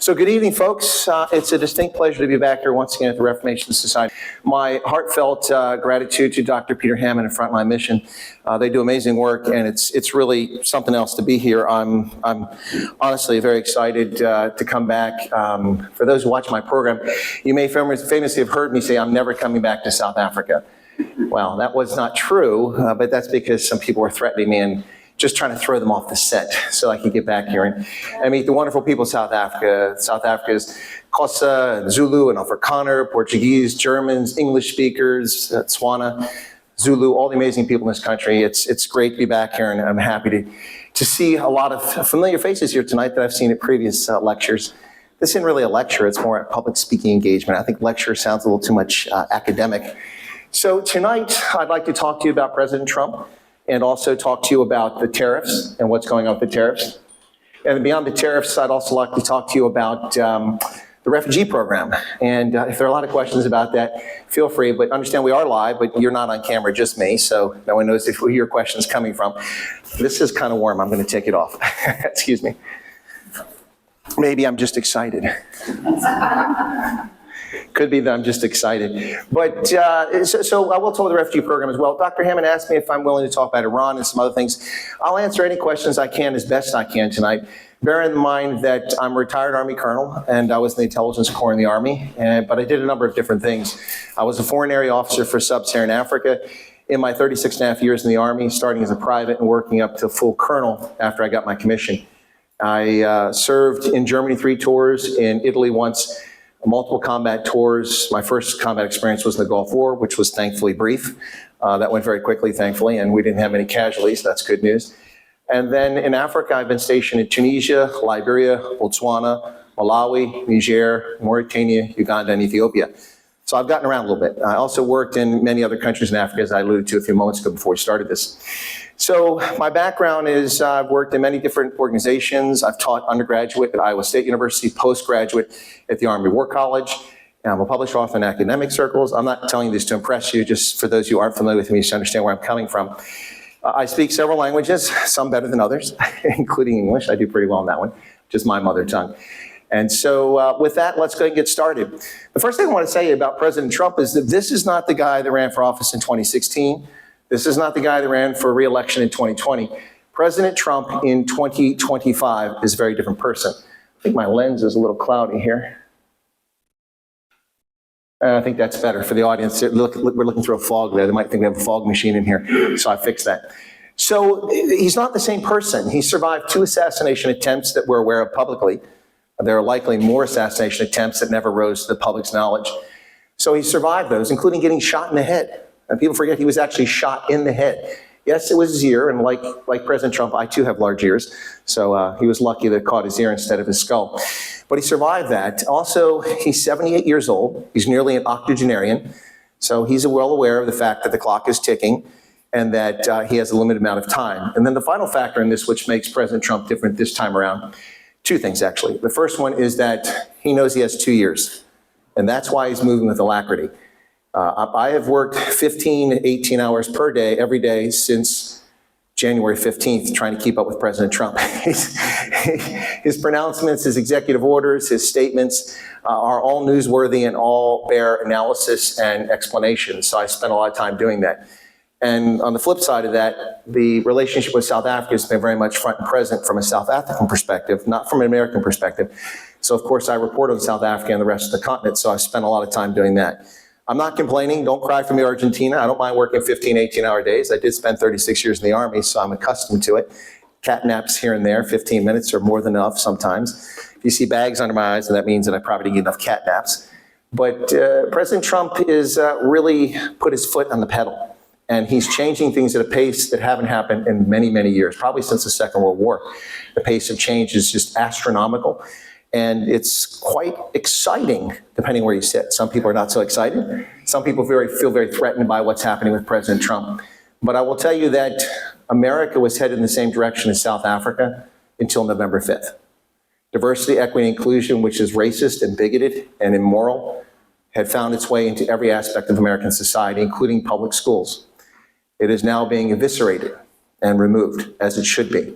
So good evening, folks. It's a distinct pleasure to be back here once again at the Reformation Society. My heartfelt gratitude to Dr. Peter Hammond and Frontline Mission. They do amazing work, and it's really something else to be here. I'm honestly very excited to come back. For those who watch my program, you may famously have heard me say I'm never coming back to South Africa. Well, that was not true, but that's because some people were threatening me and just trying to throw them off the set so I could get back here and meet the wonderful people of South Africa. South Africa's Xhosa, and Zulu, and Afrikaner, Portuguese, Germans, English speakers, Tswana, Zulu, all the amazing people in this country. It's great to be back here, and I'm happy to see a lot of familiar faces here tonight that I've seen at previous lectures. This isn't really a lecture, it's more a public speaking engagement. I think lecture sounds a little too much academic. So tonight, I'd like to talk to you about President Trump, and also talk to you about the tariffs and what's going on with the tariffs. And beyond the tariffs, I'd also like to talk to you about the refugee program. And if there are a lot of questions about that, feel free, but understand we are live, but you're not on camera, just me, so no one knows who your question's coming from. This is kind of warm, I'm gonna take it off. Excuse me. Maybe I'm just excited. Could be that I'm just excited. But so I will talk about the refugee program as well. Dr. Hammond asked me if I'm willing to talk about Iran and some other things. I'll answer any questions I can as best I can tonight. Bear in mind that I'm a retired Army colonel, and I was in the intelligence corps in the Army, but I did a number of different things. I was a foreign area officer for sub-Saharan Africa in my 36 and a half years in the Army, starting as a private and working up to full colonel after I got my commission. I served in Germany 3 tours, in Italy once, multiple combat tours. My first combat experience was in the Gulf War, which was thankfully brief. That went very quickly, thankfully, and we didn't have any casualties. That's good news. And then in Africa, I've been stationed in Tunisia, Liberia, Botswana, Malawi, Niger, Mauritania, Uganda, and Ethiopia. So I've gotten around a little bit. I also worked in many other countries in Africa, as I alluded to a few moments ago before we started this. So my background is I've worked in many different organizations. I've taught undergraduate at Iowa State University, postgraduate at the Army War College. And I'm a published author in academic circles. I'm not telling you this to impress you, just for those who aren't familiar with me to understand where I'm coming from. I speak several languages, some better than others, including English. I do pretty well in that one, which is my mother tongue. And so with that, let's go ahead and get started. The first thing I want to say about President Trump is that this is not the guy that ran for office in 2016. This is not the guy that ran for re-election in 2020. President Trump in 2025 is a very different person. I think my lens is a little cloudy here. I think that's better for the audience. We're looking through a fog there. They might think we have a fog machine in here, so I fixed that. So he's not the same person. He survived 2 assassination attempts that we're aware of publicly. There are likely more assassination attempts that never rose to the public's knowledge. So he survived those, including getting shot in the head. And people forget he was actually shot in the head. Yes, it was his ear, and like President Trump, I too have large ears. So he was lucky that it caught his ear instead of his skull. But he survived that. Also, he's 78 years old. He's nearly an octogenarian. So he's well aware of the fact that the clock is ticking and that he has a limited amount of time. And then the final factor in this, which makes President Trump different this time around, 2 things actually. The first one is that he knows he has 2 years, and that's why he's moving with alacrity. I have worked 15, 18 hours per day, every day since January 15th, trying to keep up with President Trump. His pronouncements, his executive orders, his statements are all newsworthy and all bear analysis and explanation. So I spent a lot of time doing that. And on the flip side of that, the relationship with South Africa has been very much front and present from a South African perspective, not from an American perspective. So of course I report on South Africa and the rest of the continent, so I spent a lot of time doing that. I'm not complaining, don't cry for me, Argentina. I don't mind working 15, 18-hour days. I did spend 36 years in the Army, so I'm accustomed to it. Cat naps here and there, 15 minutes are more than enough sometimes. If you see bags under my eyes, then that means that I probably didn't get enough cat naps. But President Trump is really put his foot on the pedal, and he's changing things at a pace that haven't happened in many, many years, probably since the Second World War. The pace of change is just astronomical. And it's quite exciting, depending where you sit. Some people are not so excited. Some people feel very threatened by what's happening with President Trump. But I will tell you that America was headed in the same direction as South Africa until November 5th. Diversity, equity, and inclusion, which is racist and bigoted and immoral, had found its way into every aspect of American society, including public schools. It is now being eviscerated and removed, as it should be.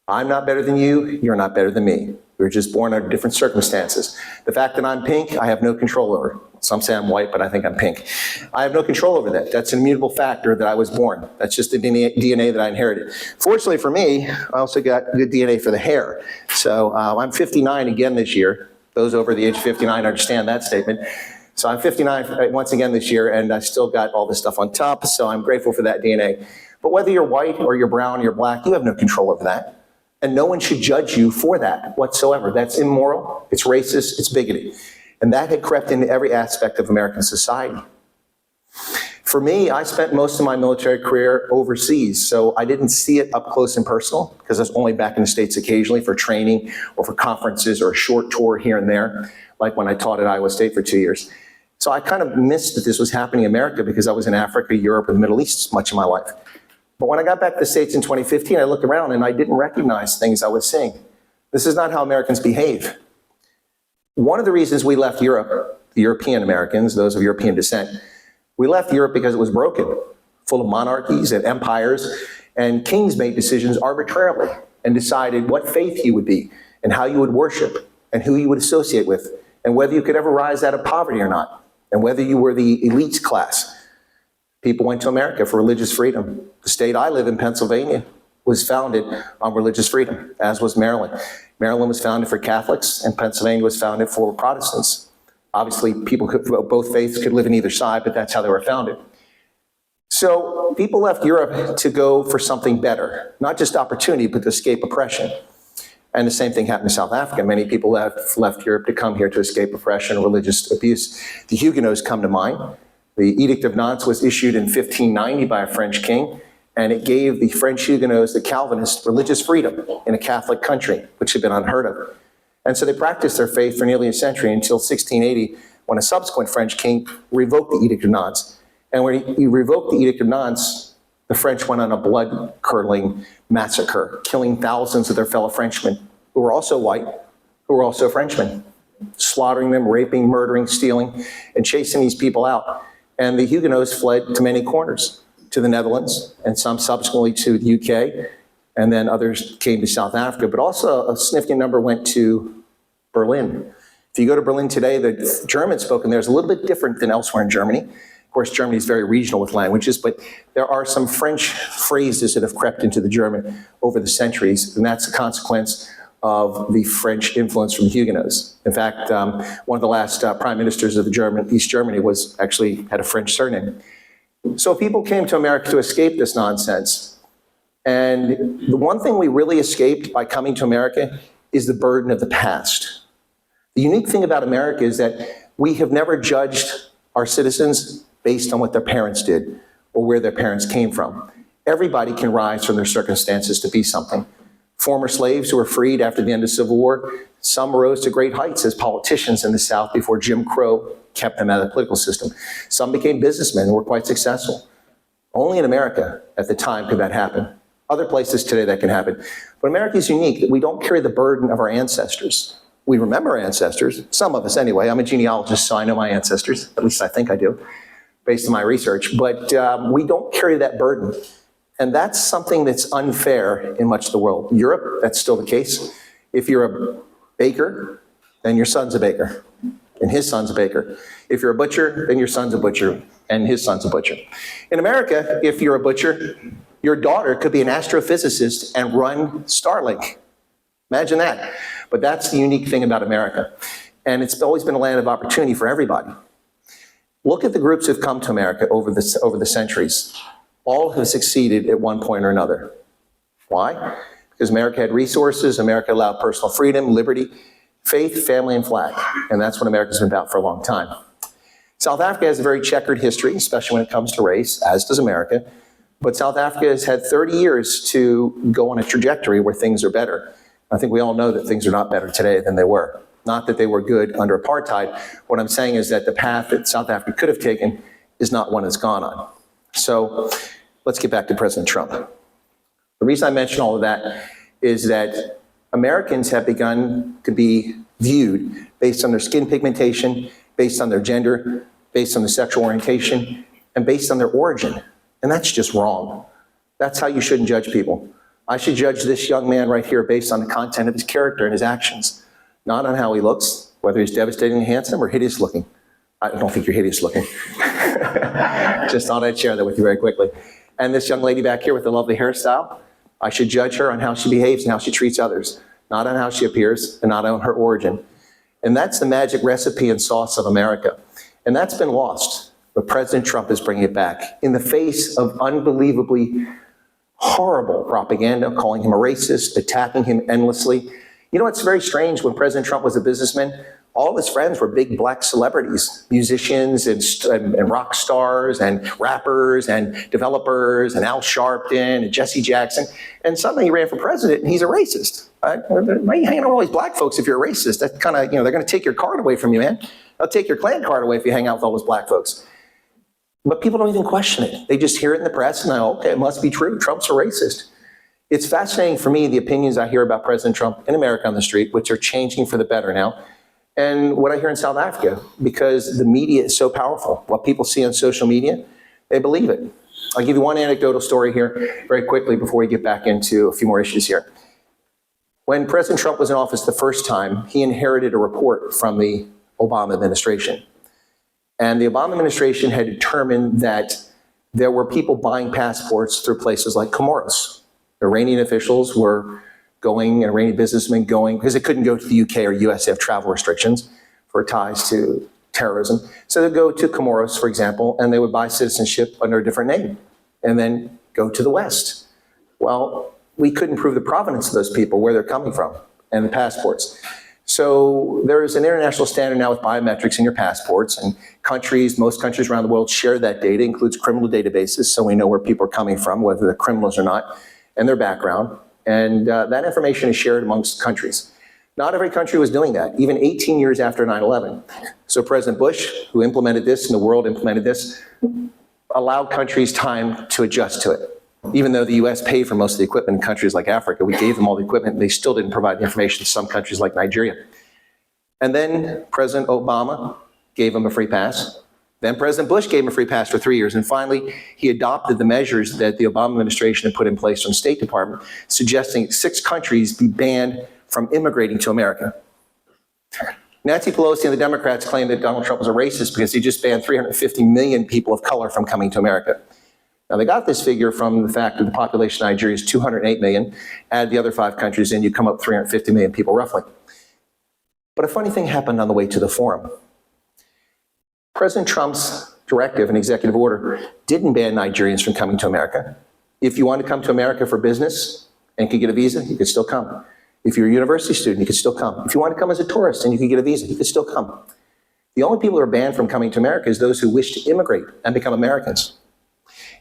I'm not better than you, you're not better than me. We were just born under different circumstances. The fact that I'm pink, I have no control over. Some say I'm white, but I think I'm pink. I have no control over that. That's an immutable factor that I was born. That's just the DNA that I inherited. Fortunately for me, I also got good DNA for the hair. So I'm 59 again this year. Those over the age of 59 understand that statement. So I'm 59 once again this year, and I still got all this stuff on top, so I'm grateful for that DNA. But whether you're white or you're brown or you're black, you have no control over that. And no one should judge you for that whatsoever. That's immoral, it's racist, it's bigoted. And that had crept into every aspect of American society. For me, I spent most of my military career overseas, so I didn't see it up close and personal, because I was only back in the States occasionally for training or for conferences or a short tour here and there, like when I taught at Iowa State for 2 years. So I kind of missed that this was happening in America because I was in Africa, Europe, and the Middle East much of my life. But when I got back to the States in 2015, I looked around and I didn't recognize things I was seeing. This is not how Americans behave. One of the reasons we left Europe, the European Americans, those of European descent, we left Europe because it was broken, full of monarchies and empires, and kings made decisions arbitrarily and decided what faith you would be and how you would worship and who you would associate with and whether you could ever rise out of poverty or not and whether you were the elite class. People went to America for religious freedom. The state I live in, Pennsylvania, was founded on religious freedom, as was Maryland. Maryland was founded for Catholics, and Pennsylvania was founded for Protestants. Obviously, people both faiths could live in either side, but that's how they were founded. So people left Europe to go for something better, not just opportunity, but to escape oppression. And the same thing happened in South Africa. Many people left Europe to come here to escape oppression and religious abuse. The Huguenots come to mind. The Edict of Nantes was issued in 1590 by a French king, and it gave the French Huguenots, the Calvinists, religious freedom in a Catholic country, which had been unheard of. And so they practiced their faith for nearly a century until 1680, when a subsequent French king revoked the Edict of Nantes. And when he revoked the Edict of Nantes, the French went on a blood-curdling massacre, killing thousands of their fellow Frenchmen, who were also white, who were also Frenchmen, slaughtering them, raping, murdering, stealing, and chasing these people out. And the Huguenots fled to many corners, to the Netherlands, and some subsequently to the UK, and then others came to South Africa, but also a significant number went to Berlin. If you go to Berlin today, the German spoken there is a little bit different than elsewhere in Germany. Of course, Germany is very regional with languages, but there are some French phrases that have crept into the German over the centuries, and that's a consequence of the French influence from the Huguenots. In fact, one of the last prime ministers of East Germany had a French surname. So people came to America to escape this nonsense. And the one thing we really escaped by coming to America is the burden of the past. The unique thing about America is that we have never judged our citizens based on what their parents did or where their parents came from. Everybody can rise from their circumstances to be something. Former slaves who were freed after the end of the Civil War, some rose to great heights as politicians in the South before Jim Crow kept them out of the political system. Some became businessmen who were quite successful. Only in America at the time could that happen. Other places today that can happen. But America is unique that we don't carry the burden of our ancestors. We remember our ancestors, some of us anyway. I'm a genealogist, so I know my ancestors, at least I think I do, based on my research. But we don't carry that burden. And that's something that's unfair in much of the world. Europe, that's still the case. If you're a baker, then your son's a baker, and his son's a baker. If you're a butcher, then your son's a butcher, and his son's a butcher. In America, if you're a butcher, your daughter could be an astrophysicist and run Starlink. Imagine that. But that's the unique thing about America. And it's always been a land of opportunity for everybody. Look at the groups who've come to America over the centuries. All have succeeded at one point or another. Why? Because America had resources, America allowed personal freedom, liberty, faith, family, and flag. And that's what America's been about for a long time. South Africa has a very checkered history, especially when it comes to race, as does America. But South Africa has had 30 years to go on a trajectory where things are better. I think we all know that things are not better today than they were. Not that they were good under apartheid. What I'm saying is that the path that South Africa could have taken is not one it's gone on. So let's get back to President Trump. The reason I mention all of that is that Americans have begun to be viewed based on their skin pigmentation, based on their gender, based on their sexual orientation, and based on their origin. And that's just wrong. That's how you shouldn't judge people. I should judge this young man right here based on the content of his character and his actions, not on how he looks, whether he's devastatingly handsome or hideous looking. I don't think you're hideous looking. Just thought I'd share that with you very quickly. And this young lady back here with the lovely hairstyle, I should judge her on how she behaves and how she treats others, not on how she appears and not on her origin. And that's the magic recipe and sauce of America. And that's been lost, but President Trump is bringing it back in the face of unbelievably horrible propaganda, calling him a racist, attacking him endlessly. You know, it's very strange. When President Trump was a businessman, all of his friends were big black celebrities, musicians and rock stars and rappers and developers and Al Sharpton and Jesse Jackson. And suddenly he ran for president and he's a racist. Why are you hanging out with all these black folks if you're a racist? That's kind of, they're going to take your card away from you, man. They'll take your Klan card away if you hang out with all those black folks. But people don't even question it. They just hear it in the press and they go, okay, it must be true. Trump's a racist. It's fascinating for me, the opinions I hear about President Trump in America on the street, which are changing for the better now, and what I hear in South Africa, because the media is so powerful. What people see on social media, they believe it. I'll give you one anecdotal story here very quickly before we get back into a few more issues here. When President Trump was in office the first time, he inherited a report from the Obama administration. And the Obama administration had determined that there were people buying passports through places like Comoros. Iranian officials were going, and Iranian businessmen going, because they couldn't go to the UK or US, they have travel restrictions for ties to terrorism. So they'd go to Comoros, for example, and they would buy citizenship under a different name and then go to the West. Well, we couldn't prove the provenance of those people, where they're coming from, and the passports. So there is an international standard now with biometrics in your passports, and countries, most countries around the world share that data, includes criminal databases, so we know where people are coming from, whether they're criminals or not, and their background. And that information is shared amongst countries. Not every country was doing that, even 18 years after 9/11. So President Bush, who implemented this, and the world implemented this, allowed countries time to adjust to it. Even though the US paid for most of the equipment in countries like Africa, we gave them all the equipment, they still didn't provide the information to some countries like Nigeria. And then President Obama gave them a free pass. Then President Bush gave him a free pass for 3 years. And finally, he adopted the measures that the Obama administration had put in place from the State Department, suggesting 6 countries be banned from immigrating to America. Nancy Pelosi and the Democrats claimed that Donald Trump was a racist because he just banned 350 million people of color from coming to America. Now, they got this figure from the fact that the population of Nigeria is 208 million. Add the other 5 countries in, you come up 350 million people roughly. But a funny thing happened on the way to the forum. President Trump's directive and executive order didn't ban Nigerians from coming to America. If you want to come to America for business and could get a visa, you could still come. If you're a university student, you could still come. If you want to come as a tourist and you could get a visa, you could still come. The only people who are banned from coming to America is those who wish to immigrate and become Americans.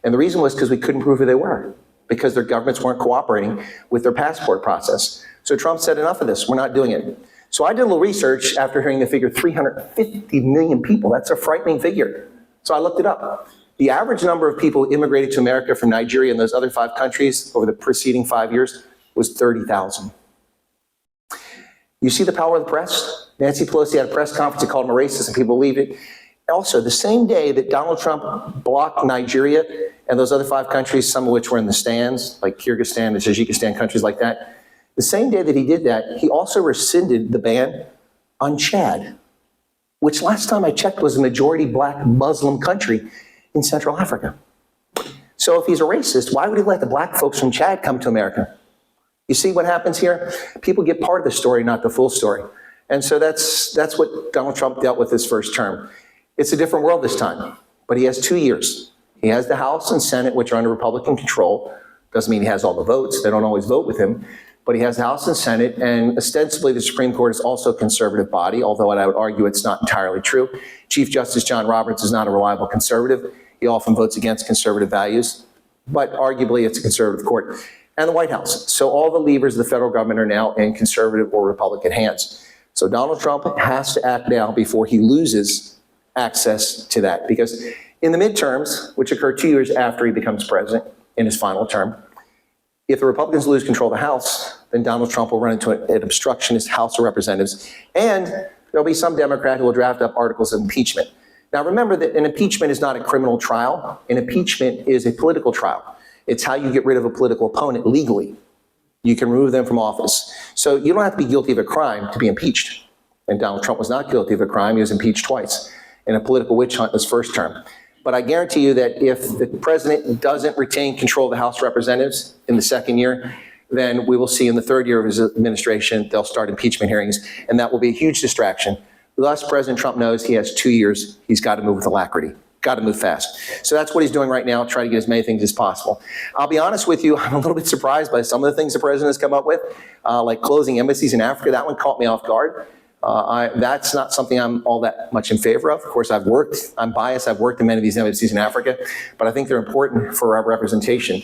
And the reason was because we couldn't prove who they were, because their governments weren't cooperating with their passport process. So Trump said, enough of this, we're not doing it. So I did a little research after hearing the figure 350 million people. That's a frightening figure. So I looked it up. The average number of people who immigrated to America from Nigeria and those other 5 countries over the preceding 5 years was 30,000. You see the power of the press? Nancy Pelosi had a press conference and called him a racist, and people believed it. Also, the same day that Donald Trump blocked Nigeria and those other 5 countries, some of which were in the stands, like Kyrgyzstan and Tajikistan, countries like that, the same day that he did that, he also rescinded the ban on Chad, which last time I checked was a majority black Muslim country in Central Africa. So if he's a racist, why would he let the black folks from Chad come to America? You see what happens here? People get part of the story, not the full story. And so that's what Donald Trump dealt with his first term. It's a different world this time, but he has 2 years. He has the House and Senate, which are under Republican control. Doesn't mean he has all the votes. They don't always vote with him. But he has the House and Senate, and ostensibly the Supreme Court is also a conservative body, although I would argue it's not entirely true. Chief Justice John Roberts is not a reliable conservative. He often votes against conservative values, but arguably it's a conservative court. And the White House. So all the levers of the federal government are now in conservative or Republican hands. So Donald Trump has to act now before he loses access to that. Because in the midterms, which occur 2 years after he becomes president in his final term, if the Republicans lose control of the House, then Donald Trump will run into an obstructionist House of Representatives, and there'll be some Democrat who will draft up articles of impeachment. Now remember that an impeachment is not a criminal trial. An impeachment is a political trial. It's how you get rid of a political opponent legally. You can remove them from office. So you don't have to be guilty of a crime to be impeached. And Donald Trump was not guilty of a crime. He was impeached twice in a political witch hunt in his first term. But I guarantee you that if the president doesn't retain control of the House of Representatives in the second year, then we will see in the third year of his administration, they'll start impeachment hearings, and that will be a huge distraction. Thus, President Trump knows he has 2 years. He's got to move with alacrity, got to move fast. So that's what he's doing right now, try to get as many things as possible. I'll be honest with you, I'm a little bit surprised by some of the things the president has come up with, like closing embassies in Africa. That one caught me off guard. That's not something I'm all that much in favor of. Of course, I'm biased, I've worked in many of these embassies in Africa, but I think they're important for our representation.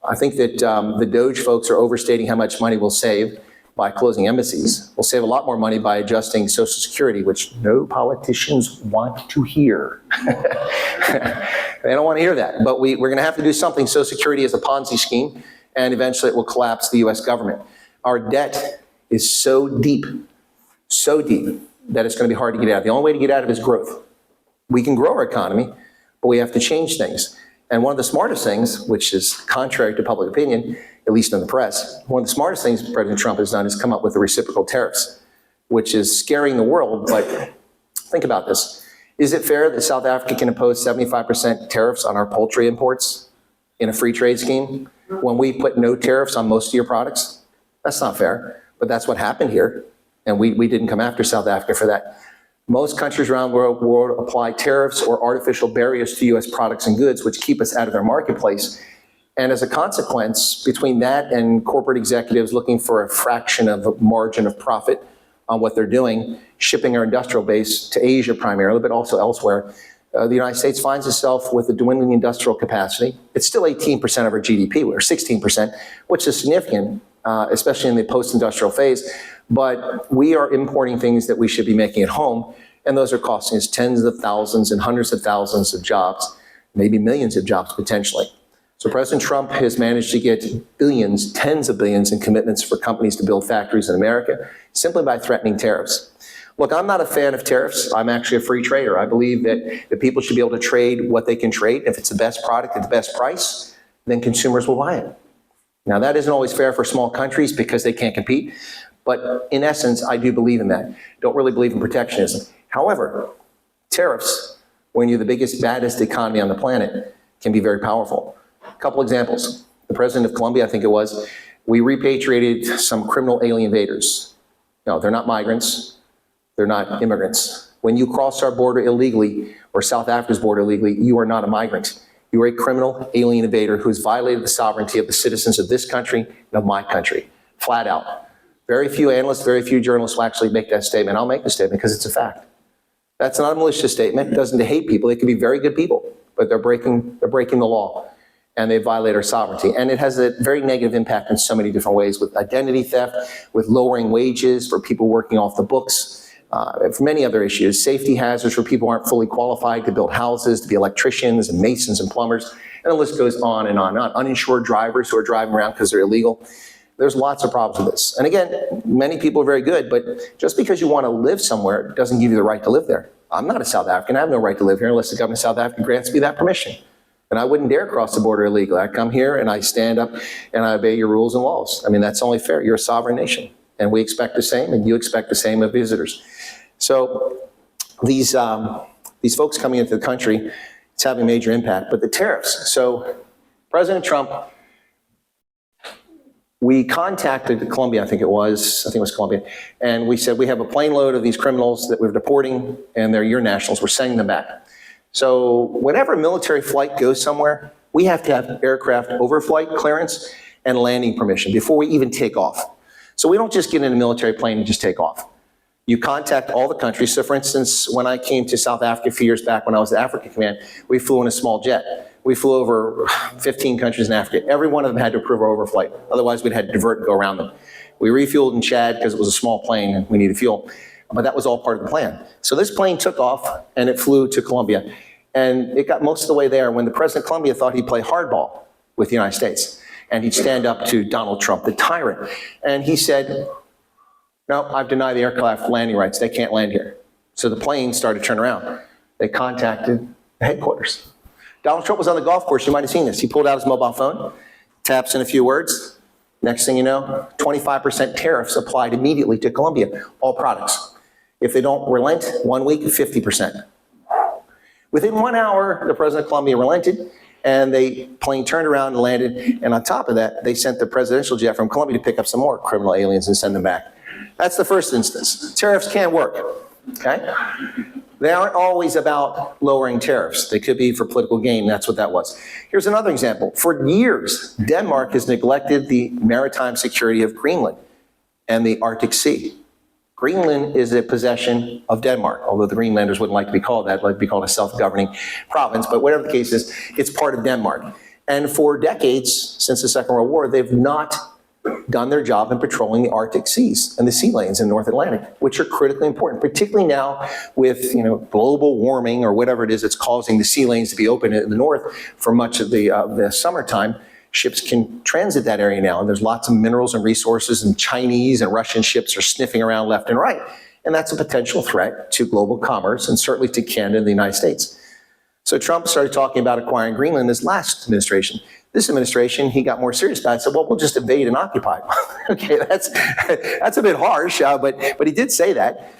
I think that the Doge folks are overstating how much money we'll save by closing embassies. We'll save a lot more money by adjusting Social Security, which no politicians want to hear. They don't want to hear that, but we're going to have to do something. Social Security is a Ponzi scheme, and eventually it will collapse the U.S. government. Our debt is so deep, that it's going to be hard to get out. The only way to get out of it is growth. We can grow our economy, but we have to change things. And one of the smartest things, which is contrary to public opinion, at least in the press, one of the smartest things President Trump has done is come up with the reciprocal tariffs, which is scaring the world. But think about this. Is it fair that South Africa can impose 75% tariffs on our poultry imports in a free trade scheme when we put no tariffs on most of your products? That's not fair, but that's what happened here. And we didn't come after South Africa for that. Most countries around the world apply tariffs or artificial barriers to U.S. products and goods, which keep us out of their marketplace. And as a consequence, between that and corporate executives looking for a fraction of a margin of profit on what they're doing, shipping our industrial base to Asia primarily, but also elsewhere, the United States finds itself with a dwindling industrial capacity. It's still 18% of our GDP, or 16%, which is significant, especially in the post-industrial phase. But we are importing things that we should be making at home, and those are costing us tens of thousands and hundreds of thousands of jobs, maybe millions of jobs potentially. So President Trump has managed to get billions, tens of billions in commitments for companies to build factories in America simply by threatening tariffs. Look, I'm not a fan of tariffs. I'm actually a free trader. I believe that people should be able to trade what they can trade. If it's the best product at the best price, then consumers will buy it. Now, that isn't always fair for small countries because they can't compete. But in essence, I do believe in that. Don't really believe in protectionism. However, tariffs, when you're the biggest, baddest economy on the planet, can be very powerful. A couple examples. The president of Colombia, I think it was, we repatriated some criminal alien invaders. No, they're not migrants. They're not immigrants. When you cross our border illegally, or South Africa's border illegally, you are not a migrant. You are a criminal alien invader who has violated the sovereignty of the citizens of this country and of my country, flat out. Very few analysts, very few journalists will actually make that statement. I'll make the statement because it's a fact. That's not a malicious statement. It doesn't hate people. They can be very good people, but they're breaking the law and they violate our sovereignty. And it has a very negative impact in so many different ways, with identity theft, with lowering wages for people working off the books, for many other issues, safety hazards for people who aren't fully qualified to build houses, to be electricians and masons and plumbers, and the list goes on and on and on. Uninsured drivers who are driving around because they're illegal. There's lots of problems with this. And again, many people are very good, but just because you want to live somewhere doesn't give you the right to live there. I'm not a South African. I have no right to live here unless the government of South Africa grants me that permission. And I wouldn't dare cross the border illegally. I come here and I stand up and I obey your rules and laws. I mean, that's only fair. You're a sovereign nation. And we expect the same, and you expect the same of visitors. So these folks coming into the country, it's having a major impact. But the tariffs. So President Trump, we contacted Colombia, I think it was Colombia, and we said, we have a plane load of these criminals that we're deporting, and they're your nationals. We're sending them back. So whenever a military flight goes somewhere, we have to have aircraft overflight clearance and landing permission before we even take off. So we don't just get in a military plane and just take off. You contact all the countries. So for instance, when I came to South Africa a few years back when I was at Africa Command, we flew in a small jet. We flew over 15 countries in Africa. Every one of them had to approve our overflight. Otherwise, we'd had to divert and go around them. We refueled in Chad because it was a small plane and we needed fuel. But that was all part of the plan. So this plane took off and it flew to Colombia. And it got most of the way there when the president of Colombia thought he'd play hardball with the United States. And he'd stand up to Donald Trump, the tyrant. And he said, no, I've denied the aircraft landing rights. They can't land here. So the plane started to turn around. They contacted the headquarters. Donald Trump was on the golf course. You might have seen this. He pulled out his mobile phone, taps in a few words, Next thing you know, 25% tariffs applied immediately to Colombia, all products. If they don't relent, 1 week, 50%. Within 1 hour, the president of Colombia relented, and the plane turned around and landed. And on top of that, they sent the presidential jet from Colombia to pick up some more criminal aliens and send them back. That's the first instance. Tariffs can't work, okay? They aren't always about lowering tariffs. They could be for political gain. That's what that was. Here's another example. For years, Denmark has neglected the maritime security of Greenland and the Arctic Sea. Greenland is a possession of Denmark, although the Greenlanders wouldn't like to be called that, like to be called a self-governing province, but whatever the case is, it's part of Denmark. And for decades, since the Second World War, they've not done their job in patrolling the Arctic seas and the sea lanes in the North Atlantic, which are critically important, particularly now with global warming or whatever it is that's causing the sea lanes to be open in the north for much of the summertime. Ships can transit that area now, and there's lots of minerals and resources, and Chinese and Russian ships are sniffing around left and right. And that's a potential threat to global commerce and certainly to Canada and the United States. So Trump started talking about acquiring Greenland in his last administration. This administration, he got more serious about it. Said, well, we'll just invade and occupy. Okay, that's a bit harsh, but he did say that.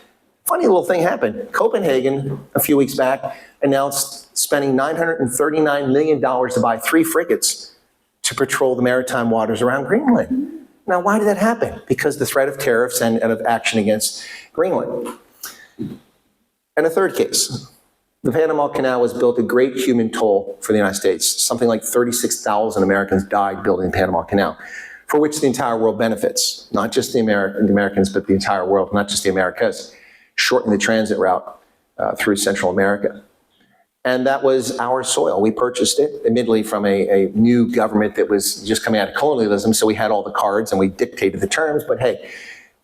Funny little thing happened. Copenhagen, a few weeks back, announced spending $939 million to buy 3 frigates to patrol the maritime waters around Greenland. Now, why did that happen? Because the threat of tariffs and of action against Greenland. And a third case. The Panama Canal was built at great human toll for the United States. Something like 36,000 Americans died building the Panama Canal, for which the entire world benefits. Not just the Americans, but the entire world, not just the Americas, shortening the transit route through Central America. And that was our soil. We purchased it, admittedly, from a new government that was just coming out of colonialism, so we had all the cards and we dictated the terms, but hey,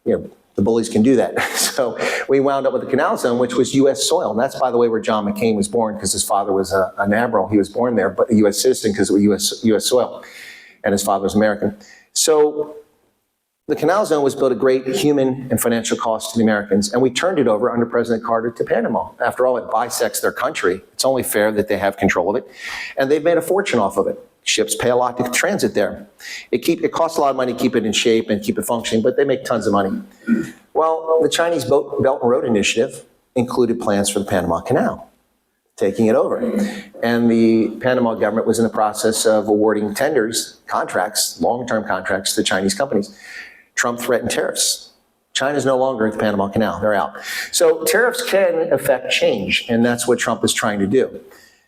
the bullies can do that. So we wound up with the Canal Zone, which was U.S. soil. And that's, by the way, where John McCain was born, because his father was an admiral. He was born there, but a U.S. citizen because it was U.S. soil, and his father was American. So the Canal Zone was built at great human and financial cost to the Americans, and we turned it over under President Carter to Panama. After all, it bisects their country. It's only fair that they have control of it, and they've made a fortune off of it. Ships pay a lot to transit there. It costs a lot of money to keep it in shape and keep it functioning, but they make tons of money. Well, the Chinese Belt and Road Initiative included plans for the Panama Canal, taking it over. And the Panama government was in the process of awarding tenders, contracts, long-term contracts to Chinese companies. Trump threatened tariffs. China's no longer at the Panama Canal. They're out. So tariffs can affect change, and that's what Trump is trying to do.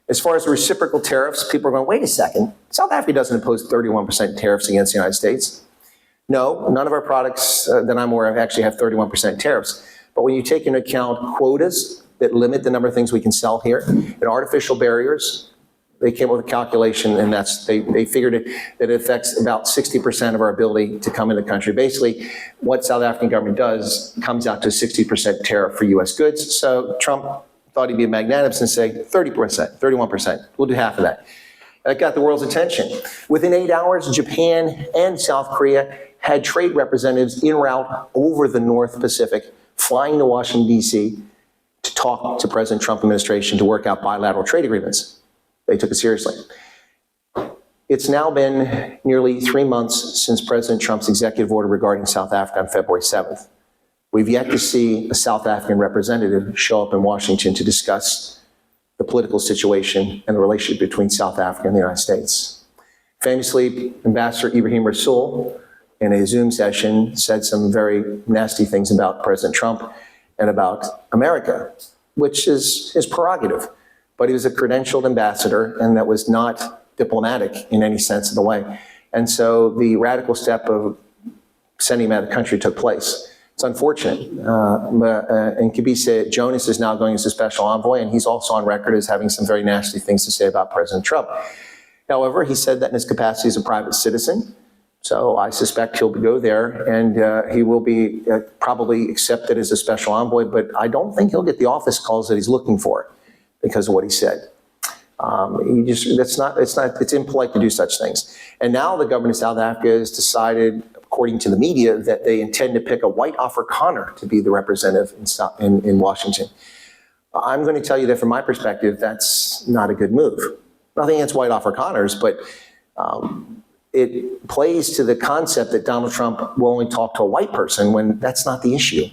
As far as the reciprocal tariffs, people are going, wait a second, South Africa doesn't impose 31% tariffs against the United States. No, none of our products that I'm aware of actually have 31% tariffs. But when you take into account quotas that limit the number of things we can sell here, and artificial barriers, they came up with a calculation, and they figured that it affects about 60% of our ability to come in the country. Basically, what South African government does comes out to a 60% tariff for U.S. goods. So Trump thought he'd be magnanimous and say 30%, 31%. We'll do half of that. That got the world's attention. Within 8 hours, Japan and South Korea had trade representatives en route over the North Pacific, flying to Washington, D.C. to talk to President Trump administration to work out bilateral trade agreements. They took it seriously. It's now been nearly 3 months since President Trump's executive order regarding South Africa on February 7th. We've yet to see a South African representative show up in Washington to discuss the political situation and the relationship between South Africa and the United States. Famously, Ambassador Ibrahim Rasool, in a Zoom session, said some very nasty things about President Trump and about America, which is his prerogative. But he was a credentialed ambassador, and that was not diplomatic in any sense of the way. And so the radical step of sending him out of the country took place. It's unfortunate. And Kibisa Jonas is now going as a special envoy, and he's also on record as having some very nasty things to say about President Trump. However, he said that in his capacity as a private citizen. So I suspect he'll go there, and he will be probably accepted as a special envoy, but I don't think he'll get the office calls that he's looking for because of what he said. It's impolite to do such things. And now the government of South Africa has decided, according to the media, that they intend to pick a white Afrikaner to be the representative in Washington. I'm going to tell you that from my perspective, that's not a good move. Nothing against white Afrikaners, but it plays to the concept that Donald Trump will only talk to a white person when that's not the issue.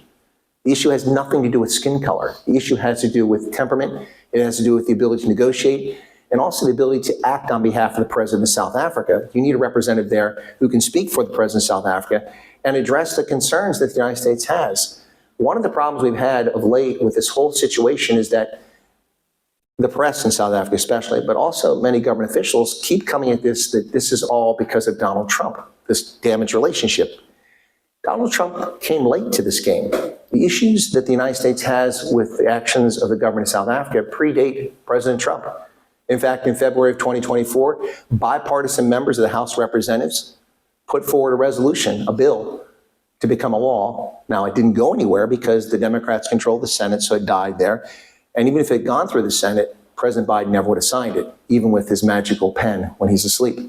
The issue has nothing to do with skin color. The issue has to do with temperament. It has to do with the ability to negotiate and also the ability to act on behalf of the president of South Africa. You need a representative there who can speak for the president of South Africa and address the concerns that the United States has. One of the problems we've had of late with this whole situation is that the press in South Africa especially, but also many government officials keep coming at this, that this is all because of Donald Trump, this damaged relationship. Donald Trump came late to this game. The issues that the United States has with the actions of the government of South Africa predate President Trump. In fact, in February of 2024, bipartisan members of the House of Representatives put forward a resolution, a bill, to become a law. Now, it didn't go anywhere because the Democrats controlled the Senate, so it died there. And even if it had gone through the Senate, President Biden never would have signed it, even with his magical pen when he's asleep.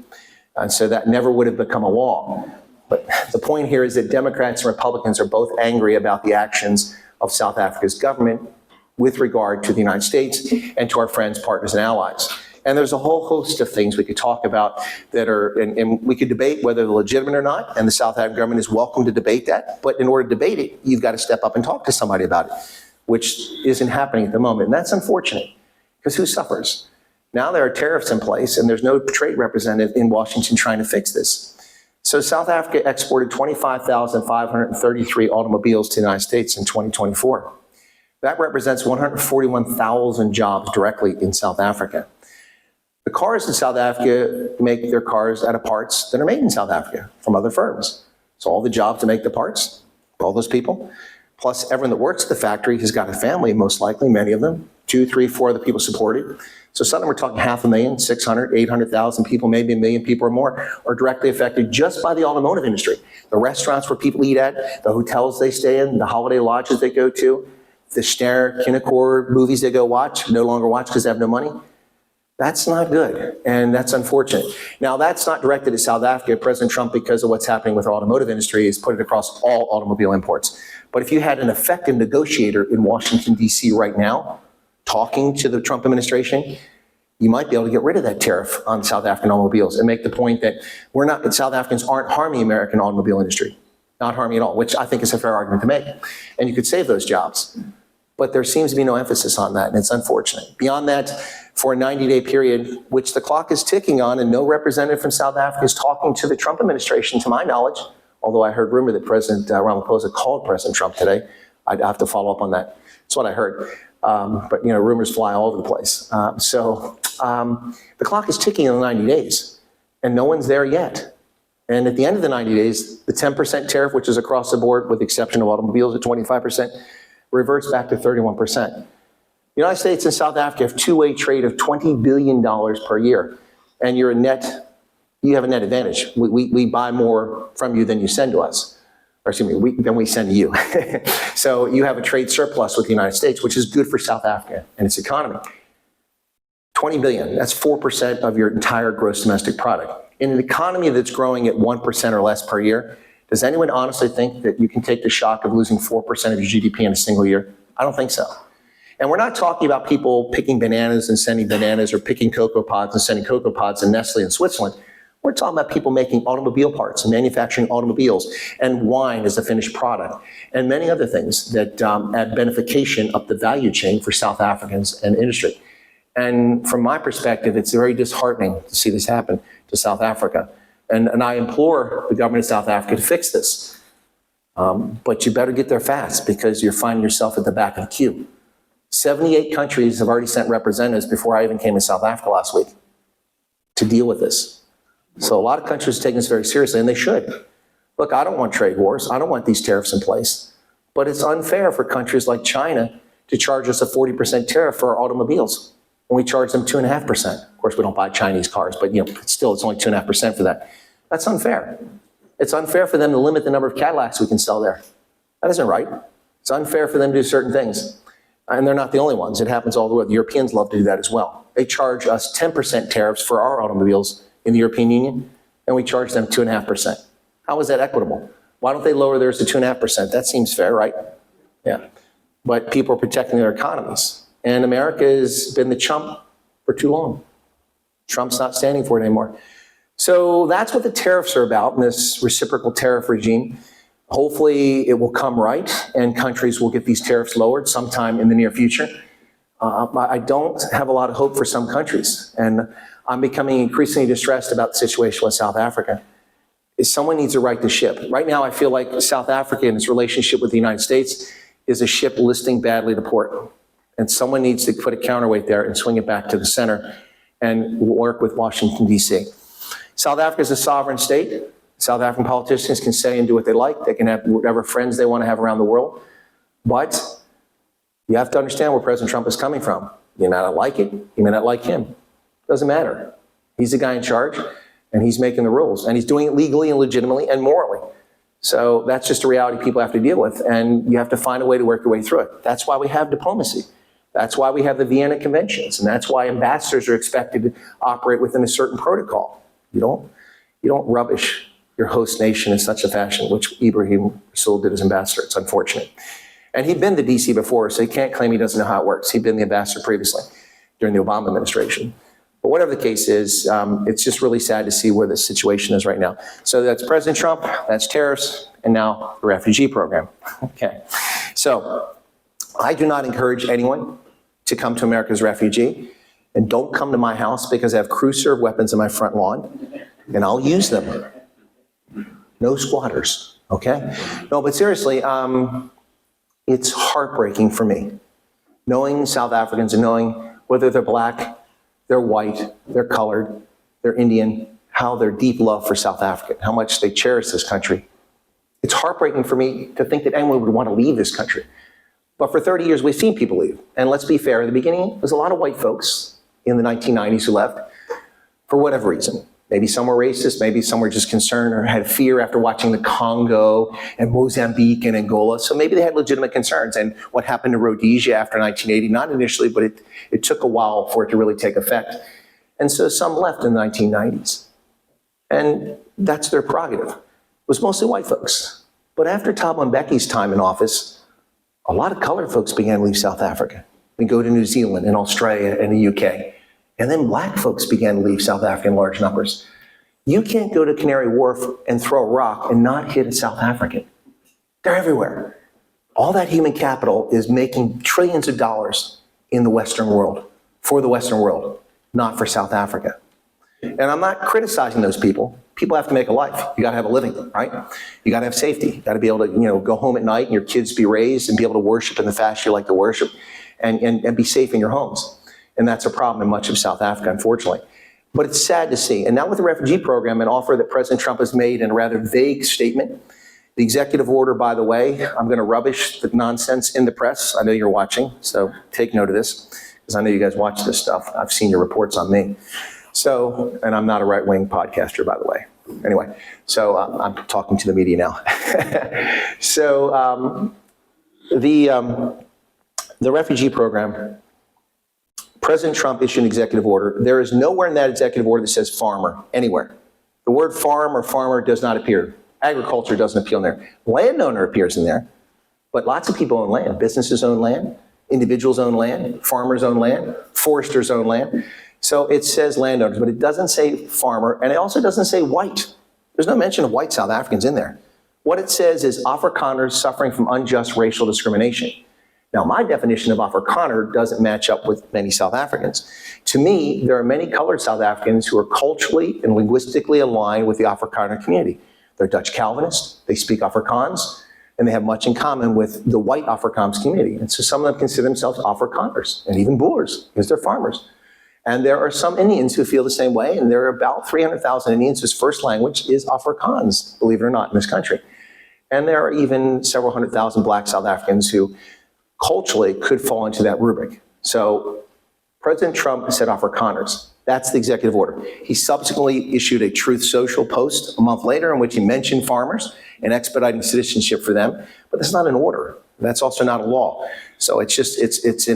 And so that never would have become a law. But the point here is that Democrats and Republicans are both angry about the actions of South Africa's government with regard to the United States and to our friends, partners, and allies. And there's a whole host of things we could talk about that are, and we could debate whether they're legitimate or not, and the South African government is welcome to debate that. But in order to debate it, you've got to step up and talk to somebody about it, which isn't happening at the moment. And that's unfortunate, because who suffers? Now there are tariffs in place, and there's no trade representative in Washington trying to fix this. So South Africa exported 25,533 automobiles to the United States in 2024. That represents 141,000 jobs directly in South Africa. The cars in South Africa make their cars out of parts that are made in South Africa from other firms. So all the jobs to make the parts, all those people, plus everyone that works at the factory has got a family, most likely, many of them, 2, 3, 4 other people supported. So suddenly we're talking 500,000, 600,000, 800,000 people, maybe 1 million people or more are directly affected just by the automotive industry. The restaurants where people eat at, the hotels they stay in, the holiday lodges they go to, the Ster, Kinekor movies they go watch, no longer watch because they have no money. That's not good, and that's unfortunate. Now, that's not directed at South Africa. President Trump, because of what's happening with the automotive industry, has put it across all automobile imports. But if you had an effective negotiator in Washington, D.C. right now, talking to the Trump administration, you might be able to get rid of that tariff on South African automobiles and make the point that South Africans aren't harming the American automobile industry, not harming at all, which I think is a fair argument to make. And you could save those jobs. But there seems to be no emphasis on that, and it's unfortunate. Beyond that, for a 90-day period, which the clock is ticking on, and no representative from South Africa is talking to the Trump administration, to my knowledge, although I heard rumor that President Ramaphosa called President Trump today. I'd have to follow up on that. That's what I heard. But, you know, rumors fly all over the place. The clock is ticking on the 90 days, and no one's there yet. And at the end of the 90 days, the 10% tariff, which is across the board with the exception of automobiles at 25%, reverts back to 31%. The United States and South Africa have two-way trade of $20 billion per year, and you have a net advantage. We buy more from you than you send to us, or excuse me, than we send to you. So you have a trade surplus with the United States, which is good for South Africa and its economy. 20 billion, that's 4% of your entire gross domestic product. In an economy that's growing at 1% or less per year, does anyone honestly think that you can take the shock of losing 4% of your GDP in a single year? I don't think so. And we're not talking about people picking bananas and sending bananas, or picking cocoa pods and sending cocoa pods in Nestle in Switzerland. We're talking about people making automobile parts and manufacturing automobiles and wine as a finished product and many other things that add benefication up the value chain for South Africans and industry. And from my perspective, it's very disheartening to see this happen to South Africa. And I implore the government of South Africa to fix this. But you better get there fast, because you're finding yourself at the back of the queue. 78 countries have already sent representatives before I even came to South Africa last week to deal with this. So a lot of countries are taking this very seriously, and they should. Look, I don't want trade wars. I don't want these tariffs in place. But it's unfair for countries like China to charge us a 40% tariff for our automobiles, and we charge them 2.5%. Of course, we don't buy Chinese cars, but still, it's only 2.5% for that. That's unfair. It's unfair for them to limit the number of Cadillacs we can sell there. That isn't right. It's unfair for them to do certain things. And they're not the only ones. It happens all the way. The Europeans love to do that as well. They charge us 10% tariffs for our automobiles in the European Union, and we charge them 2.5%. How is that equitable? Why don't they lower theirs to 2.5%? That seems fair, right? Yeah. But people are protecting their economies. And America has been the chump for too long. Trump's not standing for it anymore. So that's what the tariffs are about in this reciprocal tariff regime. Hopefully it will come right and countries will get these tariffs lowered sometime in the near future. I don't have a lot of hope for some countries, and I'm becoming increasingly distressed about the situation with South Africa. Someone needs to right the ship. Right now, I feel like South Africa and its relationship with the United States is a ship listing badly to port. And someone needs to put a counterweight there and swing it back to the center and work with Washington, D.C. South Africa is a sovereign state. South African politicians can say and do what they like. They can have whatever friends they want to have around the world. But you have to understand where President Trump is coming from. You may not like it. You may not like him. Doesn't matter. He's the guy in charge, and he's making the rules. And he's doing it legally and legitimately and morally. So that's just a reality people have to deal with. And you have to find a way to work your way through it. That's why we have diplomacy. That's why we have the Vienna Conventions. And that's why ambassadors are expected to operate within a certain protocol. You don't rubbish your host nation in such a fashion, which Ibrahim Rasool did as ambassador. It's unfortunate. And he'd been to DC before, so he can't claim he doesn't know how it works. He'd been the ambassador previously during the Obama administration. But whatever the case is, it's just really sad to see where the situation is right now. So that's President Trump, that's tariffs, and now the refugee program. Okay. So I do not encourage anyone to come to America as a refugee. And don't come to my house because I have crew-served weapons in my front lawn, and I'll use them. No squatters, okay? No, but seriously, it's heartbreaking for me, knowing South Africans and knowing whether they're black, they're white, they're colored, they're Indian, how their deep love for South Africa, how much they cherish this country. It's heartbreaking for me to think that anyone would want to leave this country. But for 30 years, we've seen people leave. And let's be fair, in the beginning, there's a lot of white folks in the 1990s who left for whatever reason. Maybe some were racist, maybe some were just concerned or had fear after watching the Congo and Mozambique and Angola. So maybe they had legitimate concerns. And what happened to Rhodesia after 1980, not initially, but it took a while for it to really take effect. And so some left in the 1990s. And that's their prerogative. It was mostly white folks. But after Thabo Mbeki's time in office, a lot of colored folks began to leave South Africa and go to New Zealand and Australia and the UK. And then black folks began to leave South Africa in large numbers. You can't go to Canary Wharf and throw a rock and not hit a South African. They're everywhere. All that human capital is making trillions of dollars in the Western world, for the Western world, not for South Africa. And I'm not criticizing those people. People have to make a life. You gotta have a living, right? You gotta have safety. You gotta be able to, go home at night and your kids be raised and be able to worship in the fashion you like to worship and be safe in your homes. And that's a problem in much of South Africa, unfortunately. But it's sad to see. And now with the refugee program, an offer that President Trump has made in a rather vague statement. The executive order, by the way, I'm going to rubbish the nonsense in the press. I know you're watching, so take note of this, because I know you guys watch this stuff. I've seen your reports on me. So, and I'm not a right-wing podcaster, by the way. Anyway, so I'm talking to the media now. So the refugee program, President Trump issued an executive order. There is nowhere in that executive order that says farmer, anywhere. The word farm or farmer does not appear. Agriculture doesn't appear in there. Landowner appears in there, but lots of people own land. Businesses own land, individuals own land, farmers own land, foresters own land. So it says landowners, but it doesn't say farmer, and it also doesn't say white. There's no mention of white South Africans in there. What it says is Afrikaners suffering from unjust racial discrimination. Now, my definition of Afrikaner doesn't match up with many South Africans. To me, there are many colored South Africans who are culturally and linguistically aligned with the Afrikaner community. They're Dutch Calvinists, they speak Afrikaans, and they have much in common with the white Afrikaans community. And so some of them consider themselves Afrikaners, and even Boers, because they're farmers. And there are some Indians who feel the same way, and there are about 300,000 Indians whose first language is Afrikaans, believe it or not, in this country. And there are even several 100,000 black South Africans who culturally could fall into that rubric. So President Trump said Afrikaners. That's the executive order. He subsequently issued a Truth Social post a month later in which he mentioned farmers and expediting citizenship for them, but that's not an order. That's also not a law. So it's just, it's a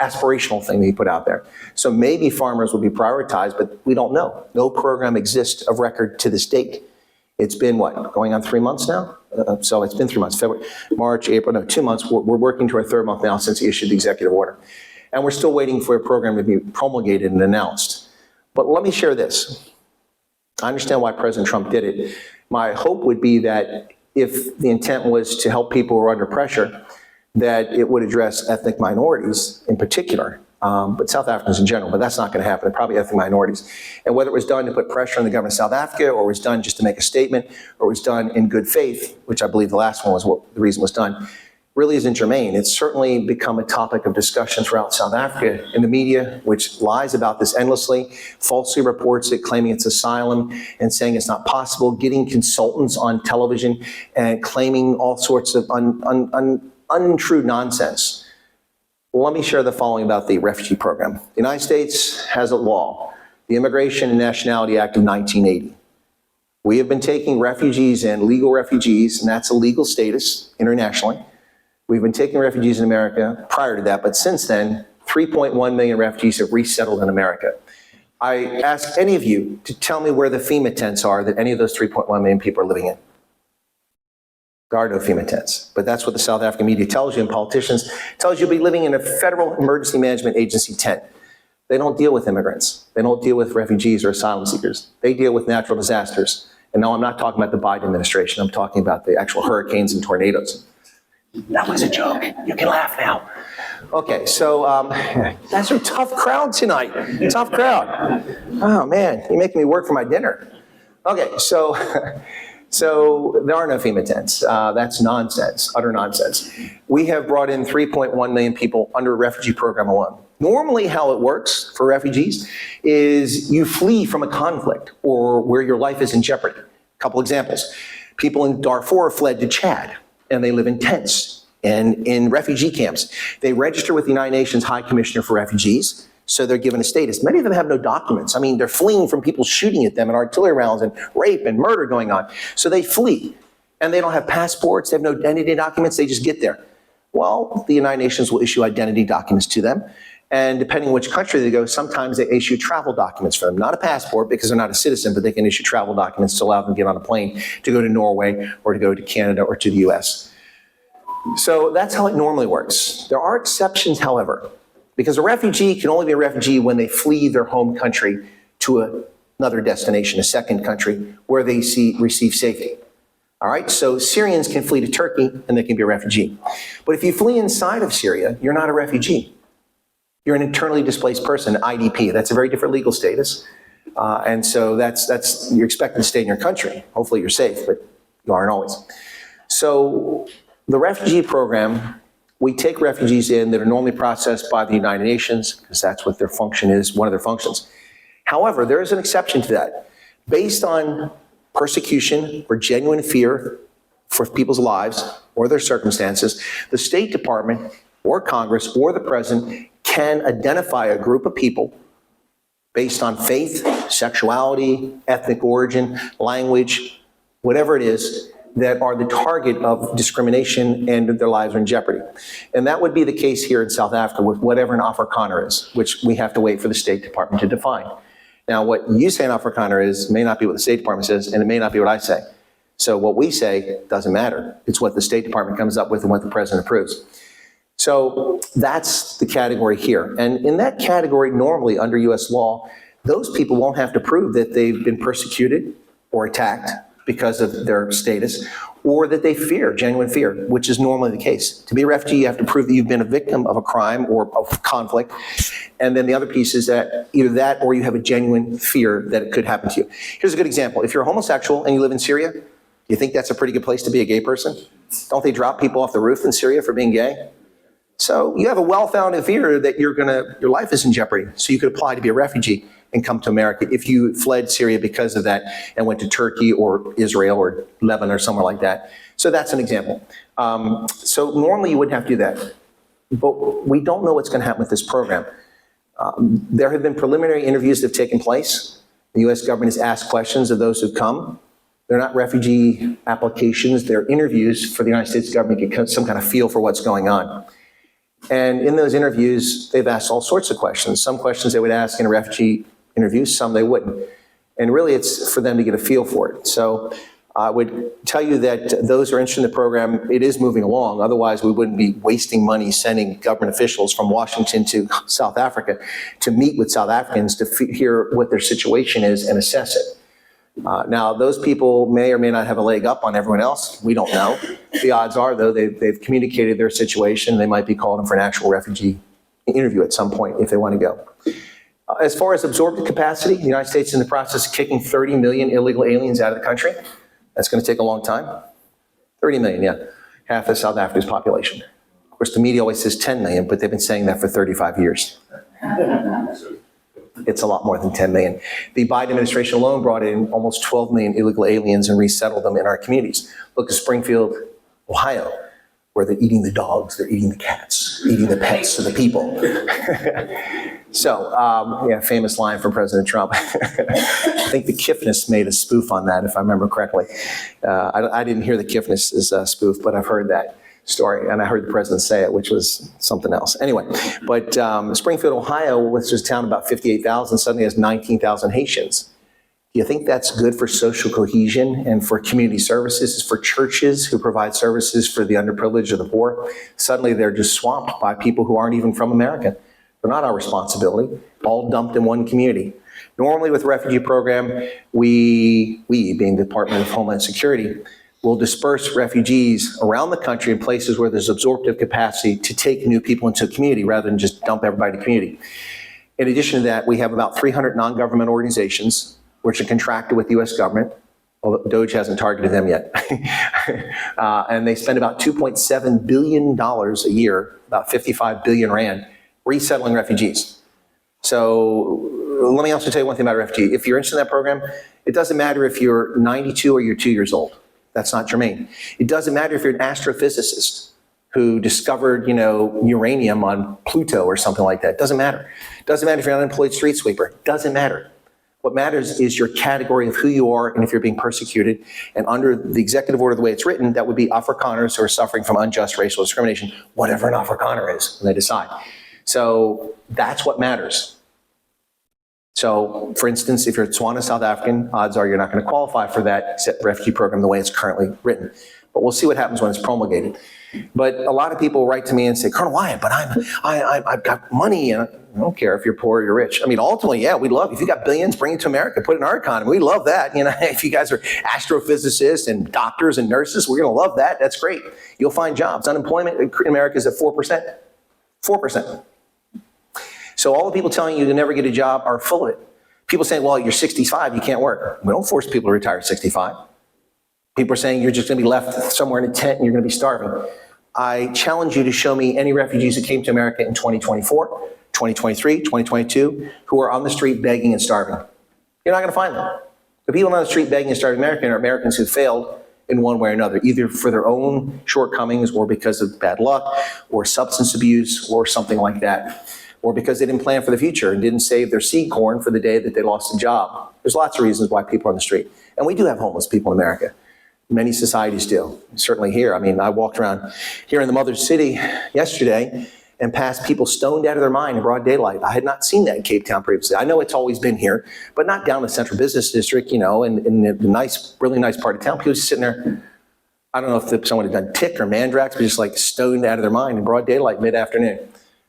aspirational thing that he put out there. So maybe farmers will be prioritized, but we don't know. No program exists of record to this date. It's been what, going on 3 months now? So it's been 3 months, February, March, April, no, 2 months. We're working to our third month now since he issued the executive order. And we're still waiting for a program to be promulgated and announced. But let me share this. I understand why President Trump did it. My hope would be that if the intent was to help people who are under pressure, that it would address ethnic minorities in particular, but South Africans in general, but that's not going to happen, probably ethnic minorities. And whether it was done to put pressure on the government of South Africa, or was done just to make a statement, or was done in good faith, which I believe the last one was what the reason was done, really isn't germane. It's certainly become a topic of discussion throughout South Africa in the media, which lies about this endlessly, falsely reports it, claiming it's asylum and saying it's not possible, getting consultants on television and claiming all sorts of untrue nonsense. Well, let me share the following about the refugee program. The United States has a law, the Immigration and Nationality Act of 1980. We have been taking refugees and legal refugees, and that's a legal status internationally. We've been taking refugees in America prior to that, but since then, 3.1 million refugees have resettled in America. I ask any of you to tell me where the FEMA tents are that any of those 3.1 million people are living in. There are no FEMA tents, but that's what the South African media tells you, and politicians tells you you'll be living in a federal emergency management agency tent. They don't deal with immigrants. They don't deal with refugees or asylum seekers. They deal with natural disasters. And no, I'm not talking about the Biden administration. I'm talking about the actual hurricanes and tornadoes. That was a joke. You can laugh now. Okay, so that's a tough crowd tonight. Tough crowd. Oh man, you're making me work for my dinner. Okay, so there are no FEMA tents. That's nonsense, utter nonsense. We have brought in 3.1 million people under a refugee program alone. Normally how it works for refugees is you flee from a conflict or where your life is in jeopardy. A couple examples. People in Darfur fled to Chad, and they live in tents and in refugee camps. They register with the United Nations High Commissioner for Refugees, so they're given a status. Many of them have no documents. I mean, they're fleeing from people shooting at them and artillery rounds and rape and murder going on. So they flee, and they don't have passports, they have no identity documents, they just get there. Well, the United Nations will issue identity documents to them, and depending on which country they go, sometimes they issue travel documents for them. Not a passport because they're not a citizen, but they can issue travel documents to allow them to get on a plane to go to Norway or to go to Canada or to the US. So that's how it normally works. There are exceptions, however, because a refugee can only be a refugee when they flee their home country to another destination, a second country, where they receive safety. All right, so Syrians can flee to Turkey and they can be a refugee. But if you flee inside of Syria, you're not a refugee. You're an internally displaced person, IDP. That's a very different legal status. And so that's you're expected to stay in your country. Hopefully you're safe, but you aren't always. So the refugee program, we take refugees in that are normally processed by the United Nations, because that's what their function is, one of their functions. However, there is an exception to that. Based on persecution or genuine fear for people's lives or their circumstances, the State Department or Congress or the President can identify a group of people based on faith, sexuality, ethnic origin, language, whatever it is, that are the target of discrimination and their lives are in jeopardy. And that would be the case here in South Africa with whatever an Afrikaner is, which we have to wait for the State Department to define. Now, what you say an Afrikaner is may not be what the State Department says, and it may not be what I say. So what we say doesn't matter. It's what the State Department comes up with and what the President approves. So that's the category here. And in that category, normally under US law, those people won't have to prove that they've been persecuted or attacked because of their status, or that they fear, genuine fear, which is normally the case. To be a refugee, you have to prove that you've been a victim of a crime or of conflict. And then the other piece is that either that or you have a genuine fear that it could happen to you. Here's a good example. If you're a homosexual and you live in Syria, you think that's a pretty good place to be a gay person? Don't they drop people off the roof in Syria for being gay? So you have a well-founded fear that your life is in jeopardy. So you could apply to be a refugee and come to America if you fled Syria because of that and went to Turkey or Israel or Lebanon or somewhere like that. So that's an example. So normally you wouldn't have to do that. But we don't know what's going to happen with this program. There have been preliminary interviews that have taken place. The U.S. government has asked questions of those who've come. They're not refugee applications. They're interviews for the United States government to get some kind of feel for what's going on. And in those interviews, they've asked all sorts of questions. Some questions they would ask in a refugee interview, some they wouldn't. And really it's for them to get a feel for it. So I would tell you that those who are interested in the program, it is moving along. Otherwise, we wouldn't be wasting money sending government officials from Washington to South Africa to meet with South Africans to hear what their situation is and assess it. Now, those people may or may not have a leg up on everyone else. We don't know. The odds are, though, they've communicated their situation. They might be called in for an actual refugee interview at some point if they want to go. As far as absorptive capacity, the United States is in the process of kicking 30 million illegal aliens out of the country. That's going to take a long time. 30 million, yeah. Half of South Africa's population. Of course, the media always says 10 million, but they've been saying that for 35 years. It's a lot more than 10 million. The Biden administration alone brought in almost 12 million illegal aliens and resettled them in our communities. Look at Springfield, Ohio, where they're eating the dogs, they're eating the cats, eating the pets of the people. So, yeah, famous line from President Trump. I think the Kiffness made a spoof on that, if I remember correctly. I didn't hear the Kiffness' spoof, but I've heard that story, and I heard the president say it, which was something else. Anyway, but Springfield, Ohio, which is a town about 58,000, suddenly has 19,000 Haitians. Do you think that's good for social cohesion and for community services, for churches who provide services for the underprivileged or the poor? Suddenly they're just swamped by people who aren't even from America. They're not our responsibility, all dumped in one community. Normally with the refugee program, we being the Department of Homeland Security, will disperse refugees around the country in places where there's absorptive capacity to take new people into a community rather than just dump everybody in the community. In addition to that, we have about 300 non-government organizations which are contracted with the U.S. government, although DOJ hasn't targeted them yet. And they spend about $2.7 billion a year, about 55 billion rand, resettling refugees. So let me also tell you one thing about a refugee. If you're interested in that program, it doesn't matter if you're 92 or you're 2 years old. That's not germane. It doesn't matter if you're an astrophysicist who discovered, uranium on Pluto or something like that. It doesn't matter. It doesn't matter if you're an unemployed street sweeper. It doesn't matter. What matters is your category of who you are and if you're being persecuted. And under the executive order, the way it's written, that would be Afrikaners who are suffering from unjust racial discrimination, whatever an Afrikaner is, when they decide. So that's what matters. So, for instance, if you're Tswana South African, odds are you're not going to qualify for that refugee program the way it's currently written. But we'll see what happens when it's promulgated. But a lot of people write to me and say, Colonel Wyatt, but I've got money, and I don't care if you're poor or you're rich. I mean, ultimately, yeah, we'd love, if you got billions, bring it to America, put it in our economy. We love that. If you guys are astrophysicists and doctors and nurses, we're going to love that. That's great. You'll find jobs. Unemployment in America is at 4%. 4%. So all the people telling you to never get a job are full of it. People saying, well, you're 65, you can't work. We don't force people to retire at 65. People are saying you're just going to be left somewhere in a tent and you're going to be starving. I challenge you to show me any refugees that came to America in 2024, 2023, 2022, who are on the street begging and starving. You're not going to find them. The people on the street begging and starving are Americans who failed in one way or another, either for their own shortcomings or because of bad luck or substance abuse or something like that, or because they didn't plan for the future and didn't save their seed corn for the day that they lost a job. There's lots of reasons why people are on the street. And we do have homeless people in America. Many societies do, certainly here. I mean, I walked around here in the Mother City yesterday and passed people stoned out of their mind in broad daylight. I had not seen that in Cape Town previously. I know it's always been here, but not down the Central Business District, in the nice, really nice part of town. People just sitting there, I don't know if someone had done tick or mandrax, but just like stoned out of their mind in broad daylight mid-afternoon.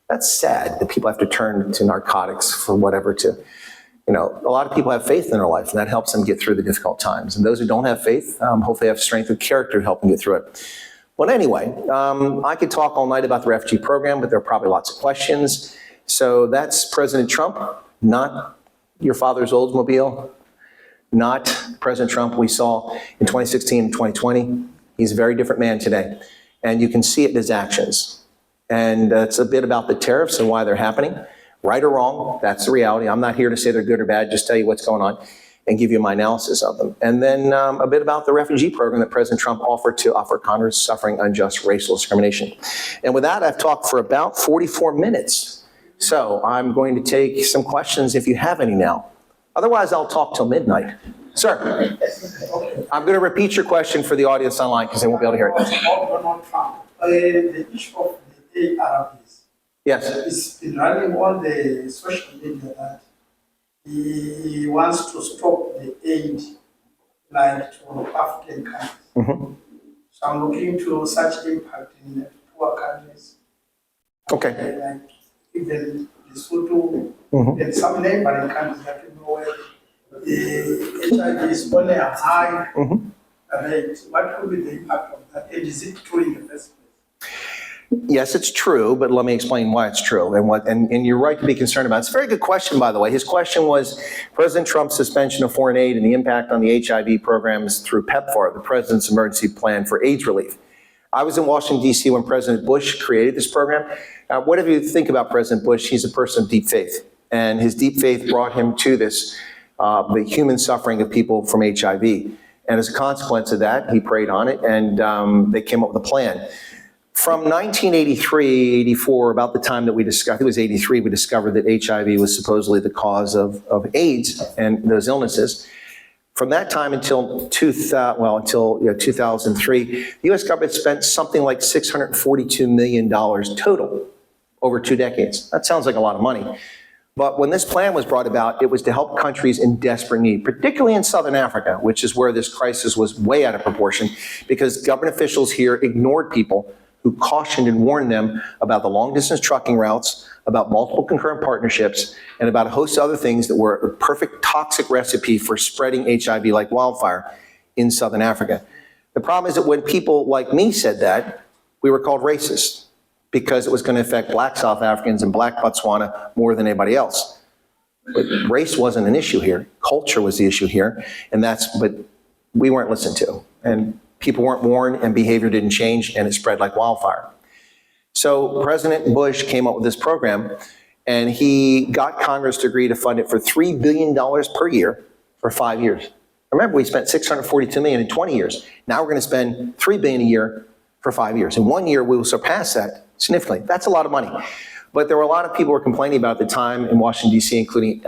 That's sad that people have to turn to narcotics for whatever to, a lot of people have faith in their life and that helps them get through the difficult times. And those who don't have faith, hopefully have strength of character to help them get through it. But anyway, I could talk all night about the refugee program, but there are probably lots of questions. So that's President Trump, not your father's Oldsmobile, not President Trump we saw in 2016 and 2020. He's a very different man today. And you can see it in his actions. And it's a bit about the tariffs and why they're happening. Right or wrong, that's the reality. I'm not here to say they're good or bad, just tell you what's going on and give you my analysis of them. And then a bit about the refugee program that President Trump offered to Afrikaners suffering unjust racial discrimination. And with that, I've talked for about 44 minutes. So I'm going to take some questions if you have any now. Otherwise, I'll talk till midnight. Sir, I'm going to repeat your question for the audience online because they won't be able to hear it. The issue of the ARVs. Yes. It's been running on the social media that he wants to stop the aid like to African countries. Mm-hmm. So I'm looking to such impact in the poor countries. Okay. Like even Lesotho Mm-hmm. and some neighboring countries like Norway, the HIV is only a high rate. What could be the impact of that? And is it true in the first place? Yes, it's true, but let me explain why it's true and you're right to be concerned about it. It's a very good question, by the way. His question was President Trump's suspension of foreign aid and the impact on the HIV programs through PEPFAR, the President's Emergency Plan for AIDS Relief. I was in Washington, D.C. when President Bush created this program. Whatever you think about President Bush, he's a person of deep faith. And his deep faith brought him to this, the human suffering of people from HIV. And as a consequence of that, he prayed on it, and they came up with a plan. From 1983, 84, about the time that we discovered, I think it was 83, we discovered that HIV was supposedly the cause of AIDS and those illnesses. From that time until 2003, the U.S. government spent something like $642 million total over 2 decades. That sounds like a lot of money. But when this plan was brought about, it was to help countries in desperate need, particularly in Southern Africa, which is where this crisis was way out of proportion, because government officials here ignored people who cautioned and warned them about the long-distance trucking routes, about multiple concurrent partnerships, and about a host of other things that were a perfect toxic recipe for spreading HIV like wildfire in Southern Africa. The problem is that when people like me said that, we were called racist because it was going to affect black South Africans and black Botswana more than anybody else. But race wasn't an issue here. Culture was the issue here, but we weren't listened to. And people weren't warned, and behavior didn't change, and it spread like wildfire. So President Bush came up with this program, and he got Congress to agree to fund it for $3 billion per year for 5 years. Remember, we spent $642 million in 20 years. Now we're going to spend $3 billion a year for 5 years. In 1 year, we will surpass that significantly. That's a lot of money. But there were a lot of people who were complaining about at the time in Washington, D.C., including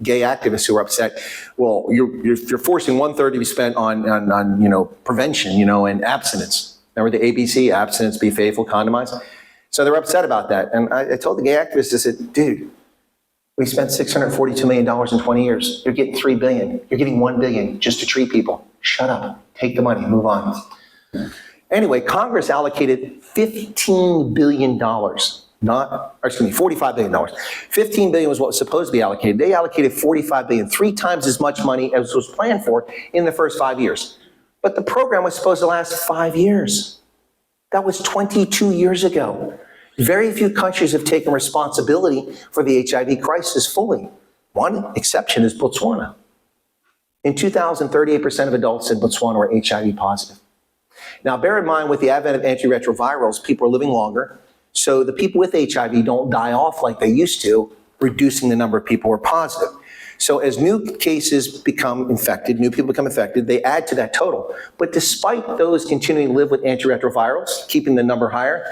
gay activists who were upset. Well, you're forcing 1/3 to be spent on prevention, and abstinence. Remember the ABC, abstinence, be faithful, condomize? So they were upset about that. And I told the gay activists, I said, dude, we spent $642 million in 20 years. You're getting $3 billion. You're getting $1 billion just to treat people. Shut up. Take the money. Move on. Anyway, Congress allocated $15 billion. $45 billion. $15 billion was what was supposed to be allocated. They allocated $45 billion, 3 times as much money as was planned for in the first 5 years. But the program was supposed to last 5 years. That was 22 years ago. Very few countries have taken responsibility for the HIV crisis fully. One exception is Botswana. In 2000, 38% of adults in Botswana were HIV positive. Now, bear in mind, with the advent of antiretrovirals, people are living longer. So the people with HIV don't die off like they used to, reducing the number of people who are positive. So as new cases become infected, new people become infected, they add to that total. But despite those continuing to live with antiretrovirals, keeping the number higher,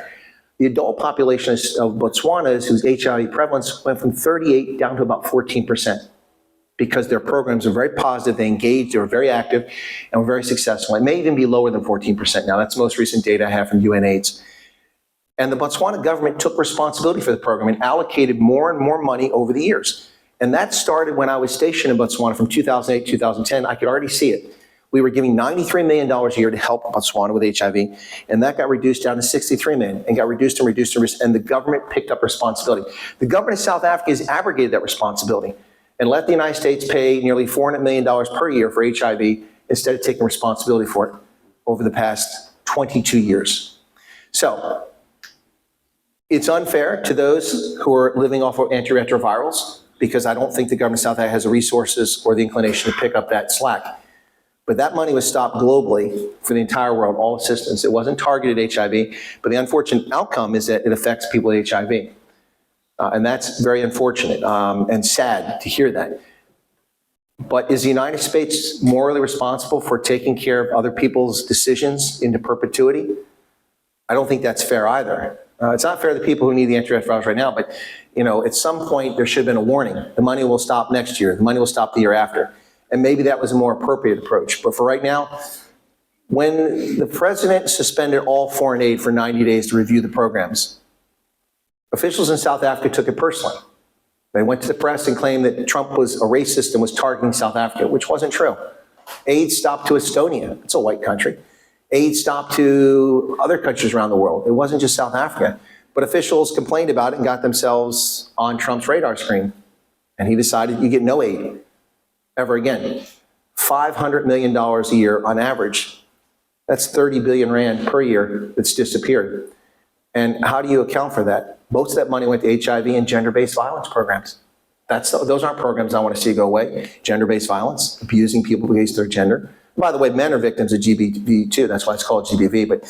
the adult population of Botswana, whose HIV prevalence went from 38 down to about 14%, because their programs are very positive, they engaged, they were very active, and were very successful. It may even be lower than 14% now. That's the most recent data I have from UNAIDS. And the Botswana government took responsibility for the program and allocated more and more money over the years. And that started when I was stationed in Botswana from 2008 to 2010. I could already see it. We were giving $93 million a year to help Botswana with HIV, and that got reduced down to $63 million, and got reduced, and the government picked up responsibility. The government of South Africa has abrogated that responsibility and let the United States pay nearly $400 million per year for HIV instead of taking responsibility for it over the past 22 years. So it's unfair to those who are living off of antiretrovirals, because I don't think the government of South Africa has the resources or the inclination to pick up that slack. But that money was stopped globally for the entire world, all assistance. It wasn't targeted at HIV, but the unfortunate outcome is that it affects people with HIV. And that's very unfortunate and sad to hear that. But is the United States morally responsible for taking care of other people's decisions into perpetuity? I don't think that's fair either. It's not fair to the people who need the antiretrovirals right now, but at some point there should have been a warning. The money will stop next year. The money will stop the year after. And maybe that was a more appropriate approach. But for right now, when the president suspended all foreign aid for 90 days to review the programs, officials in South Africa took it personally. They went to the press and claimed that Trump was a racist and was targeting South Africa, which wasn't true. Aid stopped to Estonia. It's a white country. Aid stopped to other countries around the world. It wasn't just South Africa. But officials complained about it and got themselves on Trump's radar screen. And he decided you get no aid. ever again. $500 million a year on average. That's 30 billion rand per year that's disappeared. And how do you account for that? Most of that money went to HIV and gender-based violence programs. Those aren't programs I want to see go away. Gender-based violence, abusing people based on their gender. By the way, men are victims of GBV too. That's why it's called GBV, but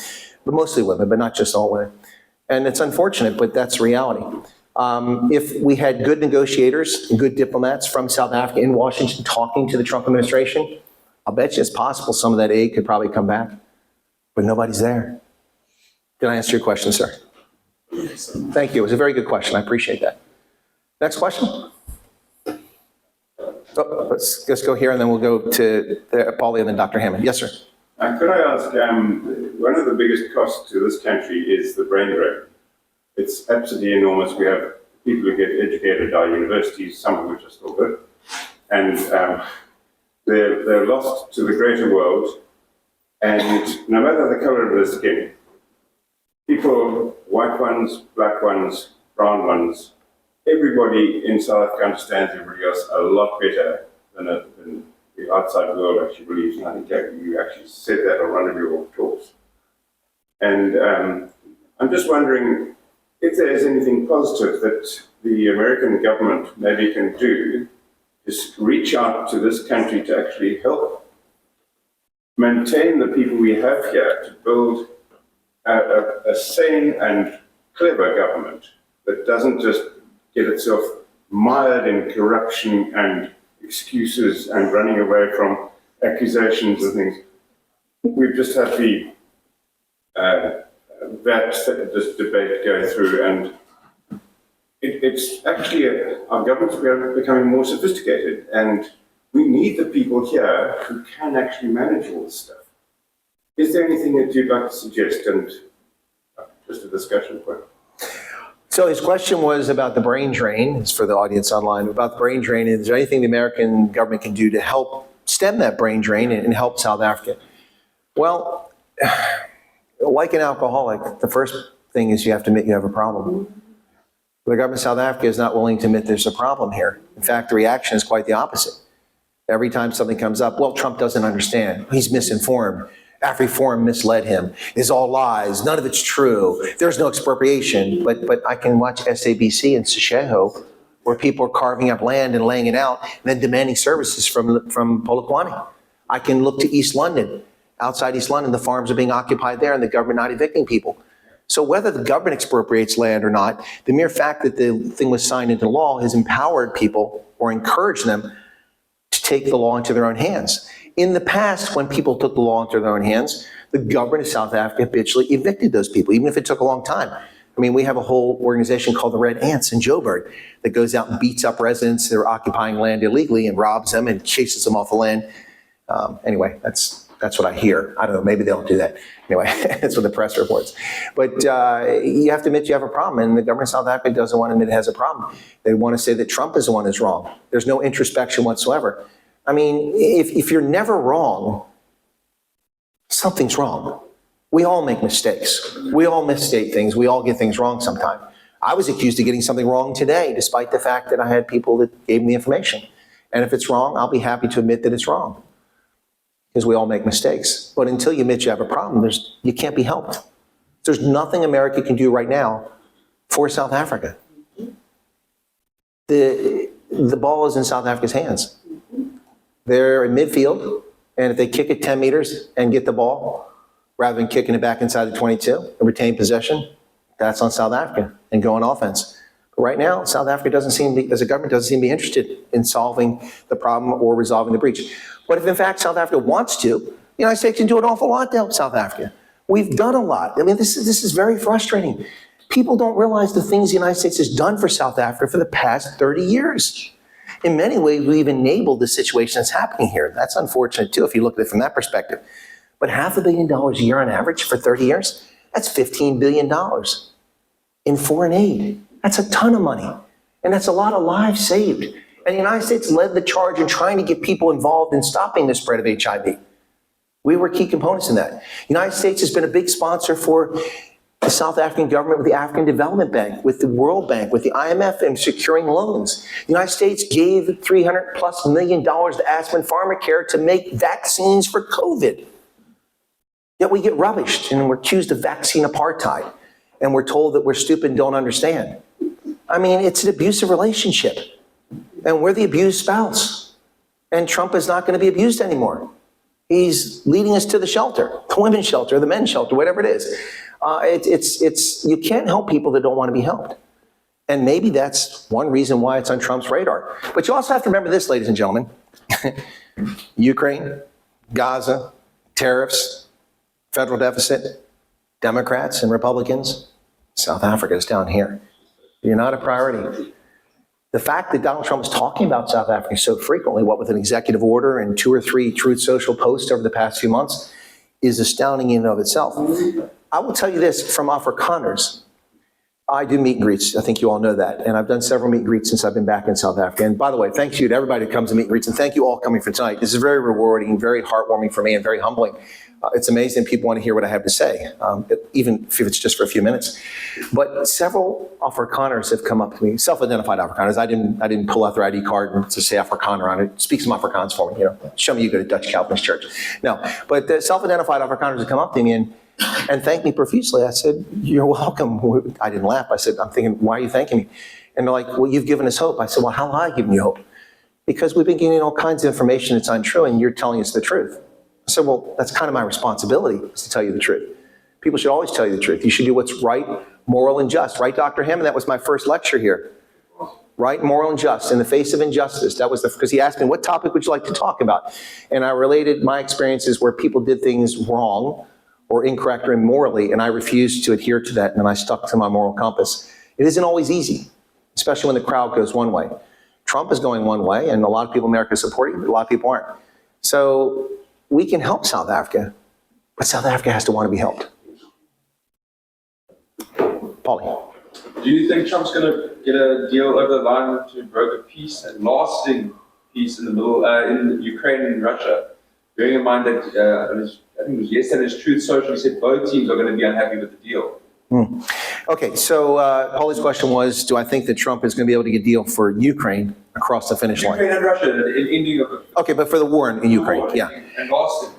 mostly women, but not just all women. And it's unfortunate, but that's reality. If we had good negotiators and good diplomats from South Africa in Washington talking to the Trump administration, I'll bet you it's possible some of that aid could probably come back, but nobody's there. Did I answer your question, sir? Yes. Thank you. It was a very good question. I appreciate that. Next question. Oh, let's go here and then we'll go to Paulie and then Dr. Hammond. Yes, sir. Could I ask, one of the biggest costs to this country is the brain drain. It's absolutely enormous. We have people who get educated at our universities, some of which are still good, and they're lost to the greater world. And no matter the color of their skin, people, white ones, black ones, brown ones, everybody in South Africa understands everybody else a lot better than the outside world actually believes. And I think you actually said that on one of your talks. And I'm just wondering if there's anything positive that the American government maybe can do to reach out to this country to actually help maintain the people we have here, to build a sane and clever government that doesn't just get itself mired in corruption and excuses and running away from accusations and things. We've just had this debate go through, and it's actually our government's becoming more sophisticated, and we need the people here who can actually manage all this stuff. Is there anything that you'd like to suggest? And just a discussion point. So his question was about the brain drain. It's for the audience online, about the brain drain. Is there anything the American government can do to help stem that brain drain and help South Africa? Well, like an alcoholic, the first thing is you have to admit you have a problem. The government of South Africa is not willing to admit there's a problem here. In fact, the reaction is quite the opposite. Every time something comes up, well, Trump doesn't understand. He's misinformed. AfriForum misled him. It's all lies. None of it's true. There's no expropriation. But I can watch SABC in Seshoho where people are carving up land and laying it out and then demanding services from Polokwane. I can look to East London. Outside East London, the farms are being occupied there and the government not evicting people. So whether the government expropriates land or not, the mere fact that the thing was signed into law has empowered people or encouraged them to take the law into their own hands. In the past, when people took the law into their own hands, the government of South Africa habitually evicted those people, even if it took a long time. I mean, we have a whole organization called the Red Ants in Joburg that goes out and beats up residents that are occupying land illegally and robs them and chases them off the land. Anyway, that's what I hear. I don't know, maybe they'll do that. Anyway, that's what the press reports. But you have to admit you have a problem, and the government of South Africa doesn't want to admit it has a problem. They want to say that Trump is the one who's wrong. There's no introspection whatsoever. I mean, if you're never wrong, something's wrong. We all make mistakes. We all misstate things. We all get things wrong sometime. I was accused of getting something wrong today, despite the fact that I had people that gave me the information. And if it's wrong, I'll be happy to admit that it's wrong, because we all make mistakes. But until you admit you have a problem, you can't be helped. There's nothing America can do right now for South Africa. The ball is in South Africa's hands. They're in midfield, and if they kick it 10 meters and get the ball, rather than kicking it back inside the 22 and retain possession, that's on South Africa and go on offense. But right now, South Africa doesn't seem to be, as a government, doesn't seem to be interested in solving the problem or resolving the breach. But if in fact South Africa wants to, the United States can do an awful lot to help South Africa. We've done a lot. I mean, this is very frustrating. People don't realize the things the United States has done for South Africa for the past 30 years. In many ways, we've enabled the situation that's happening here. That's unfortunate too, if you look at it from that perspective. But $500 million a year on average for 30 years, that's $15 billion in foreign aid. That's a ton of money. And that's a lot of lives saved. And the United States led the charge in trying to get people involved in stopping the spread of HIV. We were key components in that. The United States has been a big sponsor for the South African government with the African Development Bank, with the World Bank, with the IMF in securing loans. The United States gave $300+ million to Aspen Pharmacare to make vaccines for COVID. Yet we get rubbished and we're accused of vaccine apartheid. And we're told that we're stupid and don't understand. I mean, it's an abusive relationship. And we're the abused spouse. And Trump is not going to be abused anymore. He's leading us to the shelter, the women's shelter, the men's shelter, whatever it is. You can't help people that don't want to be helped. And maybe that's one reason why it's on Trump's radar. But you also have to remember this, ladies and gentlemen. Ukraine, Gaza, tariffs, federal deficit, Democrats and Republicans, South Africa is down here. You're not a priority. The fact that Donald Trump is talking about South Africa so frequently, what with an executive order and 2 or 3 Truth Social posts over the past few months, is astounding in and of itself. I will tell you this from Afrikaners. I do meet and greets. I think you all know that. And I've done several meet and greets since I've been back in South Africa. And by the way, thank you to everybody who comes to meet and greets. And thank you all coming for tonight. This is very rewarding, very heartwarming for me and very humbling. It's amazing people want to hear what I have to say, even if it's just for a few minutes. But several Afrikaners have come up to me, self-identified Afrikaners. I didn't pull out their ID card and to say Afrikaner on it. Speak some Afrikaans for me, Show me you go to Dutch Calvinist Church. No, but the self-identified Afrikaners have come up to me and thanked me profusely. I said, you're welcome. I didn't laugh. I said, I'm thinking, why are you thanking me? And they're like, well, you've given us hope. I said, well, how have I given you hope? Because we've been getting all kinds of information that's untrue and you're telling us the truth. I said, well, that's kind of my responsibility is to tell you the truth. People should always tell you the truth. You should do what's right, moral, and just. Right, Dr. Hammond? That was my first lecture here. Right, moral, and just in the face of injustice. That was because he asked me, what topic would you like to talk about? And I related my experiences where people did things wrong or incorrect or immorally, and I refused to adhere to that, and I stuck to my moral compass. It isn't always easy, especially when the crowd goes one way. Trump is going one way, and a lot of people in America support him, but a lot of people aren't. So we can help South Africa, but South Africa has to want to be helped. Paulie. Do you think Trump's going to get a deal over the line to broker peace and lasting peace in the middle, in Ukraine and Russia? Bearing in mind that, I think it was yesterday's Truth Social, he said both teams are going to be unhappy with the deal. Okay, so Paulie's question was, do I think that Trump is going to be able to get a deal for Ukraine across the finish line? Ukraine and Russia, in ending of it. Okay, but for the war in Ukraine, yeah. And lasting.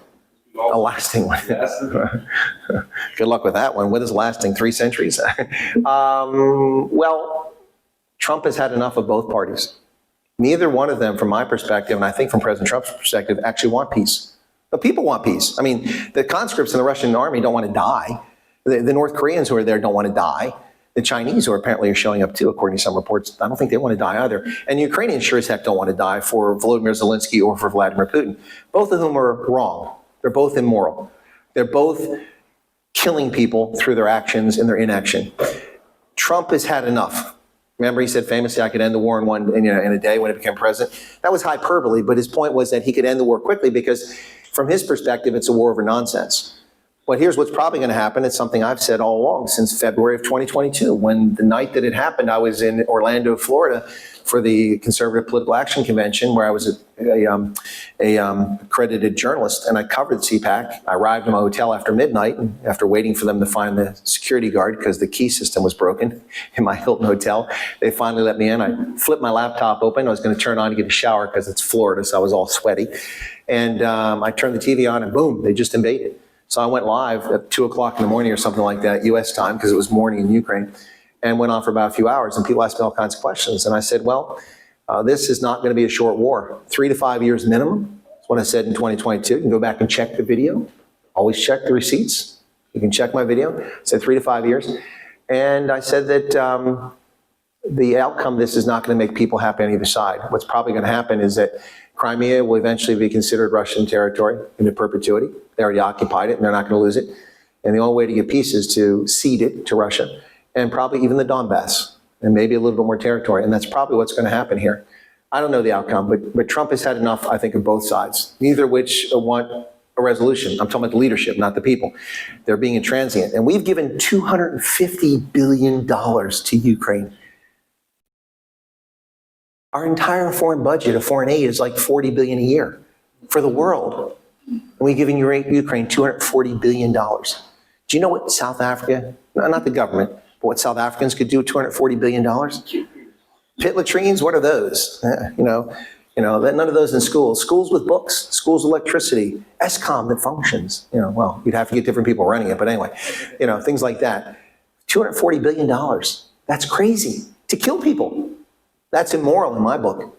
A lasting one. Good luck with that one. What is lasting? 3 centuries? Well, Trump has had enough of both parties. Neither one of them, from my perspective, and I think from President Trump's perspective, actually want peace. But people want peace. I mean, the conscripts in the Russian army don't want to die. The North Koreans who are there don't want to die. The Chinese, who apparently are showing up too, according to some reports, I don't think they want to die either. And the Ukrainians sure as heck don't want to die for Volodymyr Zelensky or for Vladimir Putin. Both of whom are wrong. They're both immoral. They're both killing people through their actions and their inaction. Trump has had enough. Remember, he said famously, I could end the war in a day when he became president. That was hyperbole, but his point was that he could end the war quickly because from his perspective, it's a war over nonsense. But here's what's probably going to happen. It's something I've said all along since February of 2022. When the night that it happened, I was in Orlando, Florida for the Conservative Political Action Convention where I was a accredited journalist and I covered the CPAC. I arrived in my hotel after midnight and after waiting for them to find the security guard because the key system was broken in my Hilton hotel. They finally let me in. I flipped my laptop open. I was going to turn on to get a shower because it's Florida, so I was all sweaty. And I turned the TV on and boom, they just invaded. So I went live at 2 o'clock in the morning or something like that, US time, because it was morning in Ukraine, and went on for about a few hours. And people asked me all kinds of questions. And I said, well, this is not going to be a short war. 3 to 5 years minimum. That's what I said in 2022. You can go back and check the video. Always check the receipts. You can check my video. I said 3 to 5 years. And I said that the outcome of this is not going to make people happy on either side. What's probably going to happen is that Crimea will eventually be considered Russian territory into perpetuity. They already occupied it and they're not going to lose it. And the only way to get peace is to cede it to Russia and probably even the Donbass and maybe a little bit more territory. And that's probably what's going to happen here. I don't know the outcome, but Trump has had enough, I think, of both sides, neither of which want a resolution. I'm talking about the leadership, not the people. They're being intransient. And we've given $250 billion to Ukraine. Our entire foreign budget of foreign aid is like $40 billion a year for the world. And we've given Ukraine $240 billion. Do you know what South Africa No, not the government, but what South Africans could do with $240 billion. Pit latrines, what are those? None of those in schools. Schools with books, schools with electricity, ESCOM that functions. Well, you'd have to get different people running it, but anyway, things like that. $240 billion. That's crazy. To kill people. That's immoral in my book.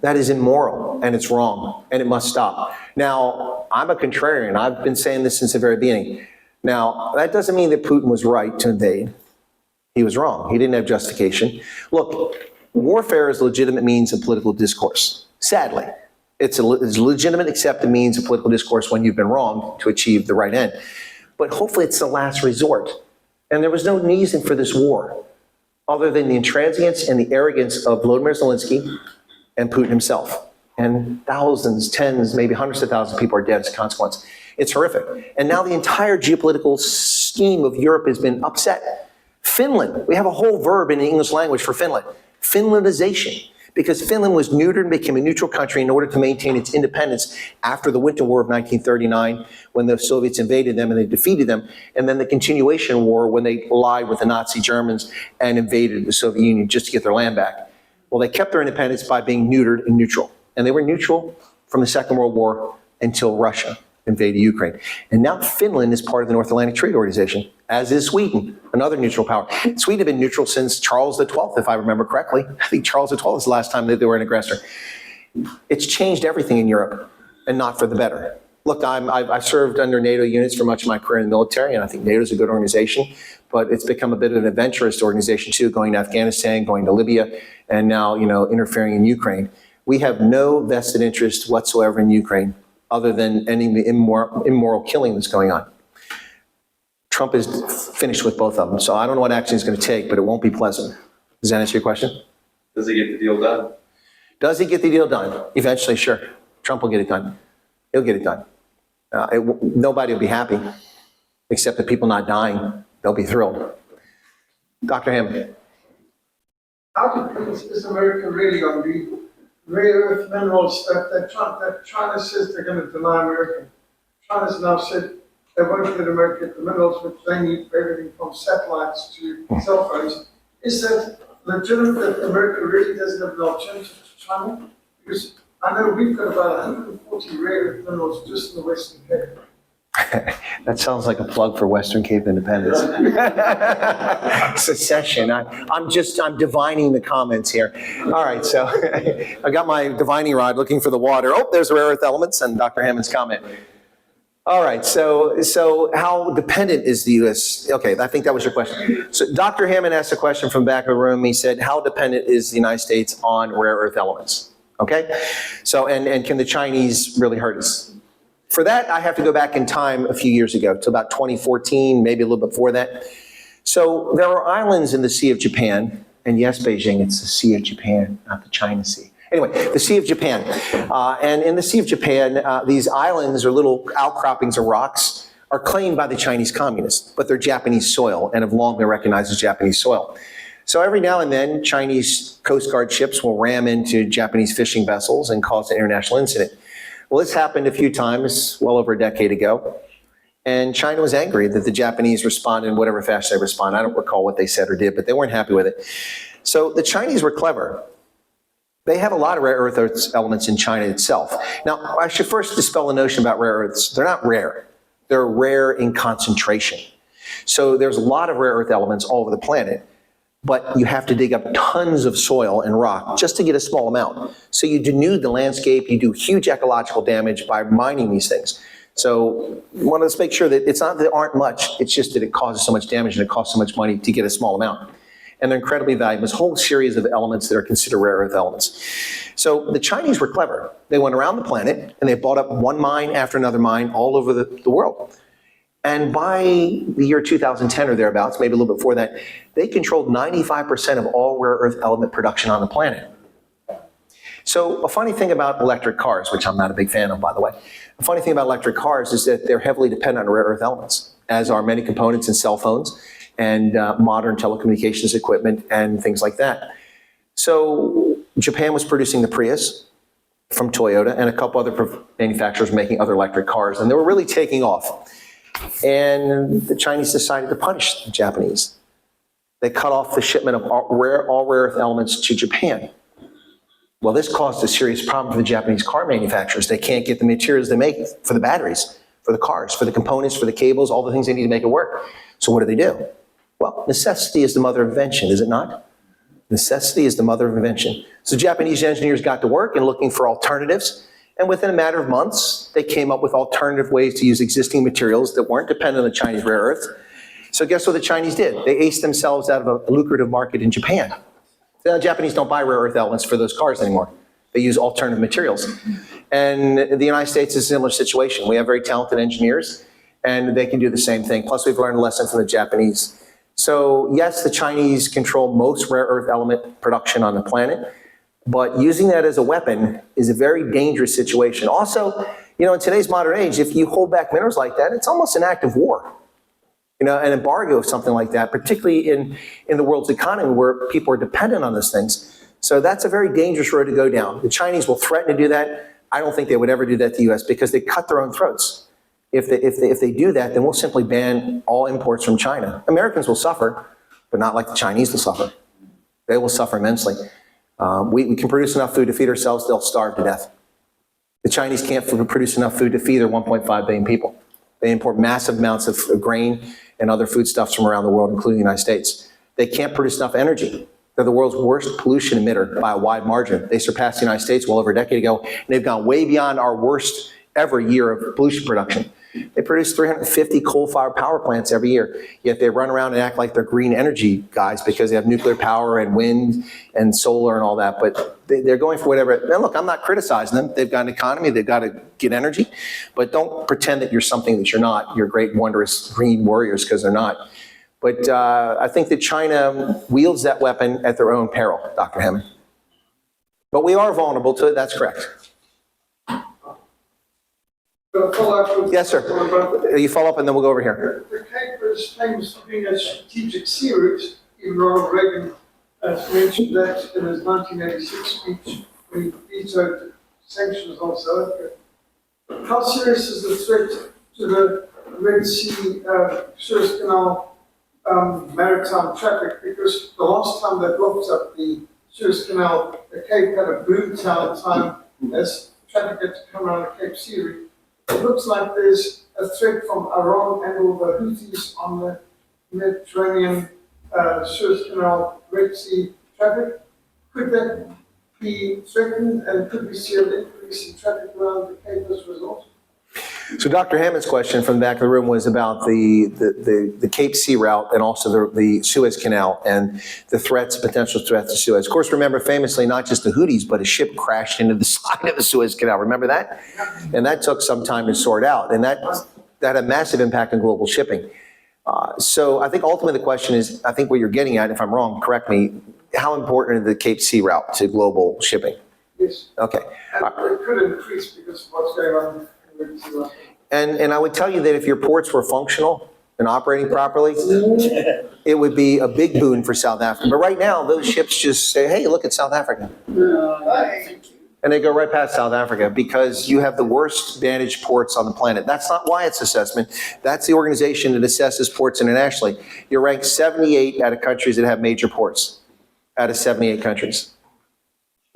That is immoral, and it's wrong, and it must stop. Now, I'm a contrarian. I've been saying this since the very beginning. Now, that doesn't mean that Putin was right to invade. He was wrong. He didn't have justification. Look, warfare is a legitimate means of political discourse. Sadly, it's a legitimate accepted means of political discourse when you've been wrong to achieve the right end. But hopefully it's the last resort. And there was no reason for this war other than the intransigence and the arrogance of Volodymyr Zelensky and Putin himself. And thousands, tens, maybe hundreds of thousands of people are dead as a consequence. It's horrific. And now the entire geopolitical scheme of Europe has been upset. Finland, we have a whole verb in the English language for Finland, Finlandization, because Finland was neutered and became a neutral country in order to maintain its independence after the Winter War of 1939, when the Soviets invaded them and they defeated them, and then the continuation war when they allied with the Nazi Germans and invaded the Soviet Union just to get their land back. Well, they kept their independence by being neutered and neutral. And they were neutral from the Second World War until Russia invaded Ukraine. And now Finland is part of the North Atlantic Treaty Organization, as is Sweden, another neutral power. Sweden had been neutral since Charles XII, if I remember correctly. I think Charles XII is the last time that they were an aggressor. It's changed everything in Europe, and not for the better. Look, I've served under NATO units for much of my career in the military, and I think NATO is a good organization, but it's become a bit of an adventurous organization too, going to Afghanistan, going to Libya, and now, interfering in Ukraine. We have no vested interest whatsoever in Ukraine, other than ending the immoral killing that's going on. Trump is finished with both of them, so I don't know what action he's going to take, but it won't be pleasant. Does that answer your question? Does he get the deal done? Does he get the deal done? Eventually, sure. Trump will get it done. He'll get it done. Nobody will be happy, except the people not dying. They'll be thrilled. Dr. Hammond. How is America really on the rare earth minerals that China says they're going to deny America? China's now said they won't let America the minerals, which they need for everything from satellites to cell phones. Is that legitimate that America really doesn't have an alternative to China? Because I know we've got about 140 rare earth minerals just in the Western Cape. That sounds like a plug for Western Cape independence. Secession. I'm divining the comments here. All right, so I got my divining rod looking for the water. Oh, there's rare earth elements and Dr. Hammond's comment. All right, so how dependent is the U.S.? Okay, I think that was your question. So Dr. Hammond asked a question from back of the room. He said, how dependent is the United States on rare earth elements? Okay, so and can the Chinese really hurt us? For that, I have to go back in time a few years ago to about 2014, maybe a little bit before that. So there are islands in the Sea of Japan, and yes, Beijing, it's the Sea of Japan, not the China Sea. Anyway, the Sea of Japan. And in the Sea of Japan, these islands or little outcroppings of rocks are claimed by the Chinese communists, but they're Japanese soil and have long been recognized as Japanese soil. So every now and then, Chinese Coast Guard ships will ram into Japanese fishing vessels and cause an international incident. Well, this happened a few times, well over a decade ago, and China was angry that the Japanese responded in whatever fashion they responded. I don't recall what they said or did, but they weren't happy with it. So the Chinese were clever. They have a lot of rare earth elements in China itself. Now, I should first dispel the notion about rare earths. They're not rare. They're rare in concentration. So there's a lot of rare earth elements all over the planet, but you have to dig up tons of soil and rock just to get a small amount. So you denude the landscape, you do huge ecological damage by mining these things. So you want to make sure that it's not that there aren't much, it's just that it causes so much damage and it costs so much money to get a small amount. And they're incredibly valuable. There's a whole series of elements that are considered rare earth elements. So the Chinese were clever. They went around the planet and they bought up one mine after another mine all over the world. And by the year 2010 or thereabouts, maybe a little bit before that, they controlled 95% of all rare earth element production on the planet. So a funny thing about electric cars, which I'm not a big fan of, by the way, a funny thing about electric cars is that they're heavily dependent on rare earth elements, as are many components in cell phones and modern telecommunications equipment and things like that. So Japan was producing the Prius from Toyota and a couple other manufacturers making other electric cars, and they were really taking off. And the Chinese decided to punish the Japanese. They cut off the shipment of all rare earth elements to Japan. Well, this caused a serious problem for the Japanese car manufacturers. They can't get the materials they make for the batteries, for the cars, for the components, for the cables, all the things they need to make it work. So what do? Well, necessity is the mother of invention, is it not? Necessity is the mother of invention. So Japanese engineers got to work and looking for alternatives. And within a matter of months, they came up with alternative ways to use existing materials that weren't dependent on the Chinese rare earths. So guess what the Chinese did? They aced themselves out of a lucrative market in Japan. The Japanese don't buy rare earth elements for those cars anymore. They use alternative materials. And the United States is a similar situation. We have very talented engineers, and they can do the same thing. Plus, we've learned a lesson from the Japanese. So yes, the Chinese control most rare earth element production on the planet, but using that as a weapon is a very dangerous situation. Also, in today's modern age, if you hold back minerals like that, it's almost an act of war. An embargo of something like that, particularly in the world's economy where people are dependent on those things. So that's a very dangerous road to go down. The Chinese will threaten to do that. I don't think they would ever do that to the US because they cut their own throats. If they do that, then we'll simply ban all imports from China. Americans will suffer, but not like the Chinese will suffer. They will suffer immensely. We can produce enough food to feed ourselves, they'll starve to death. The Chinese can't produce enough food to feed their 1.5 billion people. They import massive amounts of grain and other foodstuffs from around the world, including the United States. They can't produce enough energy. They're the world's worst pollution emitter by a wide margin. They surpassed the United States well over a decade ago, and they've gone way beyond our worst ever year of pollution production. They produce 350 coal-fired power plants every year, yet they run around and act like they're green energy guys because they have nuclear power and wind and solar and all that, but they're going for whatever. And look, I'm not criticizing them. They've got an economy, they've got to get energy, but don't pretend that you're something that you're not. You're great, wondrous green warriors, because they're not. But I think that China wields that weapon at their own peril, Dr. Hammond. But we are vulnerable to it, that's correct. Yes, sir. You follow up and then we'll go over here. The Cape is famous for being a strategic sea route. Even Ronald Reagan has mentioned that in his 1986 speech when he vetoed sanctions on South Africa. How serious is the threat to the Red Sea, Suez Canal maritime traffic? Because the last time they blocked up the Suez Canal, the Cape had a boom time as traffic had to come around the Cape Sea route. It looks like there's a threat from Iran and all the Houthis on the Mediterranean, Suez Canal, Red Sea traffic. Could that be threatened, and could we see an increase in traffic around the Cape as a result? So Dr. Hammond's question from the back of the room was about the Cape Sea route and also the Suez Canal and the potential threats to Suez. Of course, remember famously, not just the Houthis, but a ship crashed into the side of the Suez Canal. Remember that? And that took some time to sort out. And that had a massive impact on global shipping. So I think ultimately the question is, I think what you're getting at, if I'm wrong, correct me, how important is the Cape Sea route to global shipping? Yes. Okay. And it could increase because of what's going on. And I would tell you that if your ports were functional and operating properly, it would be a big boon for South Africa. But right now, those ships just say, hey, look at South Africa. And they go right past South Africa because you have the worst managed ports on the planet. That's not WYATT'S assessment. That's the organization that assesses ports internationally. You're ranked 78 out of countries that have major ports, out of 78 countries.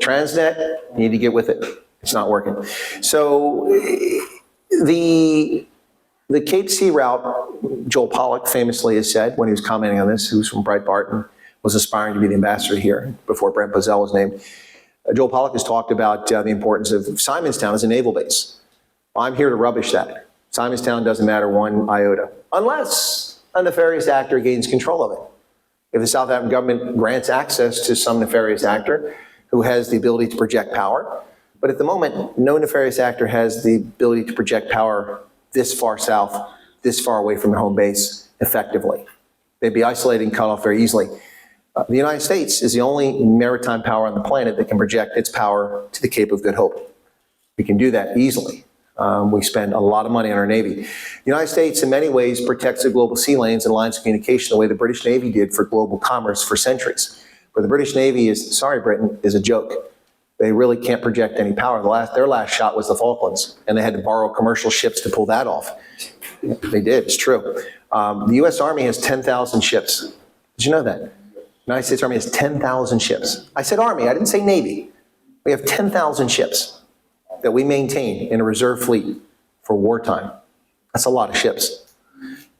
Transnet, you need to get with it. It's not working. So the Cape Sea route, Joel Pollack famously has said when he was commenting on this, who's from Breitbart and was aspiring to be the ambassador here before Brent Bozell was named. Joel Pollack has talked about the importance of Simonstown as a naval base. Well, I'm here to rubbish that. Simonstown doesn't matter one iota, unless a nefarious actor gains control of it. If the South African government grants access to some nefarious actor who has the ability to project power, but at the moment, no nefarious actor has the ability to project power this far south, this far away from their home base effectively. They'd be isolated and cut off very easily. The United States is the only maritime power on the planet that can project its power to the Cape of Good Hope. We can do that easily. We spend a lot of money on our Navy. The United States, in many ways, protects the global sea lanes and lines of communication the way the British Navy did for global commerce for centuries. But the British Navy is, sorry, Britain, is a joke. They really can't project any power. Their last shot was the Falklands, and they had to borrow commercial ships to pull that off. They did, it's true. The U.S. Army has 10,000 ships. Did you know that? The United States Army has 10,000 ships. I said Army, I didn't say Navy. We have 10,000 ships that we maintain in a reserve fleet for wartime. That's a lot of ships.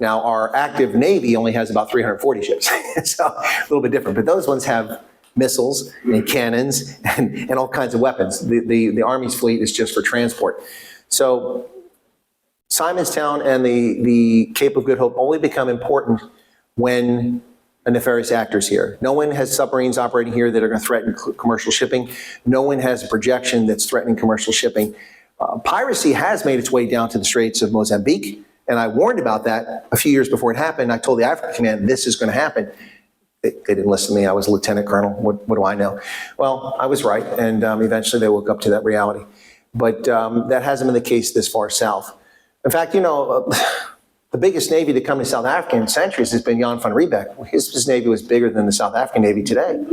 Now, our active Navy only has about 340 ships, so a little bit different. But those ones have missiles and cannons and all kinds of weapons. The Army's fleet is just for transport. So Simonstown and the Cape of Good Hope only become important when a nefarious actor is here. No one has submarines operating here that are going to threaten commercial shipping. No one has a projection that's threatening commercial shipping. Piracy has made its way down to the Straits of Mozambique, and I warned about that a few years before it happened. I told the African Command, this is going to happen. They didn't listen to me. I was a lieutenant colonel. What do I know? Well, I was right, and eventually they woke up to that reality. But that hasn't been the case this far south. In fact, you know, the biggest navy to come to South Africa in centuries has been Jan van Riebeck. His navy was bigger than the South African Navy today.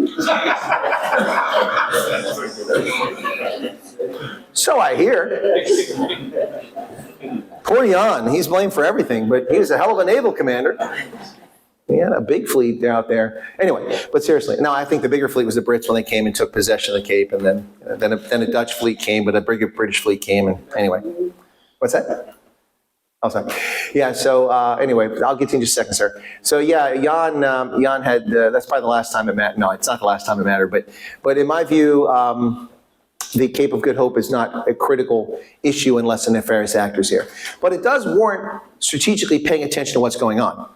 So I hear. Poor Jan, he's blamed for everything, but he was a hell of a naval commander. He had a big fleet out there. Anyway, but seriously, no, I think the bigger fleet was the Brits when they came and took possession of the Cape, and then a Dutch fleet came, but a bigger British fleet came, and anyway. What's that? Oh, sorry. Yeah, so anyway, I'll get to you in just a second, sir. So yeah, Jan had, that's probably the last time it mattered. No, it's not the last time it mattered, but in my view, the Cape of Good Hope is not a critical issue unless a nefarious actor is here. But it does warrant strategically paying attention to what's going on.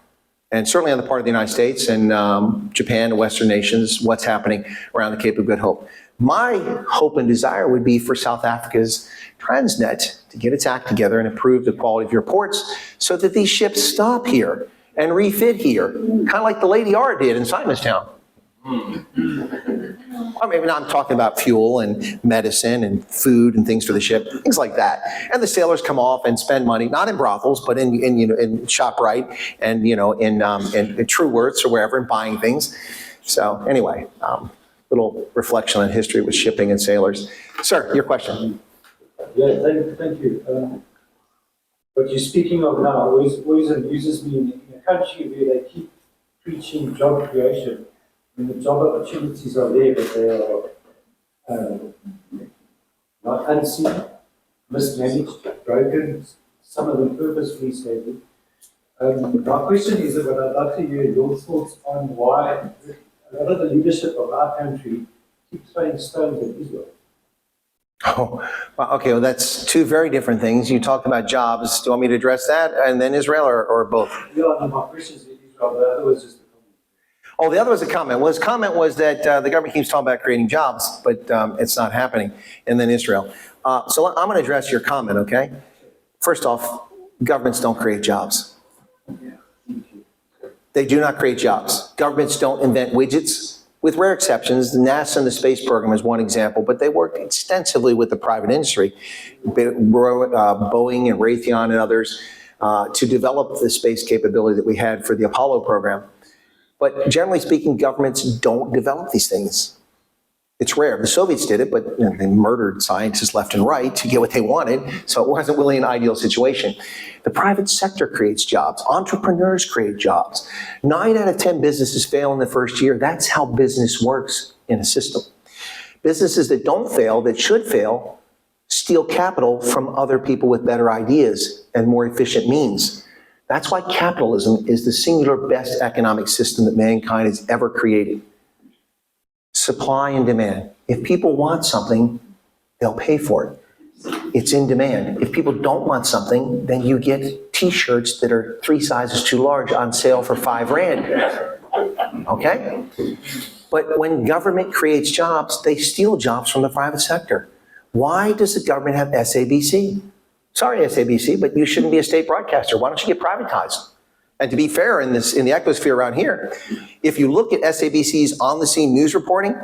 And certainly on the part of the United States and Japan and Western nations, what's happening around the Cape of Good Hope. My hope and desire would be for South Africa's Transnet to get its act together and improve the quality of your ports so that these ships stop here and refit here, kind of like the Lady R did in Simonstown. I mean, I'm talking about fuel and medicine and food and things for the ship, things like that. And the sailors come off and spend money, not in brothels, but in ShopRite and in True Worths or wherever, and buying things. So anyway, little reflection on history with shipping and sailors. Sir, your question. Yeah, thank you. What you're speaking of now always amuses me in a country where they keep preaching job creation. And the job opportunities are there, but they are not unseen, mismanaged, broken, some of them purposefully stable. My question is that I'd like to hear your thoughts on why a lot of the leadership of our country keeps throwing stones at Israel. Oh, well, okay, well, that's two very different things. You talked about jobs. Do you want me to address that and then Israel or both? Yeah, no, my question is Israel, the other was just a comment. Oh, the other was a comment. Well, his comment was that the government keeps talking about creating jobs, but it's not happening. And then Israel. So I'm going to address your comment, okay? First off, governments don't create jobs. They do not create jobs. Governments don't invent widgets. With rare exceptions, the NASA and the space program is one example, but they work extensively with the private industry, Boeing and Raytheon and others, to develop the space capability that we had for the Apollo program. But generally speaking, governments don't develop these things. It's rare. The Soviets did it, but they murdered scientists left and right to get what they wanted, so it wasn't really an ideal situation. The private sector creates jobs. Entrepreneurs create jobs. 9 out of 10 businesses fail in the first year. That's how business works in a system. Businesses that don't fail, that should fail, steal capital from other people with better ideas and more efficient means. That's why capitalism is the singular best economic system that mankind has ever created. Supply and demand. If people want something, they'll pay for it. It's in demand. If people don't want something, then you get t-shirts that are 3 sizes too large on sale for $5,000. Okay? But when government creates jobs, they steal jobs from the private sector. Why does the government have SABC? Sorry, SABC, but you shouldn't be a state broadcaster. Why don't you get privatized? And to be fair, in the ecosphere around here, if you look at SABC's on-the-scene news reporting,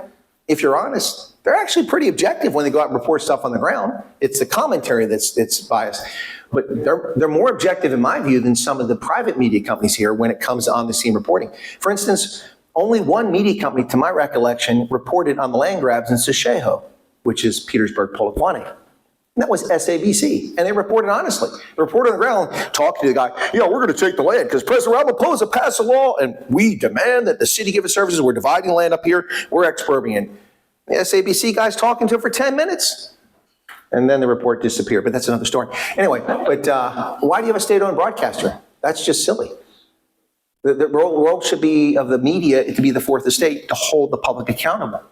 if you're honest, they're actually pretty objective when they go out and report stuff on the ground. It's the commentary that's biased. But they're more objective, in my view, than some of the private media companies here when it comes to on-the-scene reporting. For instance, only one media company, to my recollection, reported on the land grabs in Sesheho. which is Petersburg, Polokwane. And that was SABC, and they reported honestly. The reporter on the ground talking to the guy, we're going to take the land because President Ramaphosa passed a law, and we demand that the city give us services. We're dividing land up here. We're expropriating. The SABC guy's talking to him for 10 minutes. And then the report disappeared, but that's another story. Anyway, but why do you have a state-owned broadcaster? That's just silly. The role should be of the media to be the fourth estate, to hold the public accountable.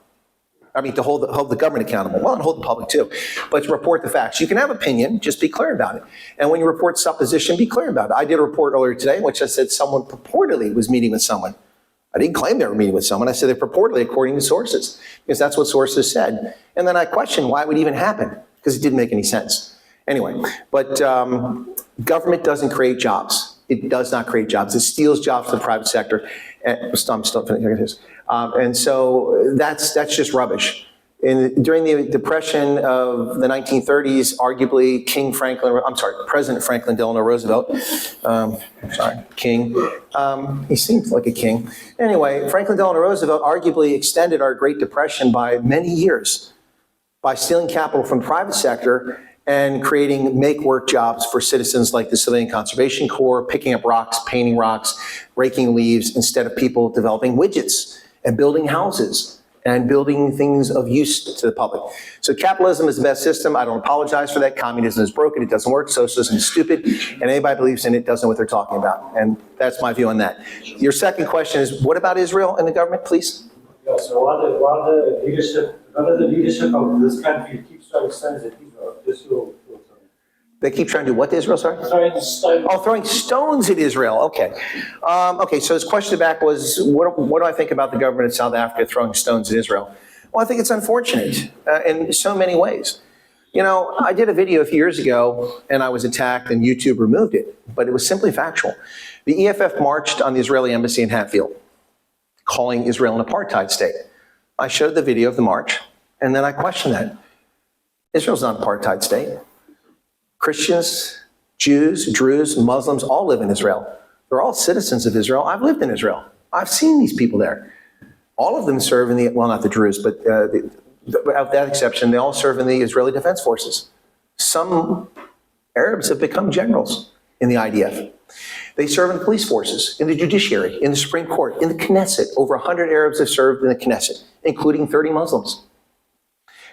I mean, to hold the government accountable. Well, and hold the public too. But to report the facts. You can have opinion, just be clear about it. And when you report supposition, be clear about it. I did a report earlier today in which I said someone purportedly was meeting with someone. I didn't claim they were meeting with someone. I said they purportedly according to sources, because that's what sources said. And then I questioned why it would even happen, because it didn't make any sense. Anyway, but government doesn't create jobs. It does not create jobs. It steals jobs from the private sector. And so that's just rubbish. During the Depression of the 1930s, arguably President Franklin Delano Roosevelt, King, he seems like a king. Anyway, Franklin Delano Roosevelt arguably extended our Great Depression by many years by stealing capital from the private sector and creating make-work jobs for citizens like the Civilian Conservation Corps, picking up rocks, painting rocks, raking leaves, instead of people developing widgets and building houses and building things of use to the public. So capitalism is the best system. I don't apologize for that. Communism is broken. It doesn't work. Socialism is stupid. And anybody believes in it doesn't know what they're talking about. And that's my view on that. Your second question is, what about Israel and the government, please? Yeah, so while the leadership of this country keeps throwing stones at Israel, just your thoughts on it. They keep trying to do what to Israel, sorry? Throwing stones. Oh, throwing stones at Israel. Okay. Okay, so his question back was, what do I think about the government of South Africa throwing stones at Israel? Well, I think it's unfortunate in so many ways. I did a video a few years ago, and I was attacked, and YouTube removed it, but it was simply factual. The EFF marched on the Israeli embassy in Hatfield, calling Israel an apartheid state. I showed the video of the march, and then I questioned that. Israel's not an apartheid state. Christians, Jews, Druze, Muslims all live in Israel. They're all citizens of Israel. I've lived in Israel. I've seen these people there. All of them serve in the, well, not the Druze, but without that exception, they all serve in the Israeli Defense Forces. Some Arabs have become generals in the IDF. They serve in police forces, in the judiciary, in the Supreme Court, in the Knesset. Over 100 Arabs have served in the Knesset, including 30 Muslims.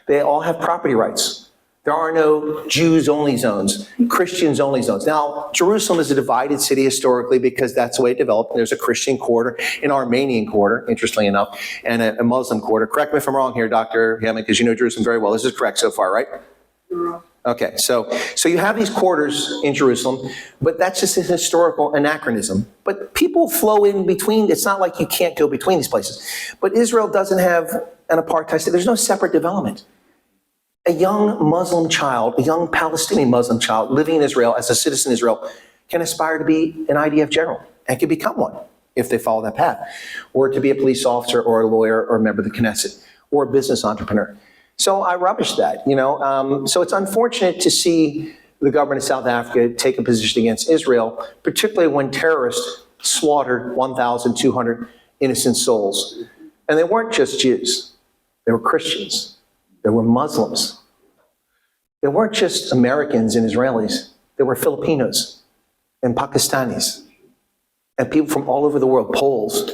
They all have property rights. There are no Jews-only zones, Christians-only zones. Now, Jerusalem is a divided city historically because that's the way it developed. There's a Christian quarter, an Armenian quarter, interestingly enough, and a Muslim quarter. Correct me if I'm wrong here, Dr. Hammond, because you know Jerusalem very well. This is correct so far, right? Okay, so you have these quarters in Jerusalem, but that's just a historical anachronism. But people flow in between. It's not like you can't go between these places. But Israel doesn't have an apartheid state. There's no separate development. A young Muslim child, a young Palestinian Muslim child living in Israel as a citizen of Israel can aspire to be an IDF general and can become one if they follow that path, or to be a police officer or a lawyer or a member of the Knesset or a business entrepreneur. So I rubbish that, So it's unfortunate to see the government of South Africa take a position against Israel, particularly when terrorists slaughtered 1,200 innocent souls. And they weren't just Jews. They were Christians. They were Muslims. They weren't just Americans and Israelis. They were Filipinos and Pakistanis and people from all over the world, Poles,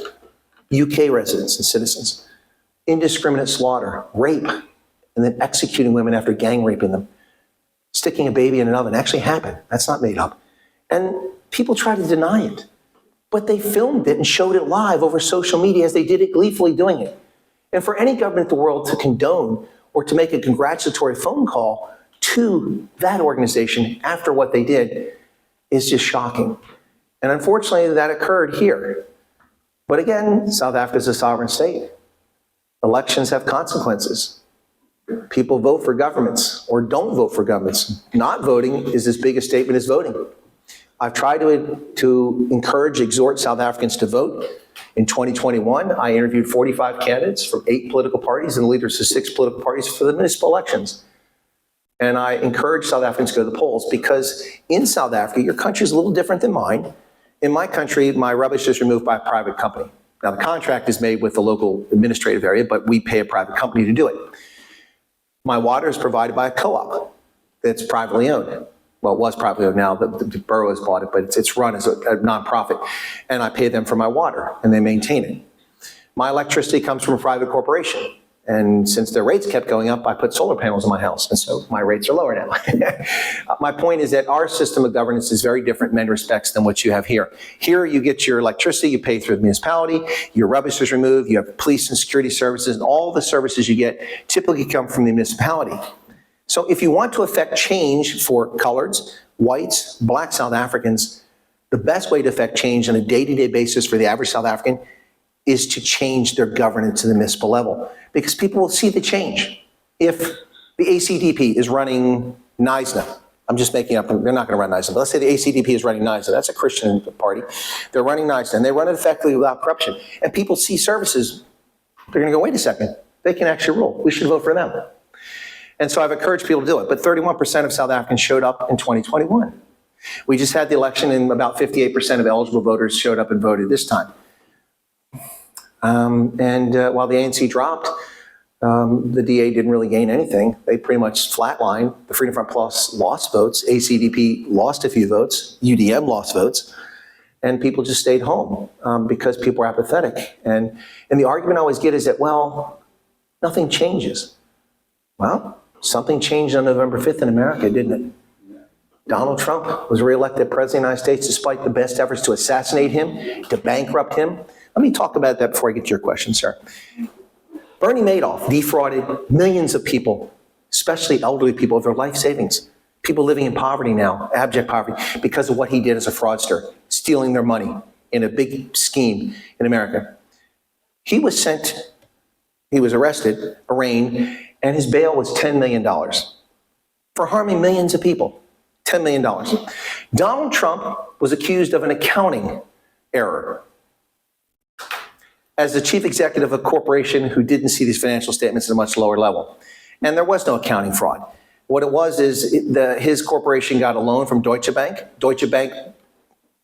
UK residents and citizens. Indiscriminate slaughter, rape, and then executing women after gang raping them. Sticking a baby in an oven actually happened. That's not made up. And people try to deny it. But they filmed it and showed it live over social media as they did it, gleefully doing it. And for any government in the world to condone or to make a congratulatory phone call to that organization after what they did is just shocking. And unfortunately, that occurred here. But again, South Africa is a sovereign state. Elections have consequences. People vote for governments or don't vote for governments. Not voting is as big a statement as voting. I've tried to encourage, exhort South Africans to vote. In 2021, I interviewed 45 candidates from 8 political parties and the leaders of 6 political parties for the municipal elections. And I encourage South Africans to go to the polls because in South Africa, your country is a little different than mine. In my country, my rubbish is removed by a private company. Now, the contract is made with the local administrative area, but we pay a private company to do it. My water is provided by a co-op that's privately owned. Well, it was privately owned now, the borough has bought it, but it's run as a nonprofit. And I pay them for my water, and they maintain it. My electricity comes from a private corporation. And since their rates kept going up, I put solar panels in my house, and so my rates are lower now. My point is that our system of governance is very different in many respects than what you have here. Here, you get your electricity, you pay through the municipality, your rubbish is removed, you have police and security services, and all the services you get typically come from the municipality. So if you want to affect change for coloreds, whites, black South Africans, the best way to affect change on a day-to-day basis for the average South African is to change their governance to the municipal level, because people will see the change. If the ACDP is running NISNA, I'm just making up, they're not going to run NISNA, but let's say the ACDP is running NISNA, that's a Christian party. They're running NISNA, and they run it effectively without corruption. And people see services, they're going to go, wait a second, they can actually rule. We should vote for them. And so I've encouraged people to do it, but 31% of South Africans showed up in 2021. We just had the election, and about 58% of eligible voters showed up and voted this time. While the ANC dropped, the DA didn't really gain anything. They pretty much flatlined. The Freedom Front Plus lost votes. ACDP lost a few votes. UDM lost votes. And people just stayed home because people were apathetic. And the argument I always get is that, well, nothing changes. Well, something changed on November 5th in America, didn't it? Donald Trump was reelected president of the United States despite the best efforts to assassinate him, to bankrupt him. Let me talk about that before I get to your question, sir. Bernie Madoff defrauded millions of people, especially elderly people, of their life savings. People living in poverty now, abject poverty, because of what he did as a fraudster, stealing their money in a big scheme in America. He was arrested, arraigned, and his bail was $10 million for harming millions of people. $10 million. Donald Trump was accused of an accounting error as the chief executive of a corporation who didn't see these financial statements at a much lower level. And there was no accounting fraud. What it was is his corporation got a loan from Deutsche Bank. Deutsche Bank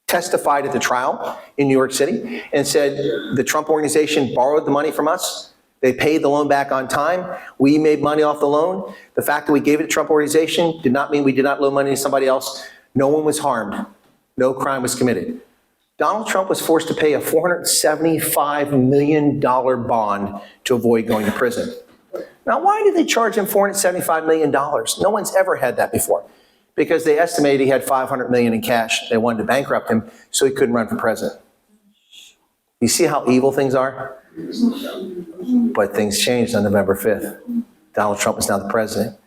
testified at the trial in New York City and said the Trump organization borrowed the money from us. They paid the loan back on time. We made money off the loan. The fact that we gave it to the Trump organization did not mean we did not loan money to somebody else. No one was harmed. No crime was committed. Donald Trump was forced to pay a $475 million bond to avoid going to prison. Now, why did they charge him $475 million? No one's ever had that before. Because they estimated he had $500 million in cash. They wanted to bankrupt him so he couldn't run for president. You see how evil things are? But things changed on November 5th. Donald Trump is now the president.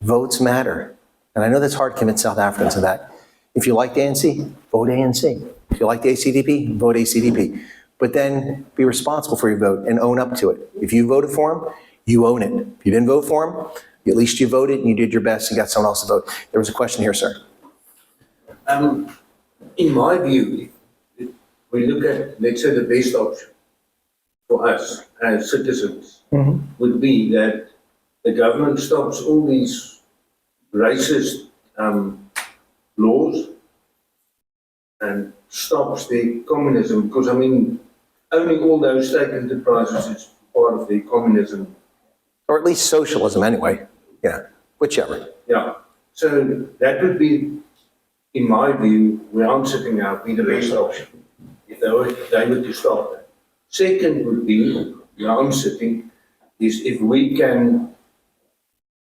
Votes matter. And I know that's hard to convince South Africans of that. If you like the ANC, vote ANC. If you like the ACDP, vote ACDP. But then be responsible for your vote and own up to it. If you voted for him, you own it. If you didn't vote for him, at least you voted and you did your best and got someone else to vote. There was a question here, sir. In my view, if we look at, let's say, the best option for us as citizens would be that the government stops all these racist laws and stops the communism, because I mean, owning all those state enterprises is part of the communism. Or at least socialism anyway. Yeah, whichever. Yeah, so that would be, in my view, where I'm sitting now, be the best option, if they were to stop that. Second would be, where I'm sitting, is if we can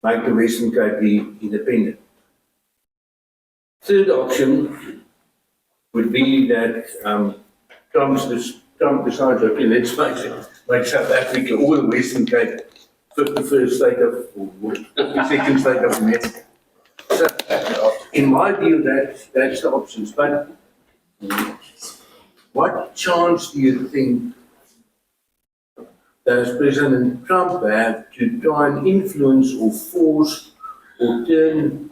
make the Western Cape be independent. Third option would be that Trump decides, okay, let's make South Africa or the Western Cape 51st state of, or 52nd state of America. So, in my view, that's the options. But what chance do you think does President Trump have to try and influence or force or turn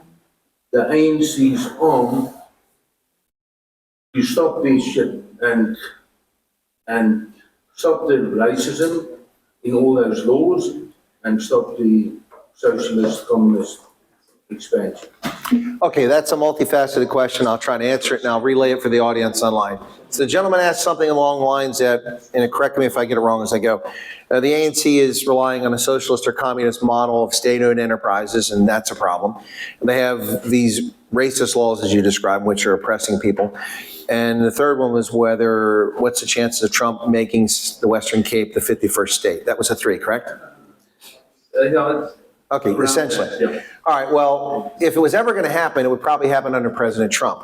the ANC's arm to stop this shit and stop the racism in all those laws and stop the socialist, communist expansion. Okay, that's a multifaceted question. I'll try to answer it and I'll relay it for the audience online. So the gentleman asked something along the lines that, and correct me if I get it wrong as I go. The ANC is relying on a socialist or communist model of state-owned enterprises, and that's a problem. They have these racist laws, as you described, which are oppressing people. And the third one was what's the chances of Trump making the Western Cape the 51st state? That was a 3, correct? Yeah, Okay, essentially. yeah. All right, well, if it was ever going to happen, it would probably happen under President Trump.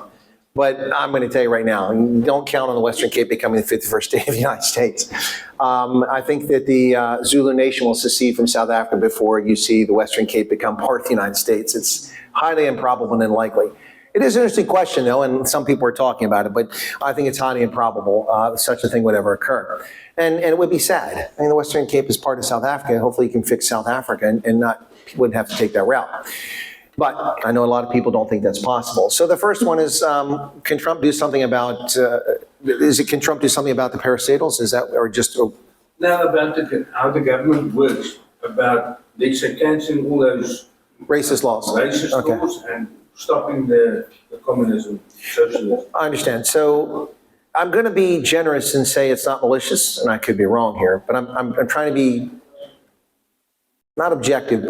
But I'm going to tell you right now, don't count on the Western Cape becoming the 51st state of the United States. I think that the Zulu Nation will secede from South Africa before you see the Western Cape become part of the United States. It's highly improbable and unlikely. It is an interesting question, though, and some people are talking about it, but I think it's highly improbable such a thing would ever occur. And it would be sad. I mean, the Western Cape is part of South Africa. Hopefully you can fix South Africa and people wouldn't have to take that route. But I know a lot of people don't think that's possible. So the first one is, can Trump do something about, can Trump do something about the parastatals? Is that, or just? Now about how the government works, about, let's say, cancelling all those Racist laws. racist Okay. laws and stopping the communism, socialism. I understand. So I'm going to be generous and say it's not malicious, and I could be wrong here, but I'm trying to be not objective,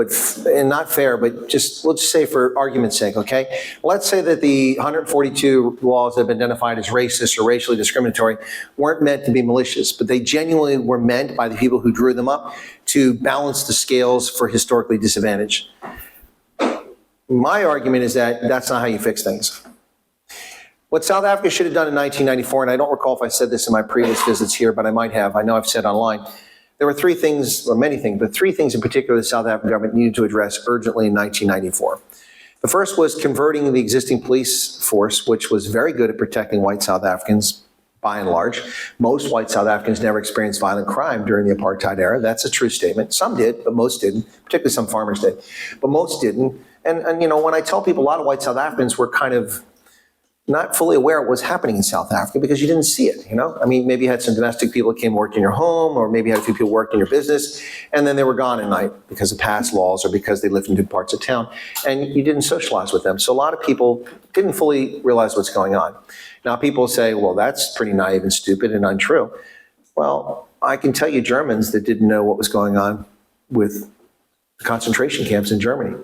and not fair, but we'll just say for argument's sake, okay? Let's say that the 142 laws that have been identified as racist or racially discriminatory weren't meant to be malicious, but they genuinely were meant by the people who drew them up to balance the scales for historically disadvantaged. My argument is that that's not how you fix things. What South Africa should have done in 1994, and I don't recall if I said this in my previous visits here, but I might have. I know I've said online. There were 3 things, or many things, but 3 things in particular the South African government needed to address urgently in 1994. The first was converting the existing police force, which was very good at protecting white South Africans, by and large. Most white South Africans never experienced violent crime during the apartheid era. That's a true statement. Some did, but most didn't, particularly some farmers did, but most didn't. And you know, when I tell people a lot of white South Africans were kind of not fully aware of what was happening in South Africa because you didn't see it, you know? I mean, maybe you had some domestic people that came and worked in your home, or maybe you had a few people worked in your business, and then they were gone at night because of past laws or because they lived in good parts of town, and you didn't socialize with them. So a lot of people didn't fully realize what's going on. Now people say, well, that's pretty naive and stupid and untrue. Well, I can tell you Germans that didn't know what was going on with concentration camps in Germany.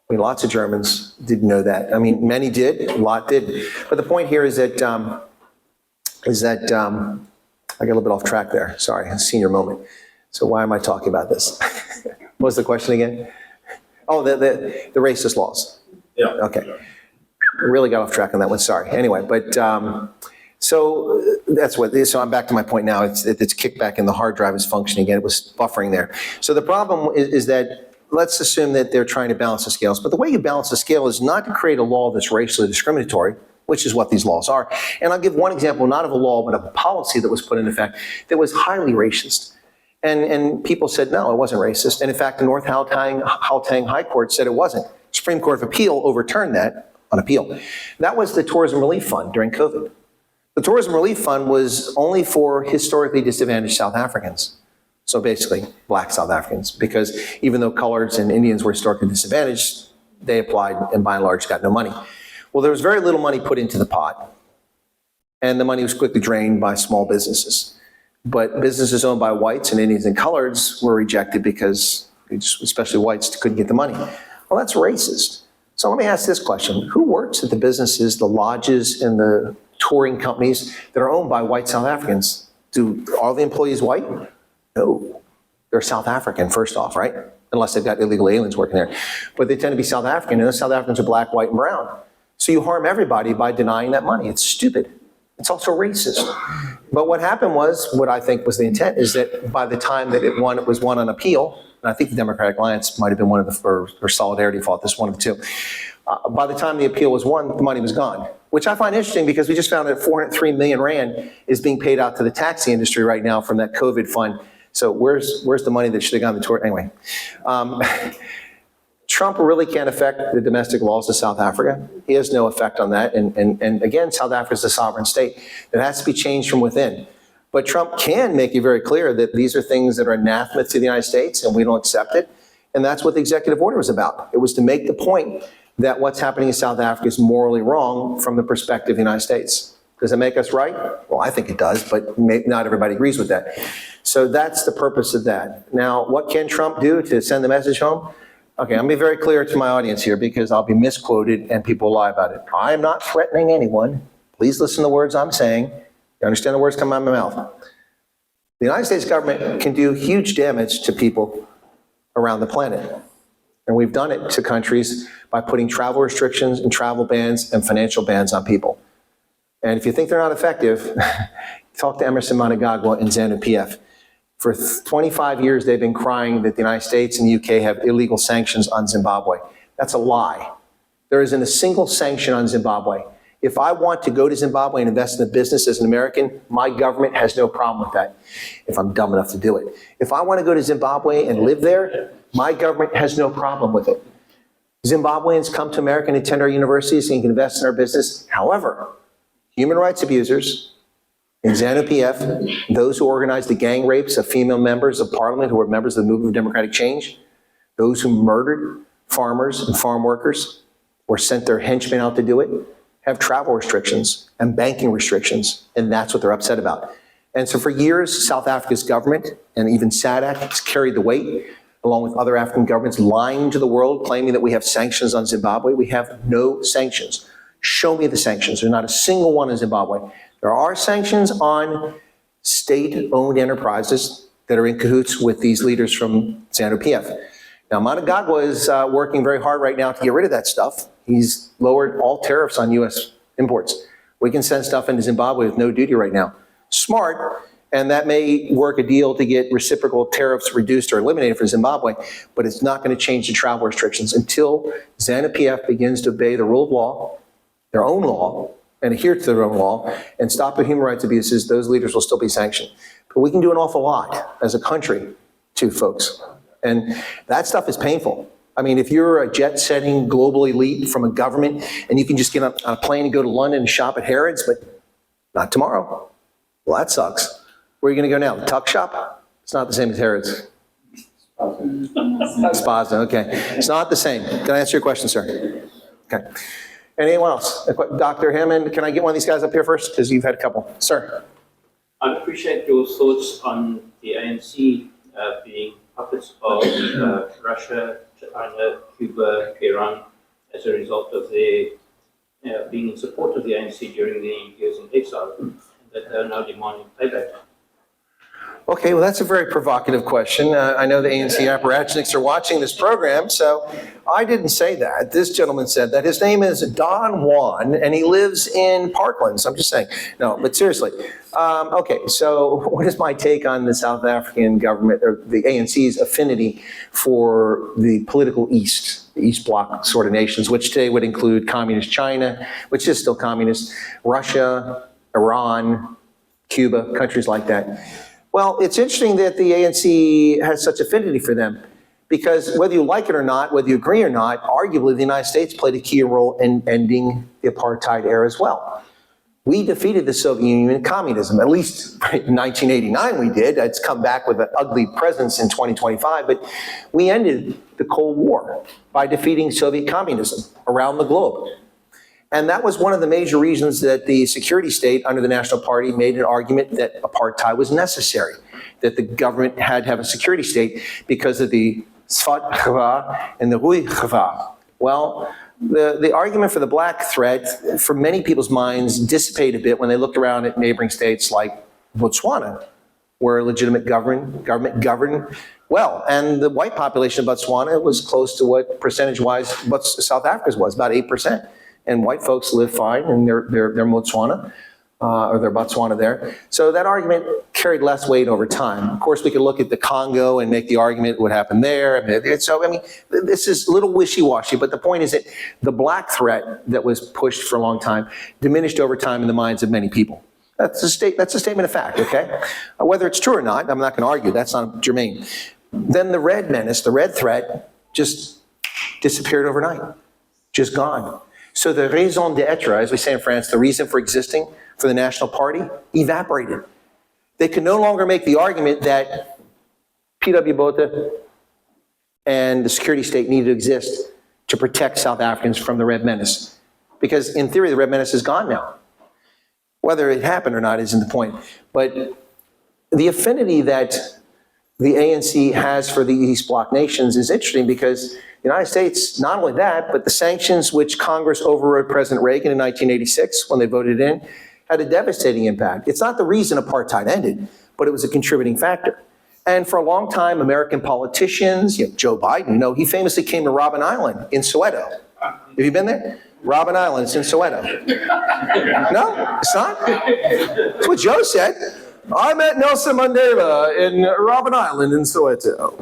I mean, lots of Germans didn't know that. I mean, many did, a lot didn't. But the point here is that I got a little bit off track there. Sorry, a senior moment. So why am I talking about this? What was the question again? Oh, the racist laws. Yeah. Okay. Really got off track on that one, sorry. Anyway, but so that's what, so I'm back to my point now. It's kickback and the hard drive is functioning again. It was buffering there. So the problem is that let's assume that they're trying to balance the scales. But the way you balance the scale is not to create a law that's racially discriminatory, which is what these laws are. And I'll give one example, not of a law, but of a policy that was put into effect that was highly racist. And people said, no, it wasn't racist. And in fact, the North Gauteng High Court said it wasn't. Supreme Court of Appeal overturned that on appeal. That was the Tourism Relief Fund during COVID. The Tourism Relief Fund was only for historically disadvantaged South Africans. So basically, black South Africans, because even though coloreds and Indians were historically disadvantaged, they applied and by and large got no money. Well, there was very little money put into the pot, and the money was quickly drained by small businesses. But businesses owned by whites and Indians and coloreds were rejected because, especially whites, couldn't get the money. Well, that's racist. So let me ask this question. Who works at the businesses, the lodges, and the touring companies that are owned by white South Africans? Do all the employees white? No, they're South African, first off, right? Unless they've got illegal aliens working there. But they tend to be South African, and those South Africans are black, white, and brown. So you harm everybody by denying that money. It's stupid. It's also racist. But what happened was, what I think was the intent, is that by the time that it was won on appeal, and I think the Democratic Alliance might have been one of the, or Solidarity fought this, one of the two. By the time the appeal was won, the money was gone, which I find interesting because we just found that 403 million rand is being paid out to the taxi industry right now from that COVID fund. So where's the money that should have gone to the tour? Anyway, Trump really can't affect the domestic laws of South Africa. He has no effect on that. And again, South Africa is a sovereign state that has to be changed from within. But Trump can make it very clear that these are things that are anathema to the United States and we don't accept it. And that's what the executive order was about. It was to make the point that what's happening in South Africa is morally wrong from the perspective of the United States. Does it make us right? Well, I think it does, but not everybody agrees with that. So that's the purpose of that. Now, what can Trump do to send the message home? Okay, I'm gonna be very clear to my audience here because I'll be misquoted and people will lie about it. I am not threatening anyone. Please listen to the words I'm saying. You understand the words coming out of my mouth. The United States government can do huge damage to people around the planet. And we've done it to countries by putting travel restrictions and travel bans and financial bans on people. And if you think they're not effective, talk to Emerson Mnangagwa and ZANU-PF. For 25 years, they've been crying that the United States and the UK have illegal sanctions on Zimbabwe. That's a lie. There isn't a single sanction on Zimbabwe. If I want to go to Zimbabwe and invest in a business as an American, my government has no problem with that, if I'm dumb enough to do it. If I want to go to Zimbabwe and live there, my government has no problem with it. Zimbabweans come to America and attend our universities and can invest in our business. However, human rights abusers and ZANU-PF, those who organized the gang rapes of female members of parliament who were members of the Movement of Democratic Change, those who murdered farmers and farm workers or sent their henchmen out to do it, have travel restrictions and banking restrictions, and that's what they're upset about. And so for years, South Africa's government and even SADC has carried the weight, along with other African governments, lying to the world, claiming that we have sanctions on Zimbabwe. We have no sanctions. Show me the sanctions. There's not a single one in Zimbabwe. There are sanctions on state-owned enterprises that are in cahoots with these leaders from ZANU-PF. Now, Mnangagwa is working very hard right now to get rid of that stuff. He's lowered all tariffs on U.S. imports. We can send stuff into Zimbabwe with no duty right now. Smart, and that may work a deal to get reciprocal tariffs reduced or eliminated for Zimbabwe, but it's not going to change the travel restrictions until ZANU-PF begins to obey the rule of law, their own law, and adhere to their own law, and stop the human rights abuses. Those leaders will still be sanctioned. But we can do an awful lot as a country too, folks. And that stuff is painful. I mean, if you're a jet-setting global elite from a government and you can just get on a plane and go to London and shop at Harrods, but not tomorrow. Well, that sucks. Where are you going to go now? The tuck shop? It's not the same as Harrods. Spaza, okay. It's not the same. Can I answer your question, sir? Okay. Anyone else? Dr. Hammond, can I get one of these guys up here first? Because you've had a couple. Sir. I'd appreciate your thoughts on the ANC being puppets of Russia, China, Cuba, Iran, as a result of their being in support of the ANC during the years in exile, and that they're now demanding payback. Okay, well, that's a very provocative question. I know the ANC apparatchiks are watching this program, so I didn't say that. This gentleman said that. His name is Don Juan, and he lives in Parklands. I'm just saying. No, but seriously. Okay, so what is my take on the South African government, or the ANC's affinity for the political East, the East Bloc sort of nations, which today would include communist China, which is still communist, Russia, Iran, Cuba, countries like that. Well, it's interesting that the ANC has such affinity for them because whether you like it or not, whether you agree or not, arguably the United States played a key role in ending the apartheid era as well. We defeated the Soviet Union in communism, at least in 1989 we did. It's come back with an ugly presence in 2025, but we ended the Cold War by defeating Soviet communism around the globe. And that was one of the major reasons that the security state under the National Party made an argument that apartheid was necessary, that the government had to have a security state because of the Swart Gevaar and the Rooi Gevaar. Well, the argument for the black threat, for many people's minds, dissipated a bit when they looked around at neighboring states like Botswana, where a legitimate government governed well. And the white population of Botswana was close to what percentage-wise South Africa's was, about 8%. And white folks live fine in their Botswana, or their Botswana there. So that argument carried less weight over time. Of course, we could look at the Congo and make the argument what happened there. So, I mean, this is a little wishy-washy, but the point is that the black threat that was pushed for a long time diminished over time in the minds of many people. That's a statement of fact, okay? Whether it's true or not, I'm not going to argue. That's not germane. Then the red menace, the red threat, just disappeared overnight, just gone. So the raison d'etre, as we say in France, the reason for existing for the National Party, evaporated. They can no longer make the argument that P.W. Botha, and the security state needed to exist to protect South Africans from the Red Menace. Because in theory, the Red Menace is gone now. Whether it happened or not isn't the point. But the affinity that the ANC has for the East Bloc nations is interesting because the United States, not only that, but the sanctions which Congress overrode President Reagan in 1986 when they voted in, had a devastating impact. It's not the reason apartheid ended, but it was a contributing factor. And for a long time, American politicians, Joe Biden, he famously came to Robben Island in Soweto. Have you been there? Robben Island, it's in Soweto. No, it's not? That's what Joe said. I met Nelson Mandela in Robben Island in Soweto.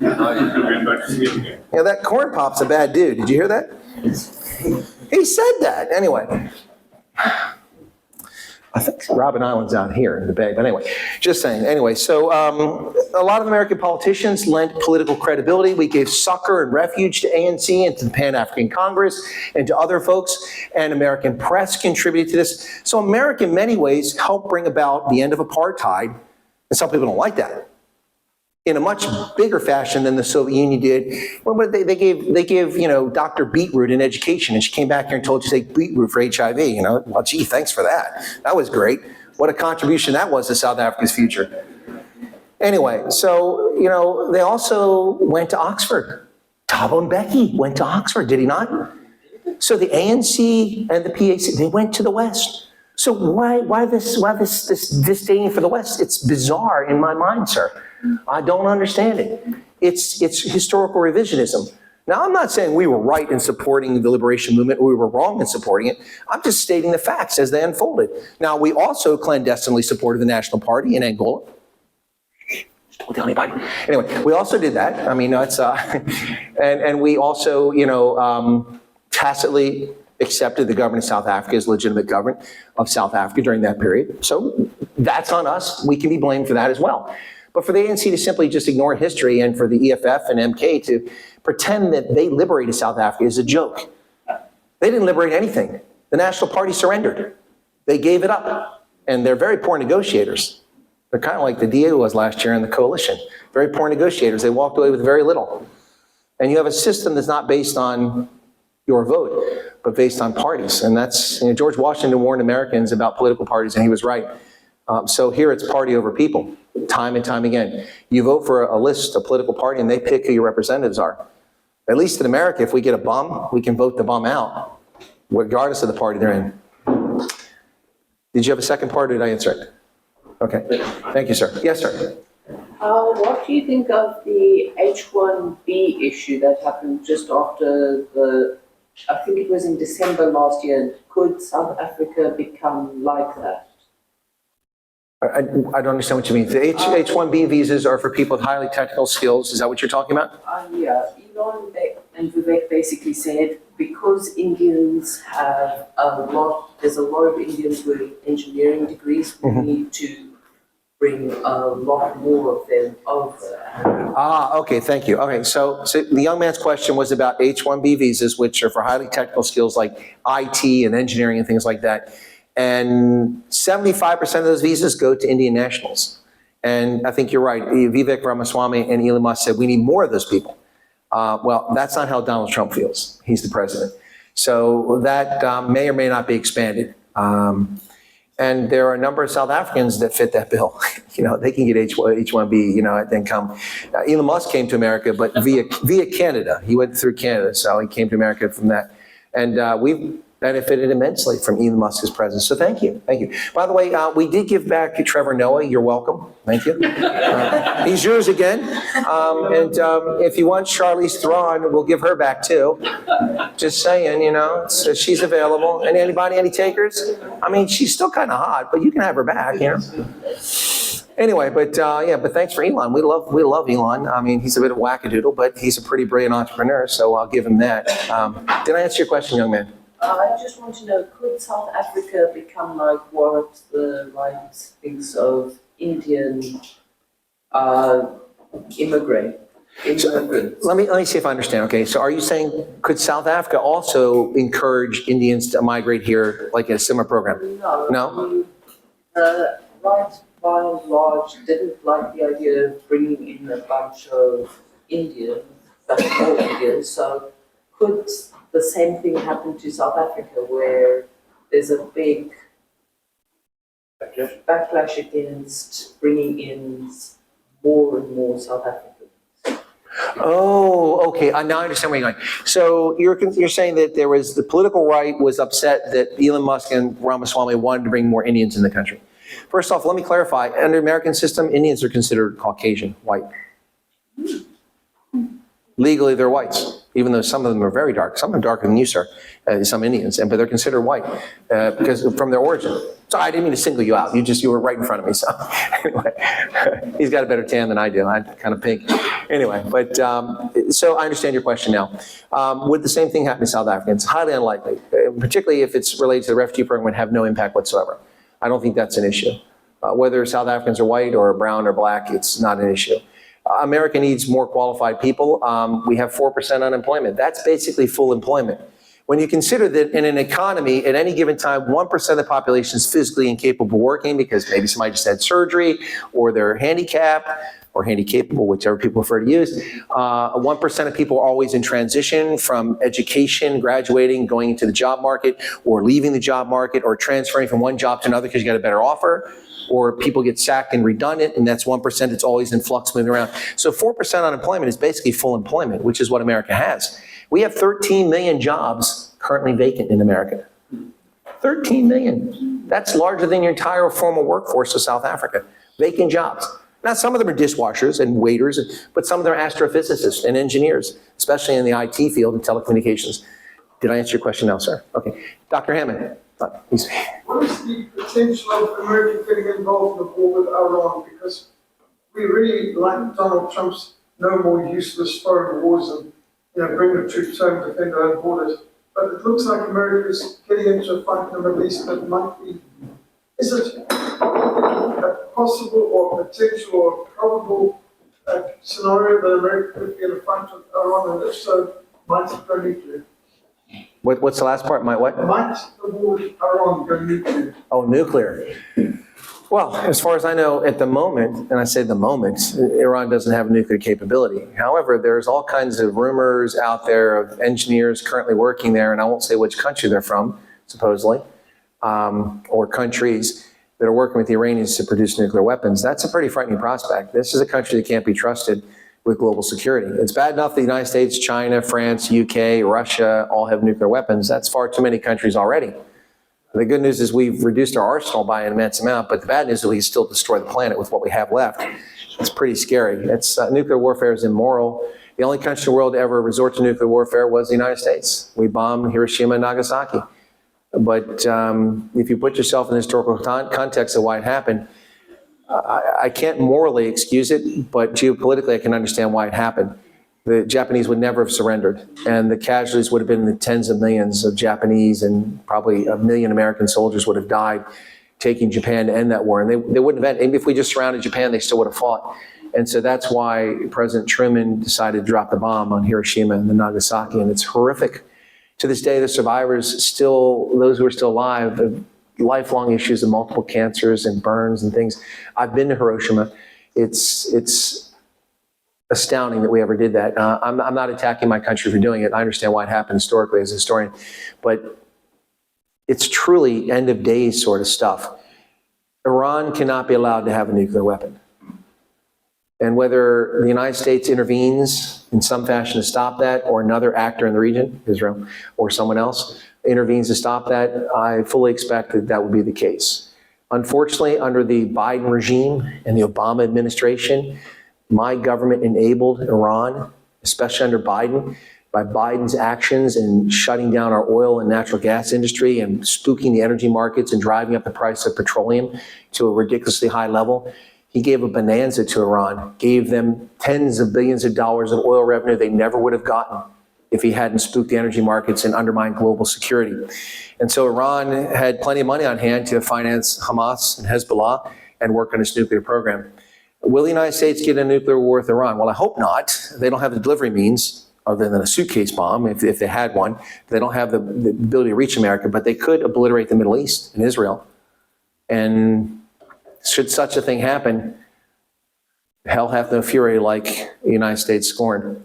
Yeah, that corn pop's a bad dude. Did you hear that? He said that. Anyway. I think Robben Island's out here in the Bay, but anyway, just saying. Anyway, so a lot of American politicians lent political credibility. We gave succor and refuge to ANC and to the Pan-African Congress and to other folks, and American press contributed to this. So America, in many ways, helped bring about the end of apartheid, and some people don't like that, in a much bigger fashion than the Soviet Union did. Well, they gave Dr. Beetroot an education, and she came back here and told you to take beetroot for HIV. Well, gee, thanks for that. That was great. What a contribution that was to South Africa's future. Anyway, so they also went to Oxford. Thabo Mbeki went to Oxford, did he not? So the ANC and the PAC, they went to the West. So why this disdain for the West? It's bizarre in my mind, sir. I don't understand it. It's historical revisionism. Now, I'm not saying we were right in supporting the liberation movement or we were wrong in supporting it. I'm just stating the facts as they unfolded. Now, we also clandestinely supported the National Party in Angola. Don't tell anybody. Anyway, we also did that. I mean, it's and we also, tacitly accepted the government of South Africa as legitimate government of South Africa during that period. So that's on us. We can be blamed for that as well. But for the ANC to simply just ignore history and for the EFF and MK to pretend that they liberated South Africa is a joke. They didn't liberate anything. The National Party surrendered. They gave it up. And they're very poor negotiators. They're kind of like the DA was last year in the coalition. Very poor negotiators. They walked away with very little. And you have a system that's not based on your vote, but based on parties. And that's, George Washington warned Americans about political parties, and he was right. So here it's party over people, time and time again. You vote for a list, a political party, and they pick who your representatives are. At least in America, if we get a bum, we can vote the bum out, regardless of the party they're in. Did you have a second part, or did I answer it? Okay, thank you, sir. Yes, sir. What do you think of the H1B issue that happened just after I think it was in December last year? Could South Africa become like that? I don't understand what you mean. The H1B visas are for people with highly technical skills. Is that what you're talking about? Yeah, Elon and Vivek basically said because Indians have there's a lot of Indians with engineering degrees, we need to bring a lot more of them over. Okay, thank you. Okay, so the young man's question was about H1B visas, which are for highly technical skills like IT and engineering and things like that. And 75% of those visas go to Indian nationals. And I think you're right. Vivek Ramaswamy and Elon Musk said we need more of those people. Well, that's not how Donald Trump feels. He's the president. So that may or may not be expanded. And there are a number of South Africans that fit that bill. They can get H1B, then come. Elon Musk came to America, but via Canada. He went through Canada, so he came to America from that. And we've benefited immensely from Elon Musk's presence. So thank you. Thank you. By the way, we did give back to Trevor Noah. You're welcome. Thank you. He's yours again. And if you want Charlize Theron, we'll give her back too. Just saying, so she's available. And any takers? I mean, she's still kind of hot, but you can have her back, Anyway, but thanks for Elon. We love Elon. I mean, he's a bit of wackadoodle, but he's a pretty brilliant entrepreneur, so I'll give him that. Did I answer your question, young man? I just want to know, could South Africa become like what the right thinks of Indian immigrants? Let me see if I understand. Okay, so are you saying, could South Africa also encourage Indians to migrate here like in a similar program? No. No? The right by and large, didn't like the idea of bringing in a bunch of Indians, but all Indians. So could the same thing happen to South Africa, where there's a big backlash against bringing in more and more South Africans? Oh, okay. Now I understand where you're going. So you're saying that there was, the political right was upset that Elon Musk and Ramaswamy wanted to bring more Indians in the country. First off, let me clarify. Under the American system, Indians are considered Caucasian, white. Legally, they're whites, even though some of them are very dark. Some are darker than you, sir, some Indians, but they're considered white because from their origin. So I didn't mean to single you out. You were right in front of me. So anyway, he's got a better tan than I do. I'm kind of pink. Anyway, but so I understand your question now. Would the same thing happen to South Africans? Highly unlikely, particularly if it's related to the refugee program, would have no impact whatsoever. I don't think that's an issue. Whether South Africans are white or brown or black, it's not an issue. America needs more qualified people. We have 4% unemployment. That's basically full employment. When you consider that in an economy, at any given time, 1% of the population is physically incapable of working because maybe somebody just had surgery or they're handicapped or handicapable, whichever people prefer to use. 1% of people are always in transition from education, graduating, going into the job market, or leaving the job market, or transferring from one job to another because you got a better offer. Or people get sacked and redundant, and that's 1% that's always in flux moving around. So 4% unemployment is basically full employment, which is what America has. We have 13 million jobs currently vacant in America. 13 million. That's larger than your entire formal workforce of South Africa. Vacant jobs. Now, some of them are dishwashers and waiters, but some of them are astrophysicists and engineers, especially in the IT field and telecommunications. Did I answer your question now, sir? Okay. Dr. Hammond. What is the potential of America getting involved in the war with Iran? Because we really like Donald Trump's no more useless foreign wars and bring the troops home, defend our own borders. But it looks like America is getting into a fight in the Middle East that might be. Is it a possible or potential or probable scenario that America could be in a fight with Iran, and if so, might it go nuclear? What's the last part? Might what? Might the war with Iran go nuclear? Oh, nuclear. Well, as far as I know, at the moment, and I say the moment, Iran doesn't have nuclear capability. However, there's all kinds of rumors out there of engineers currently working there, and I won't say which country they're from, supposedly, or countries that are working with the Iranians to produce nuclear weapons. That's a pretty frightening prospect. This is a country that can't be trusted with global security. It's bad enough the United States, China, France, UK, Russia all have nuclear weapons. That's far too many countries already. The good news is we've reduced our arsenal by an immense amount, but the bad news is we can still destroy the planet with what we have left. It's pretty scary. Nuclear warfare is immoral. The only country in the world to ever resort to nuclear warfare was the United States. We bombed Hiroshima and Nagasaki. But if you put yourself in the historical context of why it happened, I can't morally excuse it, but geopolitically I can understand why it happened. The Japanese would never have surrendered, and the casualties would have been in the tens of millions of Japanese, and probably 1 million American soldiers would have died taking Japan to end that war. And they wouldn't have ended. Even if we just surrounded Japan, they still would have fought. And so that's why President Truman decided to drop the bomb on Hiroshima and Nagasaki, and it's horrific. To this day, the survivors still, those who are still alive, have lifelong issues of multiple cancers and burns and things. I've been to Hiroshima. It's astounding that we ever did that. I'm not attacking my country for doing it. I understand why it happened historically as a historian, but it's truly end of days sort of stuff. Iran cannot be allowed to have a nuclear weapon. And whether the United States intervenes in some fashion to stop that, or another actor in the region, Israel, or someone else, intervenes to stop that, I fully expect that that would be the case. Unfortunately, under the Biden regime and the Obama administration, my government enabled Iran, especially under Biden, by Biden's actions in shutting down our oil and natural gas industry and spooking the energy markets and driving up the price of petroleum to a ridiculously high level. He gave a bonanza to Iran, gave them tens of billions of dollars of oil revenue they never would have gotten if he hadn't spooked the energy markets and undermined global security. And so Iran had plenty of money on hand to finance Hamas and Hezbollah and work on its nuclear program. Will the United States get a nuclear war with Iran? Well, I hope not. They don't have the delivery means other than a suitcase bomb, if they had one. They don't have the ability to reach America, but they could obliterate the Middle East and Israel. And should such a thing happen, hell hath no fury like the United States scorned.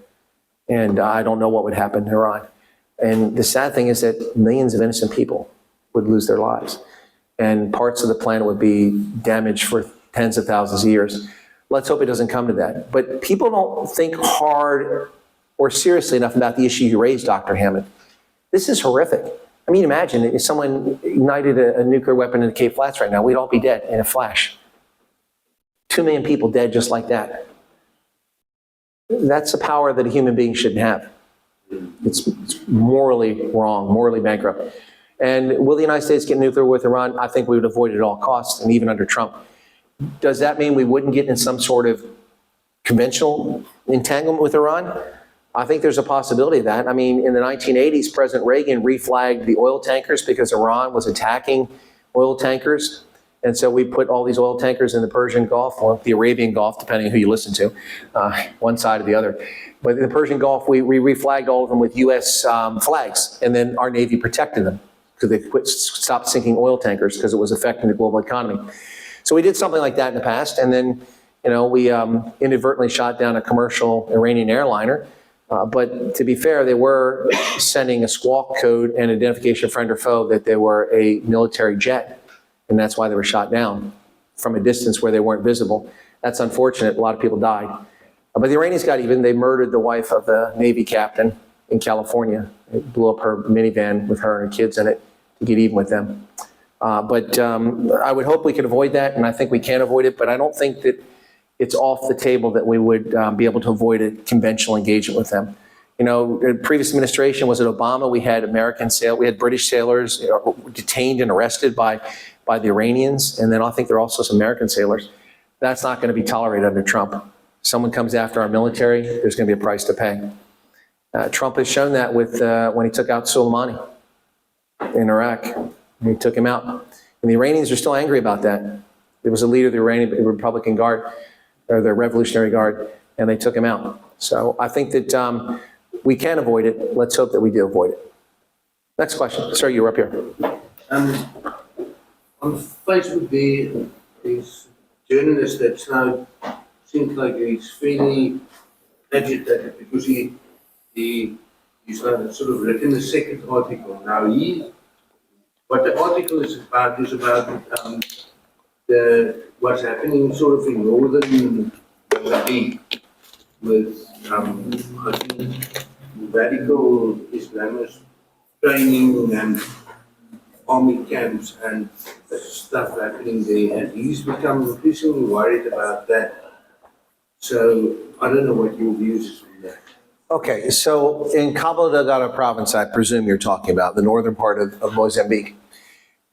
And I don't know what would happen in Iran. And the sad thing is that millions of innocent people would lose their lives. And parts of the planet would be damaged for tens of thousands of years. Let's hope it doesn't come to that. But people don't think hard or seriously enough about the issue you raised, Dr. Hammond. This is horrific. I mean, imagine if someone ignited a nuclear weapon in the Cape Flats right now, we'd all be dead in a flash. 2 million people dead just like that. That's a power that a human being shouldn't have. It's morally wrong, morally bankrupt. And will the United States get nuclear with Iran? I think we would avoid it at all costs, and even under Trump. Does that mean we wouldn't get in some sort of conventional entanglement with Iran? I think there's a possibility of that. I mean, in the 1980s, President Reagan reflagged the oil tankers because Iran was attacking oil tankers. And so we put all these oil tankers in the Persian Gulf, or the Arabian Gulf, depending on who you listen to, one side or the other. But in the Persian Gulf, we reflagged all of them with U.S. Flags, and then our Navy protected them because they stopped sinking oil tankers because it was affecting the global economy. So we did something like that in the past, and then we inadvertently shot down a commercial Iranian airliner. But to be fair, they were sending a squawk code and identification of friend or foe that they were a military jet, and that's why they were shot down from a distance where they weren't visible. That's unfortunate. A lot of people died. But the Iranians got even. They murdered the wife of the Navy captain in California. They blew up her minivan with her and kids in it to get even with them. But I would hope we could avoid that, and I think we can avoid it, but I don't think that it's off the table that we would be able to avoid a conventional engagement with them. The previous administration, was it Obama? We had we had British sailors detained and arrested by the Iranians, and then I think there are also some American sailors. That's not going to be tolerated under Trump. Someone comes after our military, there's going to be a price to pay. Trump has shown that with when he took out Soleimani in Iraq. He took him out. And the Iranians are still angry about that. There was a leader of the Iranian Republican Guard, or the Revolutionary Guard, and they took him out. So I think that we can avoid it. Let's hope that we do avoid it. Next question. Sir, you were up here. On Facebook, there's journalist that's now seems like he's fairly agitated because he's sort of written a second article. Now what the article is about what's happening sort of in northern Mozambique with I think radical Islamist training and army camps and stuff happening there, and he's become increasingly worried about that. So I don't know what your views is on that. Okay, so in Cabo Delgado province, I presume you're talking about the northern part of Mozambique.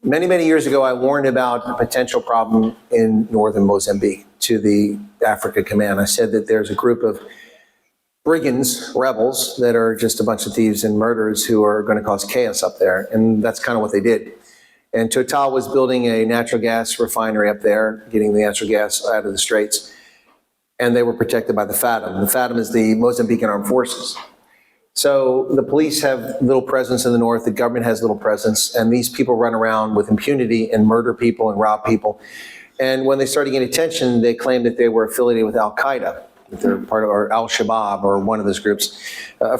Many, many years ago, I warned about a potential problem in northern Mozambique to the Africa Command. I said that there's a group of brigands, rebels, that are just a bunch of thieves and murderers who are going to cause chaos up there. And that's kind of what they did. And Total was building a natural gas refinery up there, getting the natural gas out of the straits. And they were protected by the FATM. The FATM is the Mozambican Armed Forces. So the police have little presence in the north, the government has little presence, and these people run around with impunity and murder people and rob people. And when they started getting attention, they claimed that they were affiliated with Al-Qaeda, that they're part of, or Al-Shabaab, or one of those groups.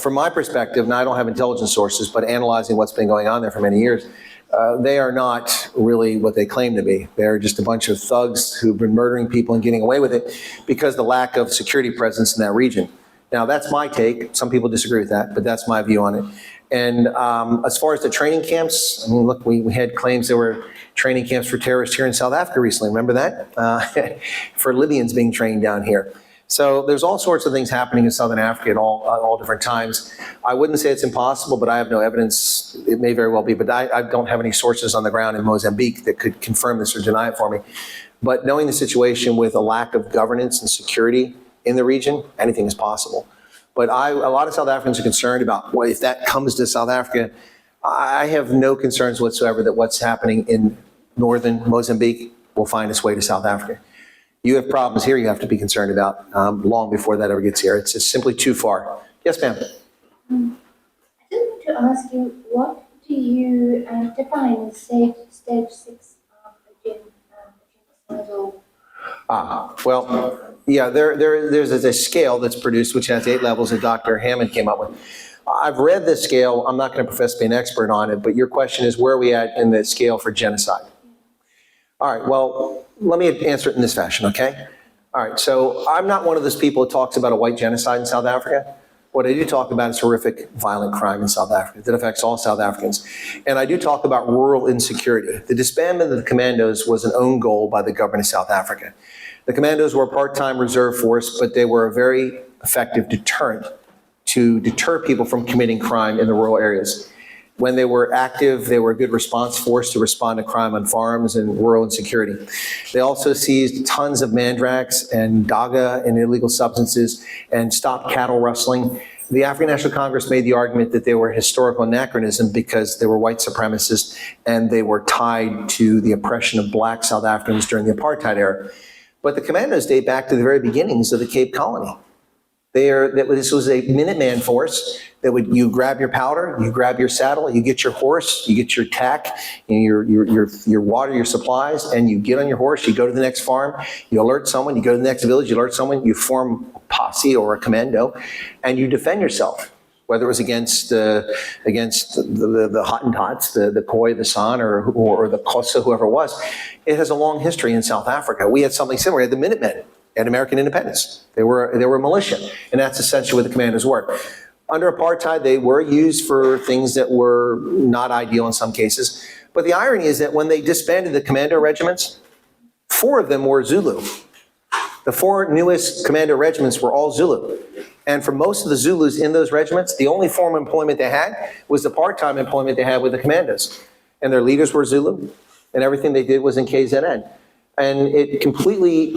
From my perspective, now I don't have intelligence sources, but analyzing what's been going on there for many years, they are not really what they claim to be. They're just a bunch of thugs who've been murdering people and getting away with it because of the lack of security presence in that region. Now, that's my take. Some people disagree with that, but that's my view on it. And as far as the training camps, I mean, look, we had claims there were training camps for terrorists here in South Africa recently. Remember that? For Libyans being trained down here. So there's all sorts of things happening in Southern Africa at all different times. I wouldn't say it's impossible, but I have no evidence. It may very well be, but I don't have any sources on the ground in Mozambique that could confirm this or deny it for me. But knowing the situation with a lack of governance and security in the region, anything is possible. But a lot of South Africans are concerned about, well, if that comes to South Africa. I have no concerns whatsoever that what's happening in northern Mozambique will find its way to South Africa. You have problems here you have to be concerned about long before that ever gets here. It's just simply too far. Yes, ma'am. I just want to ask you, what do you define as stage 6 of genocidal Well, yeah, there's a scale that's produced which has 8 levels that Dr. Hammond came up with. I've read this scale. I'm not going to profess to be an expert on it, but your question is, where are we at in the scale for genocide? All right, well, let me answer it in this fashion, okay? All right, so I'm not one of those people who talks about a white genocide in South Africa. What I do talk about is horrific violent crime in South Africa that affects all South Africans. And I do talk about rural insecurity. The disbandment of the commandos was an own goal by the government of South Africa. The commandos were a part-time reserve force, but they were a very effective deterrent to deter people from committing crime in the rural areas. When they were active, they were a good response force to respond to crime on farms and rural insecurity. They also seized tons of mandrax and daga and illegal substances and stopped cattle rustling. The African National Congress made the argument that they were historical anachronism because they were white supremacists and they were tied to the oppression of black South Africans during the apartheid era. But the commandos date back to the very beginnings of the Cape Colony. This was a Minuteman force that you grab your powder, you grab your saddle, you get your horse, you get your tack, and your water, your supplies, and you get on your horse, you go to the next farm, you alert someone, you go to the next village, you alert someone, you form a posse or a commando, and you defend yourself. Whether it was against the Hottentots, the Khoi, the San, or the Xhosa, whoever it was. It has a long history in South Africa. We had something similar. We had the Minutemen and American independence. They were a militia, and that's essentially what the commandos were. Under apartheid, they were used for things that were not ideal in some cases. But the irony is that when they disbanded the commando regiments, 4 of them were Zulu. The 4 newest commando regiments were all Zulu. And for most of the Zulus in those regiments, the only form of employment they had was the part-time employment they had with the commandos. And their leaders were Zulu, and everything they did was in KZN. And it completely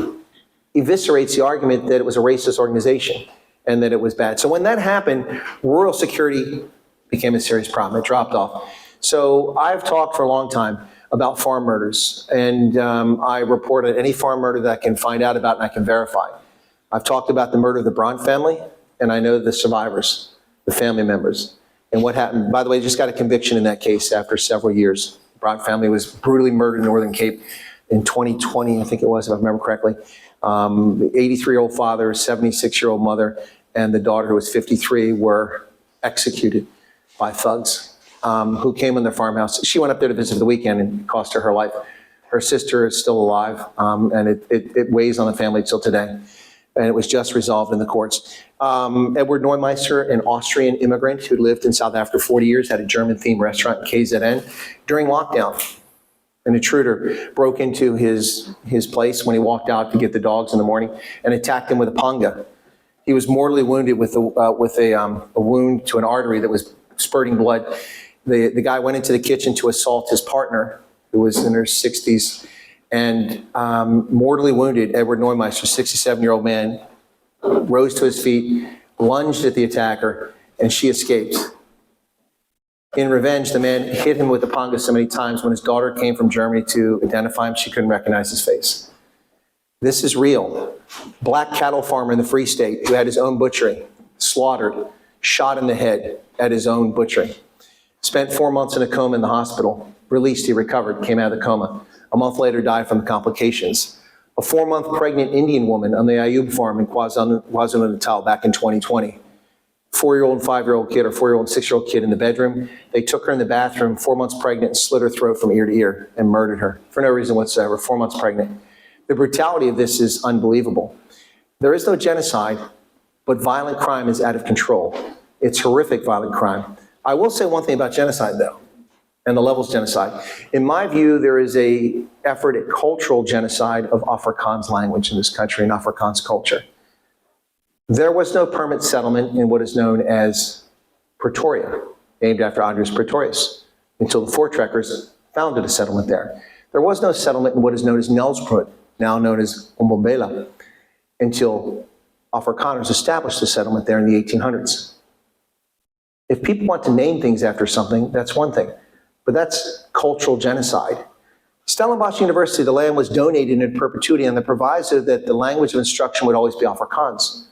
eviscerates the argument that it was a racist organization and that it was bad. So when that happened, rural security became a serious problem. It dropped off. So I've talked for a long time about farm murders, and I reported any farm murder that I can find out about and I can verify. I've talked about the murder of the Braun family, and I know the survivors, the family members, and what happened. By the way, just got a conviction in that case after several years. The Braun family was brutally murdered in Northern Cape in 2020, I think it was, if I remember correctly. The 83-year-old father, 76-year-old mother, and the daughter, who was 53, were executed by thugs who came in the farmhouse. She went up there to visit for the weekend and it cost her life. Her sister is still alive, and it weighs on the family till today. And it was just resolved in the courts. Edward Neumeister, an Austrian immigrant who lived in South Africa for 40 years, had a German-themed restaurant in KZN. During lockdown, an intruder broke into his place when he walked out to get the dogs in the morning and attacked him with a panga. He was mortally wounded with a wound to an artery that was spurting blood. The guy went into the kitchen to assault his partner, who was in her 60s, and mortally wounded Edward Neumeister, 67-year-old man, rose to his feet, lunged at the attacker, and she escaped. In revenge, the man hit him with the panga so many times when his daughter came from Germany to identify him, she couldn't recognize his face. This is real. Black cattle farmer in the Free State who had his own butchery, slaughtered, shot in the head at his own butchery. Spent 4 months in a coma in the hospital. Released, he recovered, came out of the coma. A month later, died from the complications. A 4-month pregnant Indian woman on the Ayub farm in KwaZulu-Natal back in 2020. 4-year-old and 5-year-old kid, or 4-year-old and 6-year-old kid in the bedroom. They took her in the bathroom, 4 months pregnant, and slit her throat from ear to ear and murdered her for no reason whatsoever, 4 months pregnant. The brutality of this is unbelievable. There is no genocide, but violent crime is out of control. It's horrific violent crime. I will say one thing about genocide, though, and the levels of genocide. In my view, there is an effort at cultural genocide of Afrikaans language in this country and Afrikaans culture. There was no permanent settlement in what is known as Pretoria, named after Andries Pretorius, until the Voortrekkers founded a settlement there. There was no settlement in what is known as Nelspruit, now known as Umbombela, until Afrikaners established a settlement there in the 1800s. If people want to name things after something, that's one thing, but that's cultural genocide. Stellenbosch University, the land was donated in perpetuity on the proviso that the language of instruction would always be Afrikaans.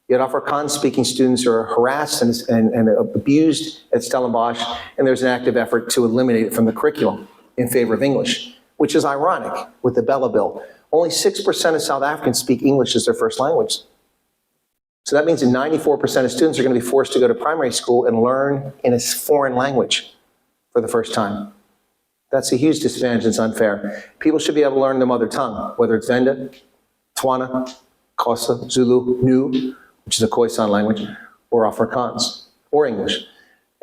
Yet Afrikaans-speaking students are harassed and abused at Stellenbosch, and there's an active effort to eliminate it from the curriculum in favor of English, which is ironic with the Bella Bill. Only 6% of South Africans speak English as their first language. So that means that 94% of students are going to be forced to go to primary school and learn in a foreign language for the first time. That's a huge disadvantage. It's unfair. People should be able to learn their mother tongue, whether it's Venda, Tswana, Xhosa, Zulu, Nu, which is a Khoisan language, or Afrikaans, or English.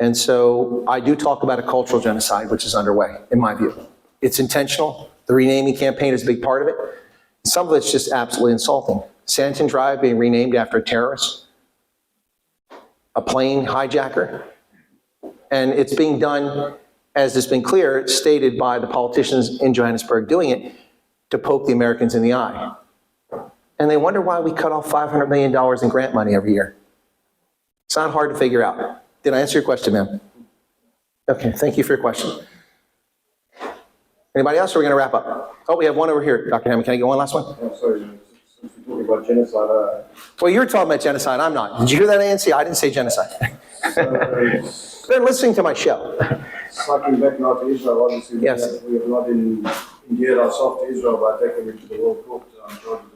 And so I do talk about a cultural genocide, which is underway, in my view. It's intentional. The renaming campaign is a big part of it. Some of it's just absolutely insulting. Santon Drive being renamed after a terrorist, a plane hijacker, and it's being done, as has been clear, stated by the politicians in Johannesburg doing it, to poke the Americans in the eye. And they wonder why we cut off $500 million in grant money every year. It's not hard to figure out. Did I answer your question, ma'am? Okay, thank you for your question. Anybody else, or are we going to wrap up? Oh, we have one over here. Dr. Hammond, can I get one last one? Oh, sorry, since we're talking about genocide, Well, you're talking about genocide, I'm not. Did you hear that, ANC? I didn't say genocide. They're listening to my show. cycling back now to Israel, obviously, Yes. we have not endeared ourselves to Israel by taking them to the World Court on charges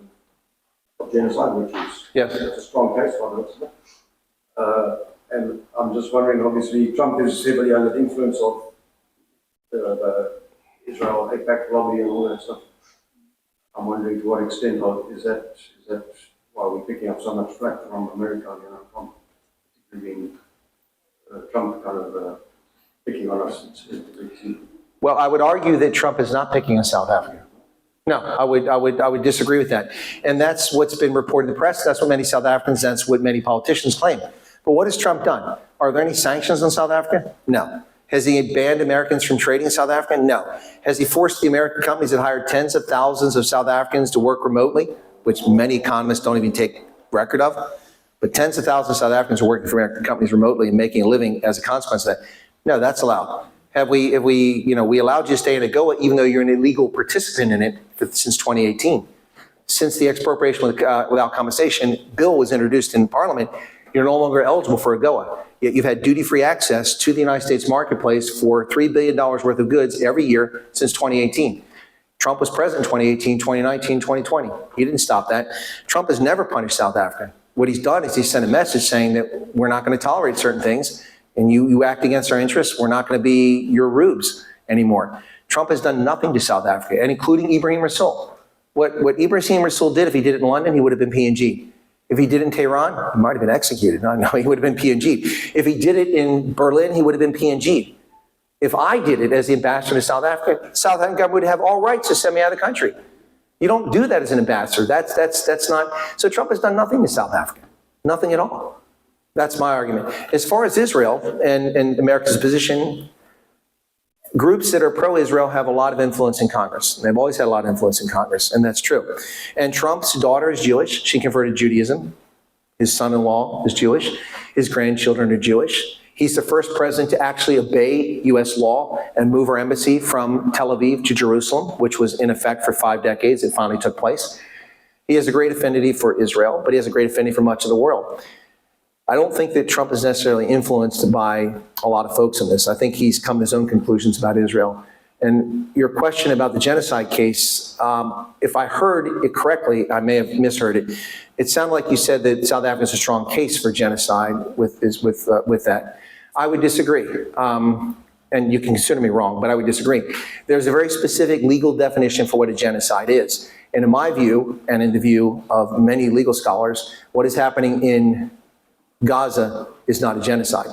of genocide, which is Yes. a strong case for it. And I'm just wondering, obviously, Trump is heavily under the influence of the Israel AIPAC lobby and all that stuff. I'm wondering to what extent is that why we're picking up so much flack from America, from particularly being Trump kind of picking on us. Well, I would argue that Trump is not picking on South Africa. No, I would disagree with that. And that's what's been reported in the press. That's what many South Africans, that's what many politicians claim. But what has Trump done? Are there any sanctions on South Africa? No. Has he banned Americans from trading in South Africa? No. Has he forced the American companies that hired tens of thousands of South Africans to work remotely, which many economists don't even take record of? But tens of thousands of South Africans are working for American companies remotely and making a living as a consequence of that. No, that's allowed. We allowed you to stay in AGOA even though you're an illegal participant in it since 2018. Since the expropriation without compensation bill was introduced in Parliament, you're no longer eligible for AGOA. Yet you've had duty-free access to the United States marketplace for $3 billion worth of goods every year since 2018. Trump was president in 2018, 2019, 2020. He didn't stop that. Trump has never punished South Africa. What he's done is he sent a message saying that we're not going to tolerate certain things, and you act against our interests, we're not going to be your rubes anymore. Trump has done nothing to South Africa, and including Ibrahim Rasool. What Ibrahim Rasool did, if he did it in London, he would have been P&G. If he did it in Tehran, he might have been executed. No, he would have been P&G. If he did it in Berlin, he would have been P&G. If I did it as the ambassador to South Africa government would have all rights to send me out of the country. You don't do that as an ambassador. That's not. So Trump has done nothing to South Africa, nothing at all. That's my argument. As far as Israel and America's position, groups that are pro-Israel have a lot of influence in Congress. They've always had a lot of influence in Congress, and that's true. And Trump's daughter is Jewish. She converted to Judaism. His son-in-law is Jewish. His grandchildren are Jewish. He's the first president to actually obey U.S. law and move our embassy from Tel Aviv to Jerusalem, which was in effect for 5 decades. It finally took place. He has a great affinity for Israel, but he has a great affinity for much of the world. I don't think that Trump is necessarily influenced by a lot of folks in this. I think he's come to his own conclusions about Israel. And your question about the genocide case, if I heard it correctly, I may have misheard it. It sounded like you said that South Africa is a strong case for genocide with that. I would disagree. And you can consider me wrong, but I would disagree. There's a very specific legal definition for what a genocide is. And in my view, and in the view of many legal scholars, what is happening in Gaza is not a genocide.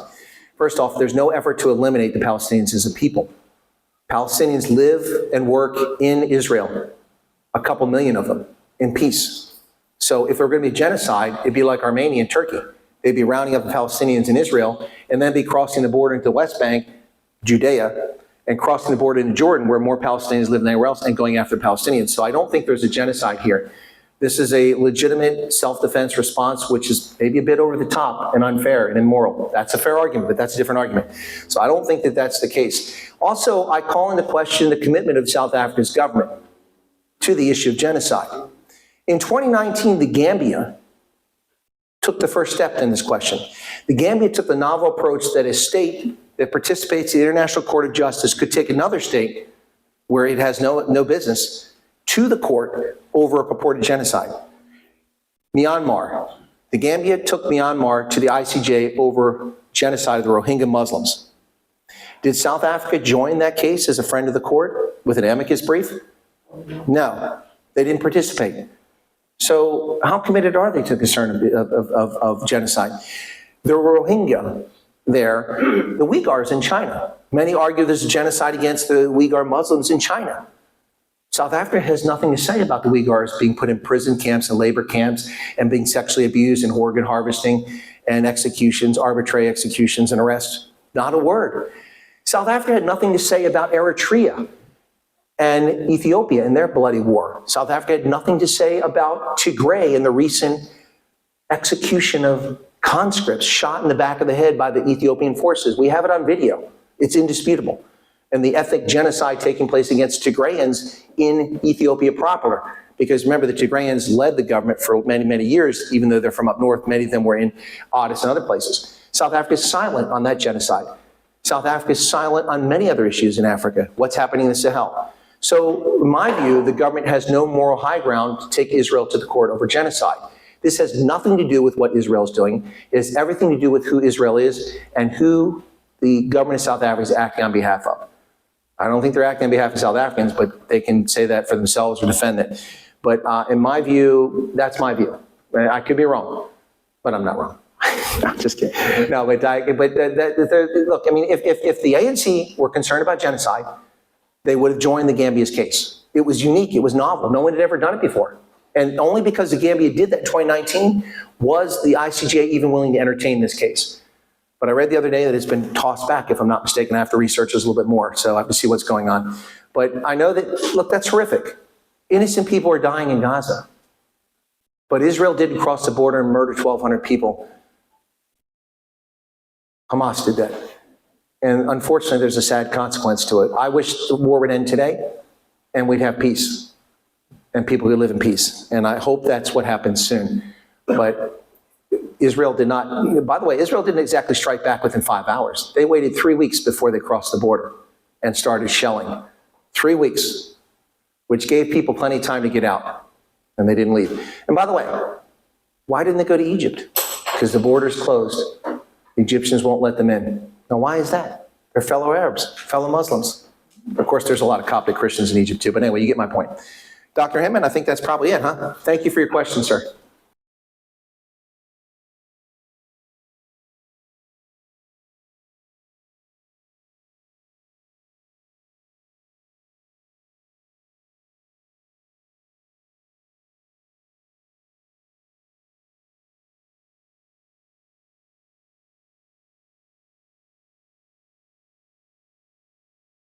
First off, there's no effort to eliminate the Palestinians as a people. Palestinians live and work in Israel, a couple million of them, in peace. So if there were going to be genocide, it'd be like Armenia and Turkey. They'd be rounding up the Palestinians in Israel and then be crossing the border into the West Bank, Judea, and crossing the border into Jordan, where more Palestinians live than anywhere else, and going after Palestinians. So I don't think there's a genocide here. This is a legitimate self-defense response, which is maybe a bit over the top and unfair and immoral. That's a fair argument, but that's a different argument. So I don't think that that's the case. Also, I call into question the commitment of South Africa's government to the issue of genocide. In 2019, the Gambia took the first step in this question. The Gambia took the novel approach that a state that participates in the International Court of Justice could take another state where it has no business to the court over a purported genocide. Myanmar. The Gambia took Myanmar to the ICJ over genocide of the Rohingya Muslims. Did South Africa join that case as a friend of the court with an amicus brief? No, they didn't participate. So how committed are they to the concern of genocide? The Rohingya there, the Uyghurs in China. Many argue there's a genocide against the Uyghur Muslims in China. South Africa has nothing to say about the Uyghurs being put in prison camps and labor camps and being sexually abused and organ harvesting and executions, arbitrary executions and arrests. Not a word. South Africa had nothing to say about Eritrea and Ethiopia in their bloody war. South Africa had nothing to say about Tigray and the recent execution of conscripts shot in the back of the head by the Ethiopian forces. We have it on video. It's indisputable. And the ethnic genocide taking place against Tigrayans in Ethiopia proper. Because remember, the Tigrayans led the government for many, many years, even though they're from up north. Many of them were in Addis and other places. South Africa is silent on that genocide. South Africa is silent on many other issues in Africa. What's happening in the Sahel? So, in my view, the government has no moral high ground to take Israel to the court over genocide. This has nothing to do with what Israel is doing. It has everything to do with who Israel is and who the government of South Africa is acting on behalf of. I don't think they're acting on behalf of South Africans, but they can say that for themselves or defend it. But in my view, that's my view. I could be wrong, but I'm not wrong. I'm just kidding. No, but look, I mean, if the ANC were concerned about genocide, they would have joined the Gambia's case. It was unique. It was novel. No one had ever done it before. And only because the Gambia did that in 2019 was the ICJ even willing to entertain this case. But I read the other day that it's been tossed back, if I'm not mistaken. I have to research this a little bit more, so I have to see what's going on. But I know that, look, that's horrific. Innocent people are dying in Gaza. But Israel didn't cross the border and murder 1,200 people. Hamas did that. And unfortunately, there's a sad consequence to it. I wish the war would end today and we'd have peace and people could live in peace. And I hope that's what happens soon. But Israel did not, by the way, Israel didn't exactly strike back within 5 hours. They waited 3 weeks before they crossed the border and started shelling. 3 weeks, which gave people plenty of time to get out. And they didn't leave. And by the way, why didn't they go to Egypt? Because the border's closed. The Egyptians won't let them in. Now, why is that? They're fellow Arabs, fellow Muslims. Of course, there's a lot of Coptic Christians in Egypt too, but anyway, you get my point. Dr. Hinman, I think that's probably it, huh? Thank you for your question, sir.